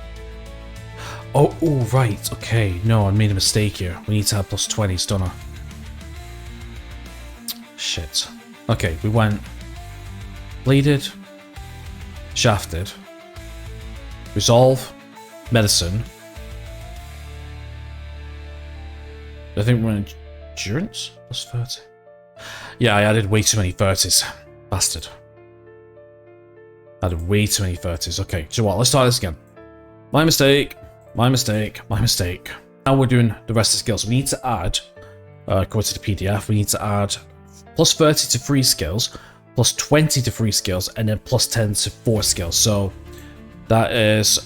Oh, right. Okay. No, I made a mistake here. We need to have plus 20s, don't I? Shit. Okay, we went bladed, shafted, resolve, medicine. I think we're in endurance? Plus 30. Yeah, I added way too many 30s. Bastard. Added way too many 30s. Okay, so what? Let's start this again. My mistake. My mistake. My mistake. Now we're doing the rest of the skills. We need to add, according to the PDF, we need to add plus 30 to 3 skills, plus 20 to 3 skills, and then plus 10 to 4 skills. So that is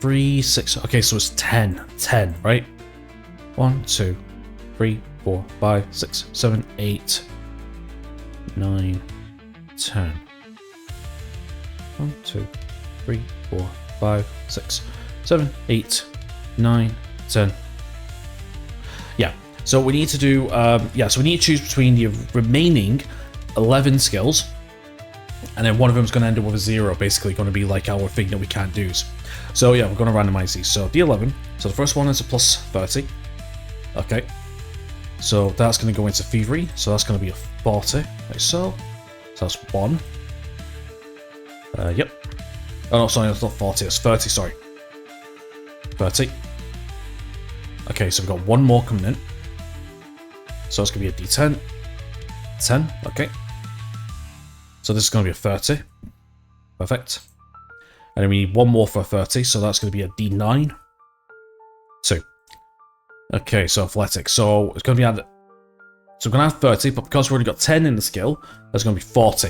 3, 6. Okay, so it's 10. 10, right? 1, 2, 3, 4, 5, 6, 7, 8, 9, 10. 1, 2, 3, 4, 5, 6, 7, 8, 9, 10. Yeah, so we need to do, so we need to choose between the remaining 11 skills, and then one of them is going to end up with a 0, basically going to be like our thing that we can't do. So yeah, we're going to randomize these. So D11, so the first one is a plus 30. Okay, so that's going to go into thievery, so that's going to be a 40, like so. So that's 1. Yep. Oh no, sorry, that's not 40, it's 30, sorry. 30. Okay, so we've got one more coming in. So it's going to be a D10. 10, okay. So this is going to be a 30. Perfect. And then we need one more for a 30, so that's going to be a D9. 2. Okay, so athletics. So it's going to be added. So we're going to have 30, but because we've already got 10 in the skill, that's going to be 40.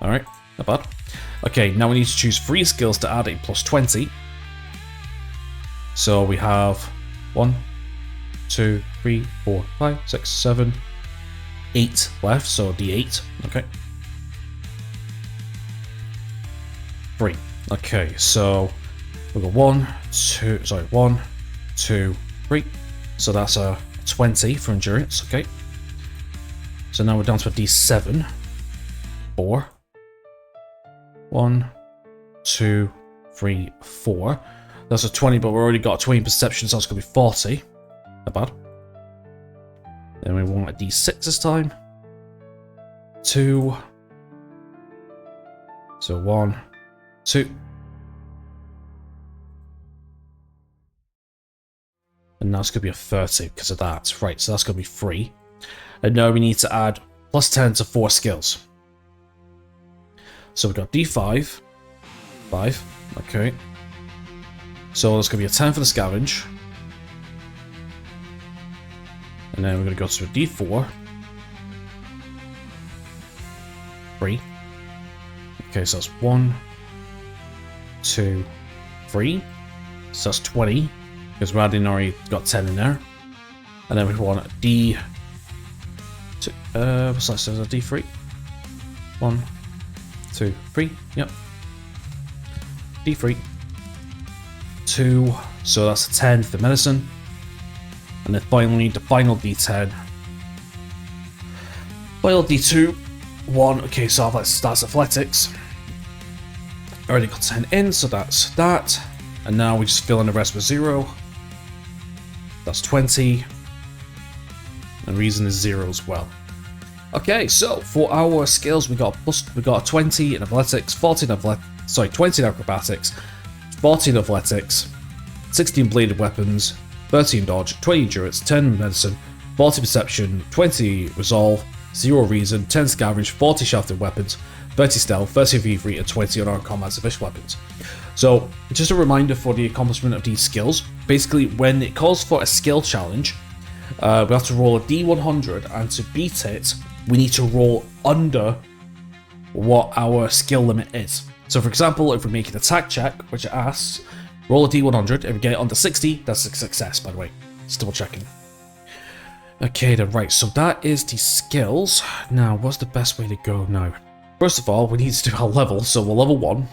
Alright, not bad. Okay, now we need to choose 3 skills to add a plus 20. So we have 1, 2, 3, 4, 5, 6, 7, 8 left, so D8. Okay. 3. Okay, so we've got 1, 2, 3. So that's a 20 for endurance. Okay. So now we're down to a D7. 4. 1, 2, 3, 4. That's a 20, but we've already got a 20 in perception, so that's going to be 40. Not bad. Then we want a D6 this time. 2. So 1, 2. And now it's going to be a 30 because of that. Right, so that's going to be 3. And now we need to add plus 10 to 4 skills. So we've got D5. 5. Okay. So there's going to be a 10 for the scavenge. And then we're going to go to a D4. 3. Okay, so that's 1, 2, 3. So that's 20. Because we're adding already got 10 in there. And then we want a D. What's that? So a D3. 1, 2, 3. Yep. D3. 2. So that's a 10 for medicine. And then finally, the final D10. Final D2. 1. Okay, so that's athletics. Already got 10 in, so that's that. And now we just fill in the rest with 0. That's 20. And reason is 0 as well. Okay, so for our skills, we got a 20 in athletics, 14 20 in acrobatics, 14 athletics, 16 bladed weapons, 13 dodge, 20 endurance, 10 medicine, 40 perception, 20 resolve, 0 reason, 10 scavenge, 40 shafted weapons, 30 stealth, 30 thievery, and 20 unarmed combat sufficient weapons. So, just a reminder for the accomplishment of these skills. Basically, when it calls for a skill challenge, we have to roll a D100, and to beat it, we need to roll under what our skill limit is. So, for example, if we make an attack check, which it asks, roll a D100, if we get it under 60, that's a success, by the way. Just double checking. Okay, then, right, so that is the skills. Now, what's the best way to go now? First of all, we need to do our level, so we're level 1.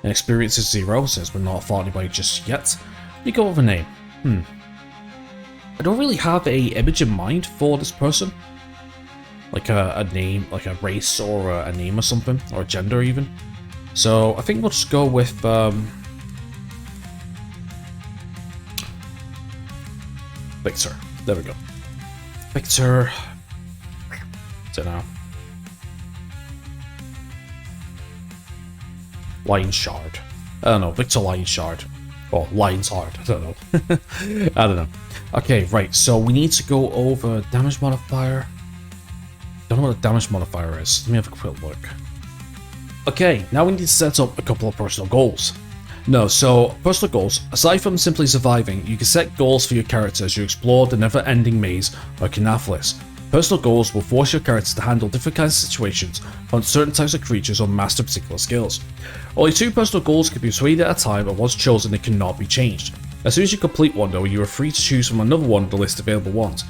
And experience is 0, since we're not fought anybody just yet. We go with a name. I don't really have a image in mind for this person. Like a name, like a race or a name or something, or a gender even. So I think we'll just go with Victor. There we go. Victor. Don't know. Lion Shard. I don't know. Victor Lion Shard. Or Lion's Heart. I don't know. I don't know. Okay, right. So we need to go over damage modifier. Don't know what the damage modifier is. Let me have a quick look. Okay, now we need to set up a couple of personal goals. No, so personal goals. Aside from simply surviving, you can set goals for your character as you explore the never-ending maze of Ker Nethalas. Personal goals will force your character to handle different kinds of situations, hunt certain types of creatures, or master particular skills. Only 2 personal goals can be persuaded at a time, and once chosen, they cannot be changed. As soon as you complete one, though, you are free to choose from another one of the list of available ones.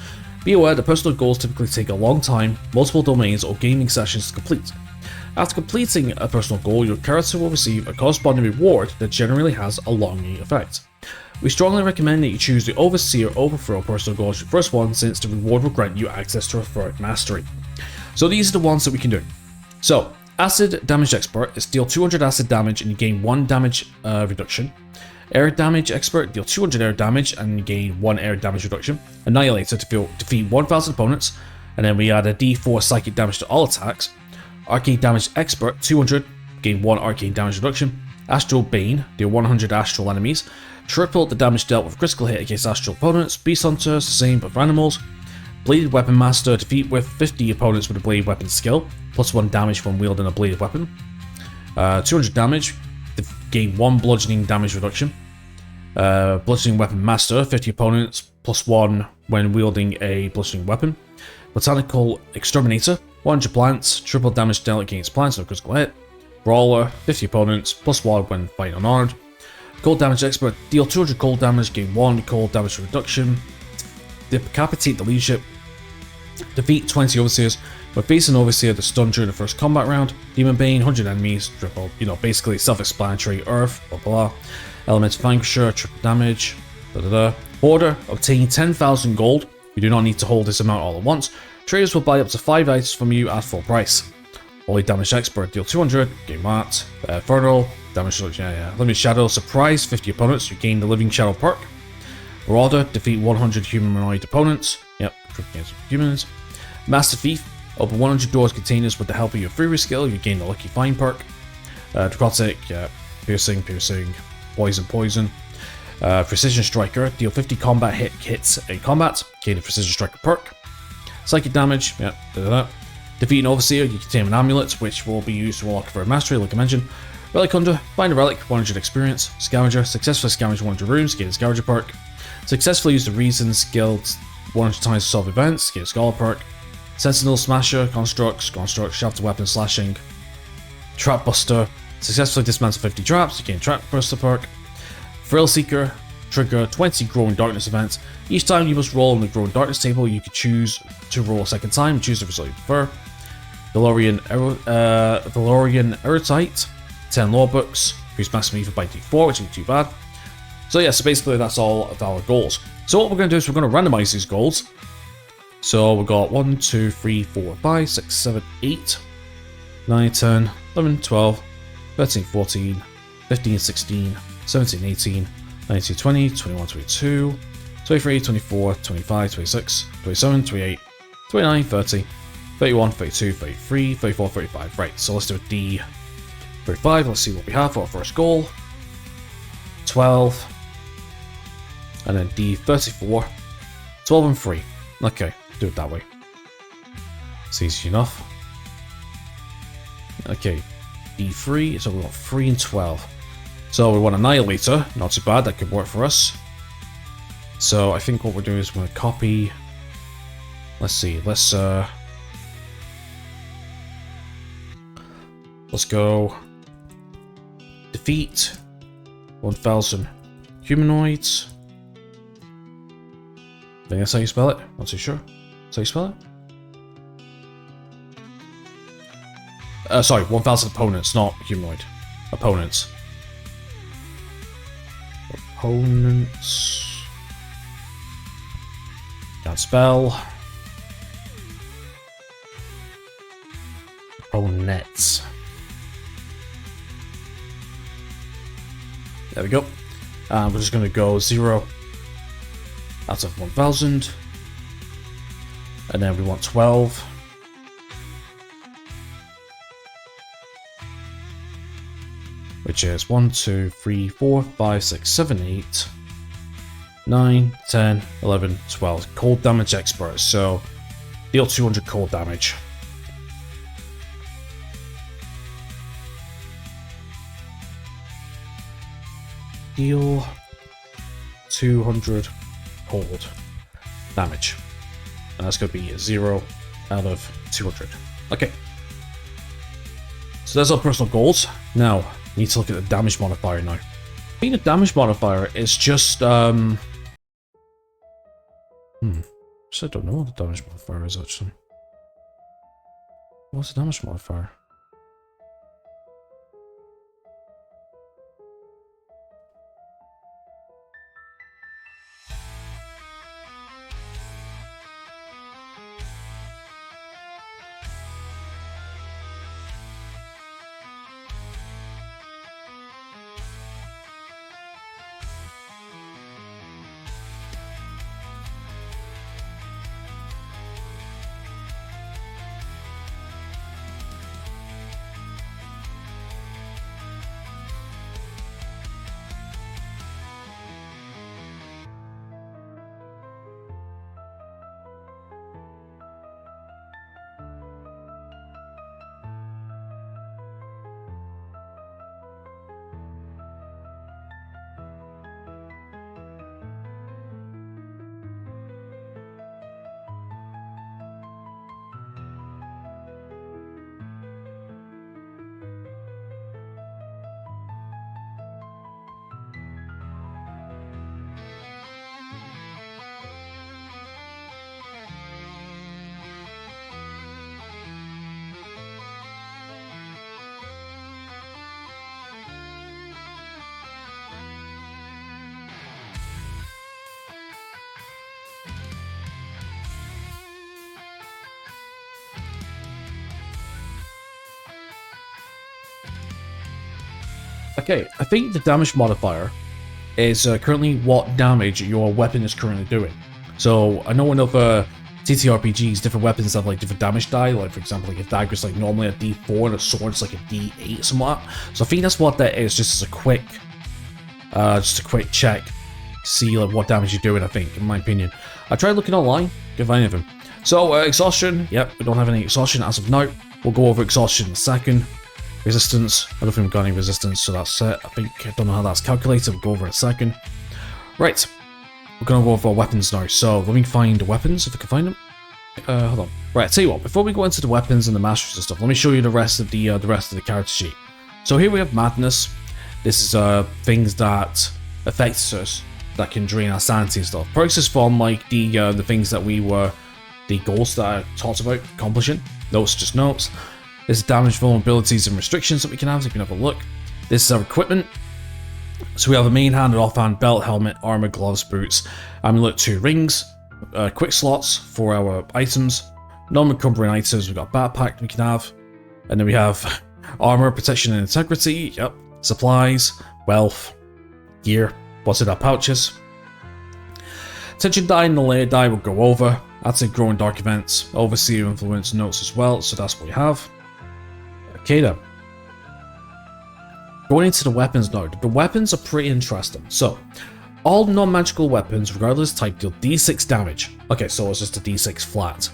Be aware that personal goals typically take a long time, multiple domains, or gaming sessions to complete. After completing a personal goal, your character will receive a corresponding reward that generally has a long-lasting effect. We strongly recommend that you choose the Overseer Overthrow personal goal as your first one, since the reward will grant you access to a third mastery. So these are the ones that we can do. So, Acid Damage Expert is deal 200 acid damage and you gain 1 damage reduction. Air Damage Expert, deal 200 air damage and you gain 1 air damage reduction. Annihilator, defeat 1000 opponents, and then we add a D4 psychic damage to all attacks. Arcane Damage Expert, 200, gain 1 arcane damage reduction. Astral Bane, deal 100 astral enemies. Triple the damage dealt with critical hit against astral opponents. Beast Hunter, the same but for animals. Bladed Weapon Master, defeat with 50 opponents with a bladed weapon skill, plus 1 damage when wielding a bladed weapon. 200 damage, gain 1 bludgeoning damage reduction. Bludgeoning Weapon Master, 50 opponents, plus 1 when wielding a bludgeoning weapon. Botanical Exterminator, 100 plants, triple damage dealt against plants, no critical hit. Brawler, 50 opponents, plus 1 when fighting unarmed. Cold Damage Expert, deal 200 cold damage, gain 1 cold damage reduction. Decapitate the leadership. Defeat 20 Overseers. When facing an Overseer that's stunned during the first combat round, Demon Bane, 100 enemies, triple, basically self-explanatory, Earth, blah blah. Elemental Vanquisher, triple damage, da da da. Order, obtain 10,000 gold. You do not need to hold this amount all at once. Traders will buy up to 5 items from you at full price. Holy Damage Expert, deal 200, gain that. Infernal, damage, Living Shadow, surprise 50 opponents, you gain the Living Shadow perk. Marauder, defeat 100 humanoid opponents. Yep, against humans. Master Thief, open 100 doors containers with the help of your Fury skill, you gain the Lucky Find perk. Necrotic, piercing, poison. Precision Striker, deal 50 combat hits in combat, gain the Precision Striker perk. Psychic damage, Defeat an Overseer, you can tame an amulet, which will be used to unlock for a mastery, like I mentioned. Relic Hunter, find a relic, 100 experience. Scavenger, successfully scavenge 100 rooms, gain a Scavenger perk. Successfully use the Reasons Guild 100 times to solve events, gain a Scholar perk. Sentinel, Smasher, Construct, Shafted Weapon Slashing. Trap Buster, successfully dismantle 50 traps, you gain Trap Buster perk. Thrill Seeker, trigger 20 Growing Darkness events. Each time you must roll on the Growing Darkness table, you can choose to roll a second time and choose the result you prefer. Valorian Erudite, 10 law books, increase maximum evil by d4, which isn't too bad. So yeah, so basically that's all of our goals. So what we're going to do is we're going to randomize these goals. So we've got 1, 2, 3, 4, 5, 6, 7, 8, 9, 10, 11, 12, 13, 14, 15, 16, 17, 18, 19, 20, 21, 22, 23, 24, 25, 26, 27, 28, 29, 30, 31, 32, 33, 34, 35. Right, so let's do a D35. Let's see what we have for our first goal. 12. And then D34. 12 and 3. Okay, do it that way. It's easy enough. Okay, D3. So we want 3 and 12. So we want Annihilator. Not too bad, that could work for us. So I think what we're doing is we're going to copy. Let's see, let's go defeat 1,000 humanoids. I think that's how you spell it. Not too sure. That's how you spell it? Sorry, 1,000 opponents, not humanoid. Opponents. Opponents. Can't spell. Opponents. There we go. We're just going to go 0 out of 1,000. And then we want 12. Which is 1, 2, 3, 4, 5, 6, 7, 8, 9, 10, 11, 12. Cold damage expert. So deal 200 cold damage. Deal 200 cold damage. And that's going to be 0 out of 200. Okay. So there's our personal goals. Now, we need to look at the damage modifier now. I think the damage modifier is just, I don't know what the damage modifier is, actually. What's the damage modifier? Okay, I think the damage modifier is currently what damage your weapon is currently doing. So I know in other TTRPGs, different weapons have like different damage die. Like for example, like a dagger is like normally a D4 and a sword is like a D8, something like that. So I think that's what that is, just as a quick check, see like what damage you're doing. I think, in my opinion, I tried looking online, couldn't find anything. So exhaustion, yep, we don't have any exhaustion as of now. We'll go over exhaustion in a second. Resistance, I don't think we've got any resistance, so that's it. I don't know how that's calculated. We'll go over in a second. Right. We're going to go over our weapons now, so let me find the weapons, if I can find them. Hold on. Right, I'll tell you what, before we go into the weapons and the masteries and stuff, let me show you the rest of the character sheet. So here we have madness. This is things that affect us, that can drain our sanity and stuff. Perks is from like the things that we were, the goals that I talked about accomplishing. Notes, just notes. This is damage, vulnerabilities, and restrictions that we can have, so you can have a look. This is our equipment. So we have a main hand and offhand belt, helmet, armor, gloves, boots, amulet, 2 rings, quick slots for our items, non-encumbering items. We've got a backpack we can have, and then we have armor, protection, and integrity. Yep, supplies, wealth, gear. What's in our pouches? Tension die and the layer die will go over. That's a growing dark events, overseer influence notes as well. So that's what we have. Okay then. Going into the weapons now, the weapons are pretty interesting. So, all non-magical weapons, regardless of type, deal d6 damage. Okay, so it's just a d6 flat.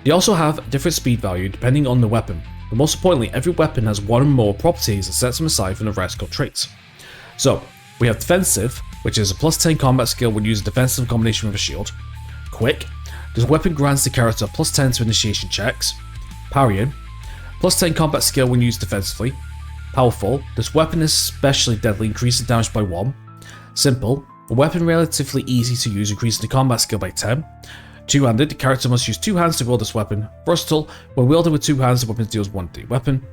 They also have a different speed value depending on the weapon, but most importantly, every weapon has one or more properties that sets them aside from the rest called traits. So, we have defensive, which is a +10 combat skill when using defensive in combination with a shield. Quick, this weapon grants the character +10 to initiation checks. Parrying, +10 combat skill when used defensively. Powerful, this weapon is especially deadly, increasing damage by 1. Simple, a weapon relatively easy to use, increasing the combat skill by 10. Two-handed, the character must use 2 hands to wield this weapon. Versatile, when wielded with 2 hands, the weapon deals 1 to the weapon.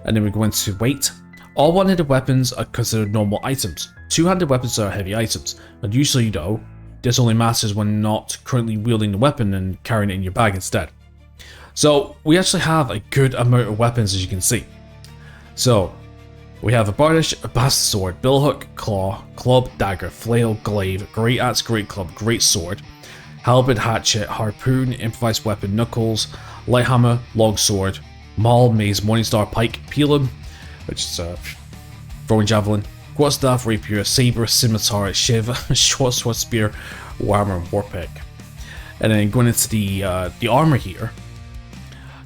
And then we go into weight. All one-handed weapons are considered normal items. Two-handed weapons are heavy items, and usually though, this only matters when not currently wielding the weapon and carrying it in your bag instead. So, we actually have a good amount of weapons, as you can see. So, we have a bardish, a bastard sword, billhook, claw, club, dagger, flail, glaive, great axe, great club, great sword, halberd, hatchet, harpoon, improvised weapon, knuckles, light hammer, long sword, maul, mace, morningstar, pike, pilum, which is throwing javelin, quarterstaff, rapier, saber, scimitar, shiv, short sword, spear, warhammer, and warpick. And then going into the armor here.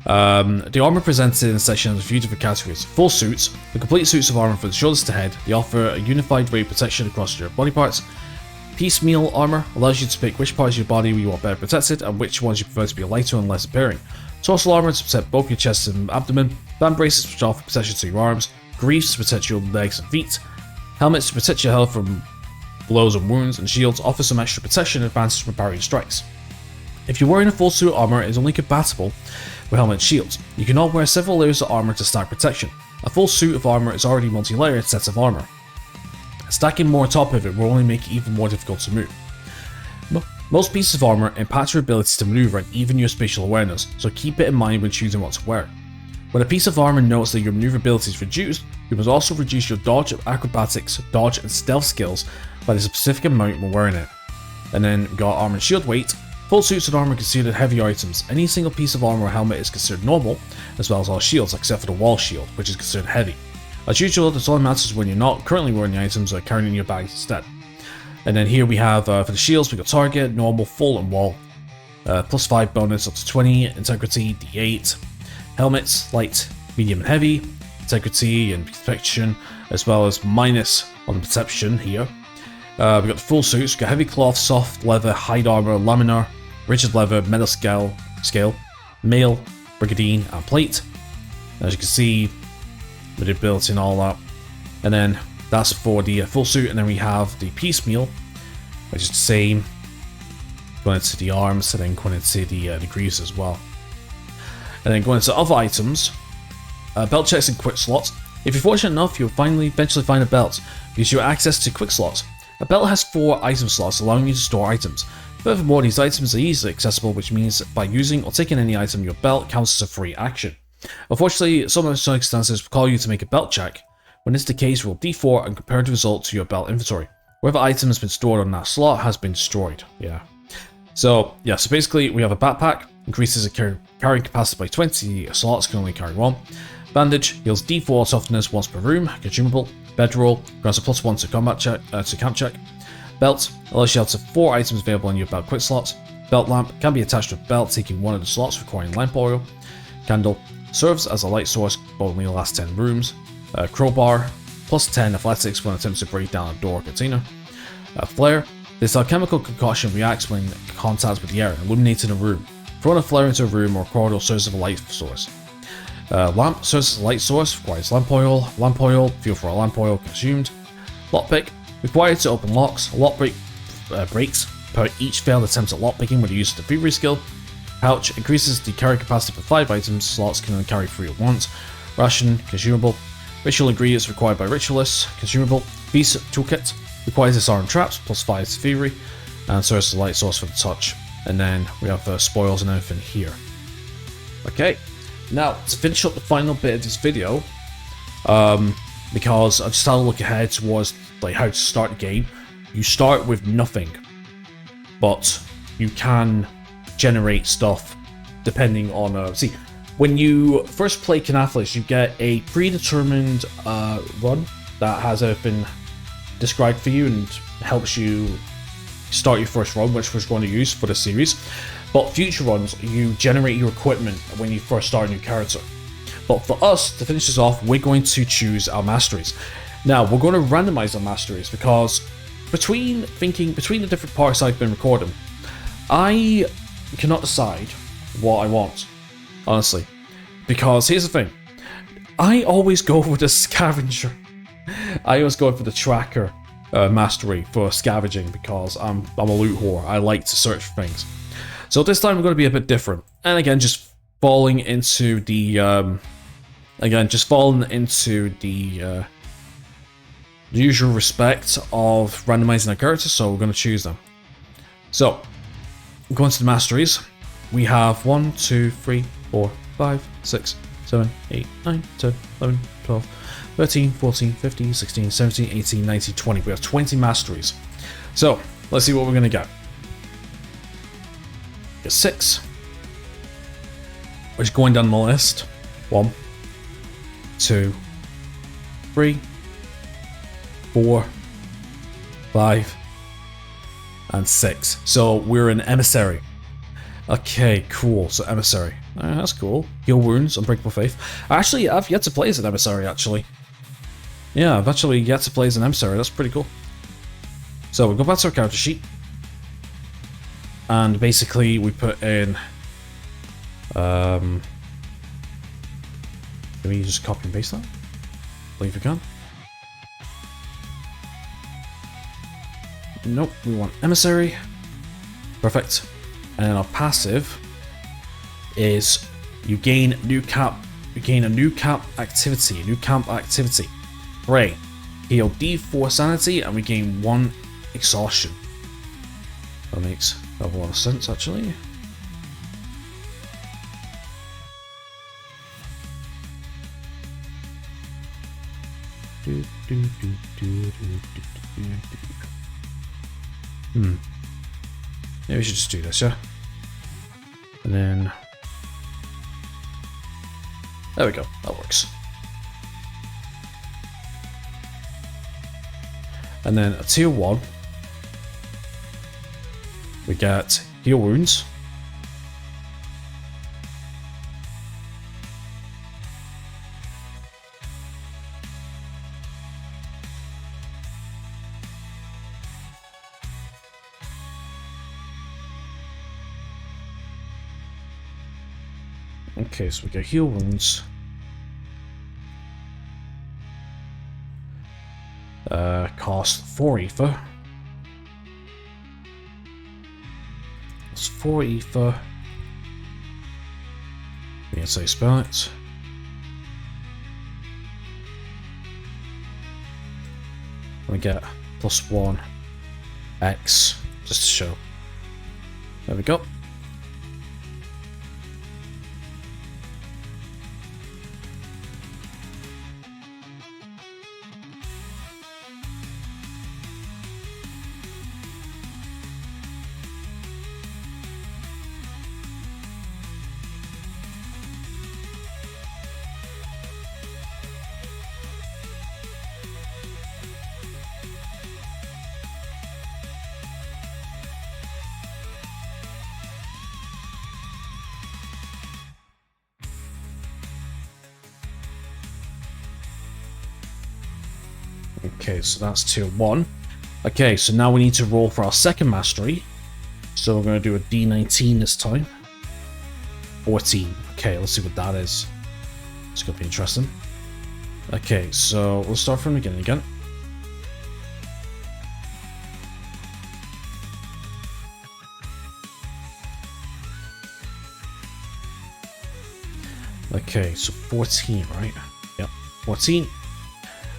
The armor presented in the section has a few different categories. Full suits, the complete suits of armor from the shoulders to head. They offer a unified rate of protection across your body parts. Piecemeal armor allows you to pick which parts of your body you want better protected and which ones you prefer to be lighter and less appearing. Torso armor to protect both your chest and abdomen. Band braces which offer protection to your arms. Greaves to protect your legs and feet. Helmets to protect your health from blows and wounds. And shields offer some extra protection and advantage from parrying strikes. If you're wearing a full suit of armor, it is only compatible with helmet and shields. You cannot wear several layers of armor to stack protection. A full suit of armor is already multi-layered sets of armor. Stacking more on top of it will only make it even more difficult to move. Most pieces of armor impact your ability to maneuver and even your spatial awareness, so keep it in mind when choosing what to wear. When a piece of armor notes that your maneuverability is reduced, you must also reduce your dodge, acrobatics, dodge, and stealth skills by the specific amount when wearing it. And then we got armor and shield weight. Full suits of armor are considered heavy items. Any single piece of armor or helmet is considered normal, as well as all shields except for the wall shield, which is considered heavy. As usual, this only matters when you're not currently wearing the items or carrying in your bag instead. And then here we have, for the shields, we got target, normal, full, and wall. +5 bonus up to 20, integrity, d8. Helmets, light, medium, and heavy. Integrity and protection, as well as minus on perception here. We got the full suits, we got heavy cloth, soft leather, hide armor, laminar, rigid leather, metal scale, mail, brigandine, and plate. As you can see, with the ability and all that. And then that's for the full suit, and then we have the piecemeal, which is the same. Going into the arms, and then going into the greaves as well. And then going into other items, belt checks and quick slots. If you're fortunate enough, you'll eventually find a belt, because you have access to quick slots. A belt has 4 item slots, allowing you to store items. Furthermore, these items are easily accessible, which means that by using or taking any item, your belt counts as a free action. Unfortunately, some circumstances call you to make a belt check, When this decays, roll d4 and compare the result to your belt inventory. Whatever item has been stored on that slot has been destroyed. Yeah. So, yeah, so basically we have a backpack, increases the carrying capacity by 20 slots, can only carry 1. Bandage, heals d4 toughness once per room, consumable. Bedroll, grants a +1 to combat check, to camp check. Belt, allows you up to 4 items available in your belt quick slots. Belt lamp, can be attached to a belt, taking one of the slots requiring lamp oil. Candle, serves as a light source, but only lasts 10 rooms. Crowbar, +10 athletics when attempts to break down a door or container. Flare, this alchemical concoction reacts when in contact with the air, illuminating a room. Throwing a flare into a room or corridor serves as a light source. Lamp serves as a light source, requires lamp oil. Lamp oil, fuel for a lamp oil consumed. Lockpick, required to open locks. Lock breaks per each failed attempt at lockpicking with the use of the thievery skill. Pouch, increases the carry capacity for 5 items, slots can only carry 3 at once. Ration, consumable. Ritual ingredients required by ritualists, consumable. Beast toolkit, requires disarm traps, +5 to thievery, and serves as a light source for the touch. And then we have spoils and everything here. Okay, now to finish up the final bit of this video, because I've just had a look ahead towards like how to start the game. You start with nothing, but you can generate stuff depending on see, when you first play Ker Nethalas, you get a predetermined run that has everything described for you and helps you start your first run, which we're going to use for the series. But future runs, you generate your equipment when you first start a new character. But for us, to finish this off, we're going to choose our Masteries. Now, we're going to randomize our Masteries because between the different parts I've been recording, I cannot decide what I want, honestly. Because here's the thing, I always go with the scavenger. I always go for the tracker mastery for scavenging because I'm a loot whore. I like to search for things. So this time we're going to be a bit different. And again, just falling into the usual respect of randomizing our characters, so we're going to choose them. So, going to the Masteries, we have 1, 2, 3, 4, 5, 6, 7, 8, 9, 10, 11, 12, 13, 14, 15, 16, 17, 18, 19, 20. We have 20 Masteries. So, let's see what we're going to get. Get 6. Which going down the list. 1, 2, 3, 4, 5, and 6. So we're an emissary. Okay, cool. So emissary. That's cool. Heal wounds, unbreakable faith. Actually, I've yet to play as an emissary, actually. Yeah, I've actually yet to play as an emissary. That's pretty cool. So we go back to our character sheet. And basically we put in... can we just copy and paste that? I believe we can. Nope, we want emissary. Perfect. And then our passive is you gain new camp. You gain a new camp activity. Pray. Heal D4 sanity, and we gain 1 exhaustion. That makes a lot of sense, actually. Maybe we should just do this, yeah? And then... there we go, that works. And then a tier 1, we get heal wounds. Okay, so we get heal wounds. Cost 4 ether. That's 4 ether. We can say spell it. We get +1 X just to show. There we go. Okay, so that's tier 1. Okay, so now we need to roll for our second mastery. So we're going to do a D19 this time. 14. Okay, let's see what that is. It's going to be interesting. Okay, so we'll start from the beginning again. Okay, so 14, right? Yep, 14.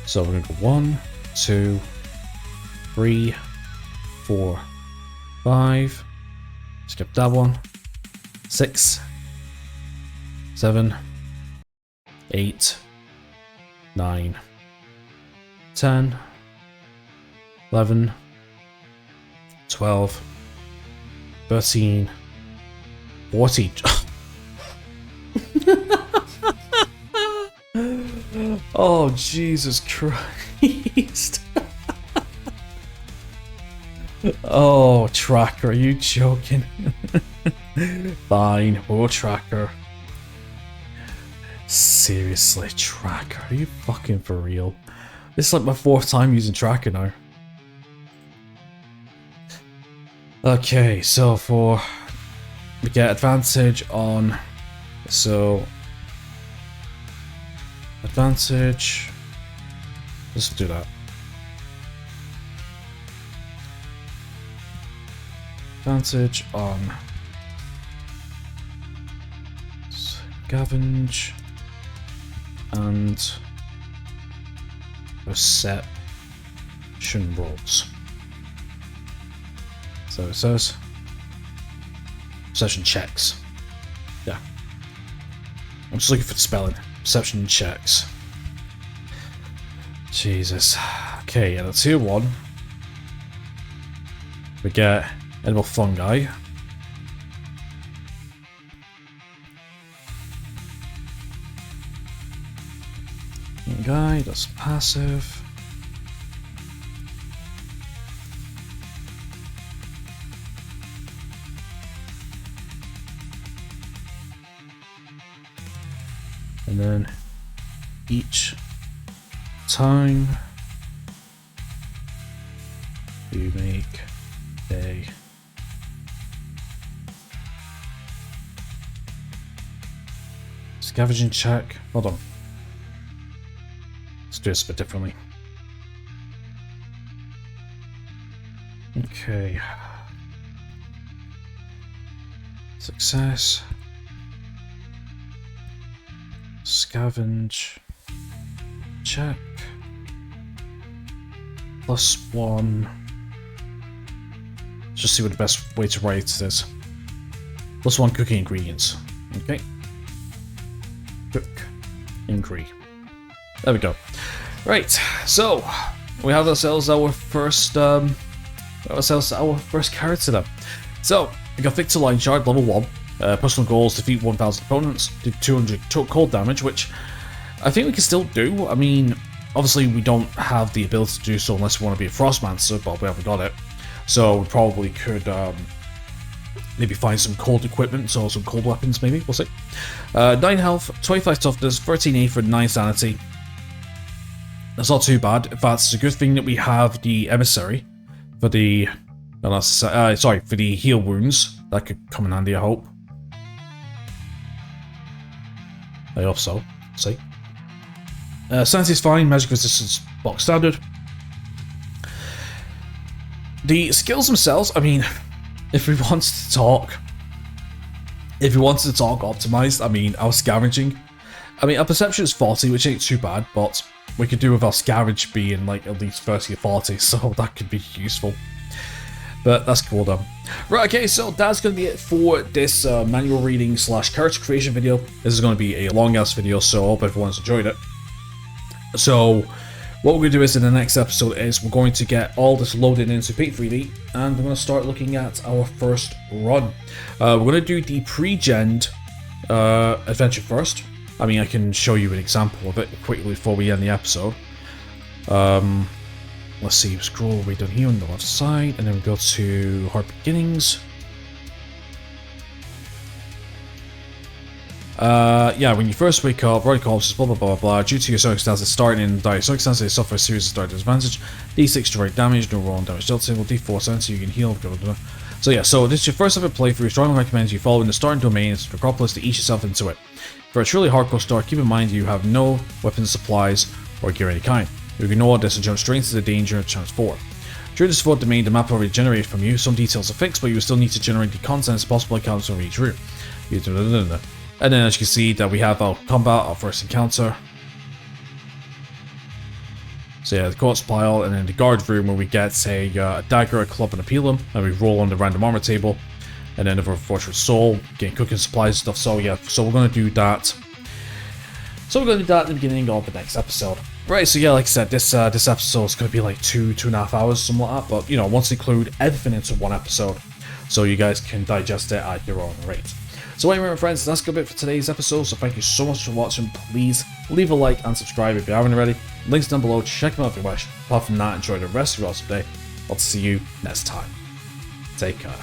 So we're going to go 1, 2, 3, 4, 5. Skip that one. 6, 7, 8, 9, 10, 11, 12, 13, 14. Oh, Jesus Christ. Oh, Tracker, are you joking? Fine, we'll Tracker. Seriously, Tracker, are you fucking for real? This is like my 4th time using Tracker now. Okay, so we get advantage on, so advantage, let's do that. Advantage on scavenge and perception rolls. So it says perception checks. Yeah. I'm just looking for the spelling. Perception checks. Jesus. Okay, and at tier 1 we get edible fungi. Fungi, that's passive. And then each time you make a scavenging check. Hold on. Let's do this a bit differently. Okay. Success. Scavenge check +1. Let's just see what the best way to write it is. +1 cooking ingredients. Okay. Cook ingredient. There we go. Right, so we have ourselves our first character then. So we got Victor Line Shard, level 1. Personal goals: defeat 1,000 opponents, do 200 cold damage, which I think we can still do. I mean, obviously we don't have the ability to do so unless we want to be a Frostmancer, but we haven't got it. So we probably could maybe find some cold equipment or some cold weapons, maybe. We'll see. 9 health, 25 toughness, 13 aphid, 9 sanity. That's not too bad. In fact, it's a good thing that we have the emissary for the for the heal wounds. That could come in handy, I hope. I hope so. See. Sanity's fine. Magic resistance box standard. The skills themselves, I mean, if we wanted to talk optimized, I mean, our scavenging, I mean, our perception is 40, which ain't too bad, but we could do with our scavenge being like at least 30 or 40, so that could be useful. But that's cool though. Right, okay, so that's going to be it for this manual reading / character creation video. This is going to be a long ass video, so I hope everyone's enjoyed it. So what we're going to do is in the next episode is we're going to get all this loaded into Paint 3D, and we're going to start looking at our first run. We're going to do the pre-gen adventure first. I mean, I can show you an example of it quickly before we end the episode. Let's see, scroll all the way down here on the left side, and then we go to Hard Beginnings. Yeah, when you first wake up, right corpses, blah blah blah blah. Due to your circumstances starting in dire circumstances, you suffer a series of dire disadvantage. D6 direct damage, no roll on damage dealt table. D4 7 so you can heal. Blah, blah, blah. So yeah, so this is your first ever playthrough. Strongly recommend you follow in the starting domains of Necropolis to ease yourself into it. For a truly hardcore start, keep in mind you have no weapons, supplies, or gear of any kind. You ignore this and jump straight into the danger chance 4. During this fourth domain, the map already generated from you. Some details are fixed, but you will still need to generate the contents possible accounts of each route. And then as you can see that we have our combat, our first encounter. So yeah, the corpse pile, and then the guard room where we get a dagger, a club, and a pilum, and we roll on the random armor table. And then over fortress soul, getting cooking supplies and stuff. So yeah, so we're gonna do that. So we're gonna do that at the beginning of the next episode. Right, so yeah, like I said, this episode is gonna be like 2.5 hours, something like that. But you know, once you include everything into one episode, so you guys can digest it at your own rate. So anyway, my friends, that's a good bit for today's episode. So thank you so much for watching. Please leave a like and subscribe if you haven't already. Links down below. Check them out if you wish. Apart from that, enjoy the rest of your awesome day. I'll see you next time. Take care.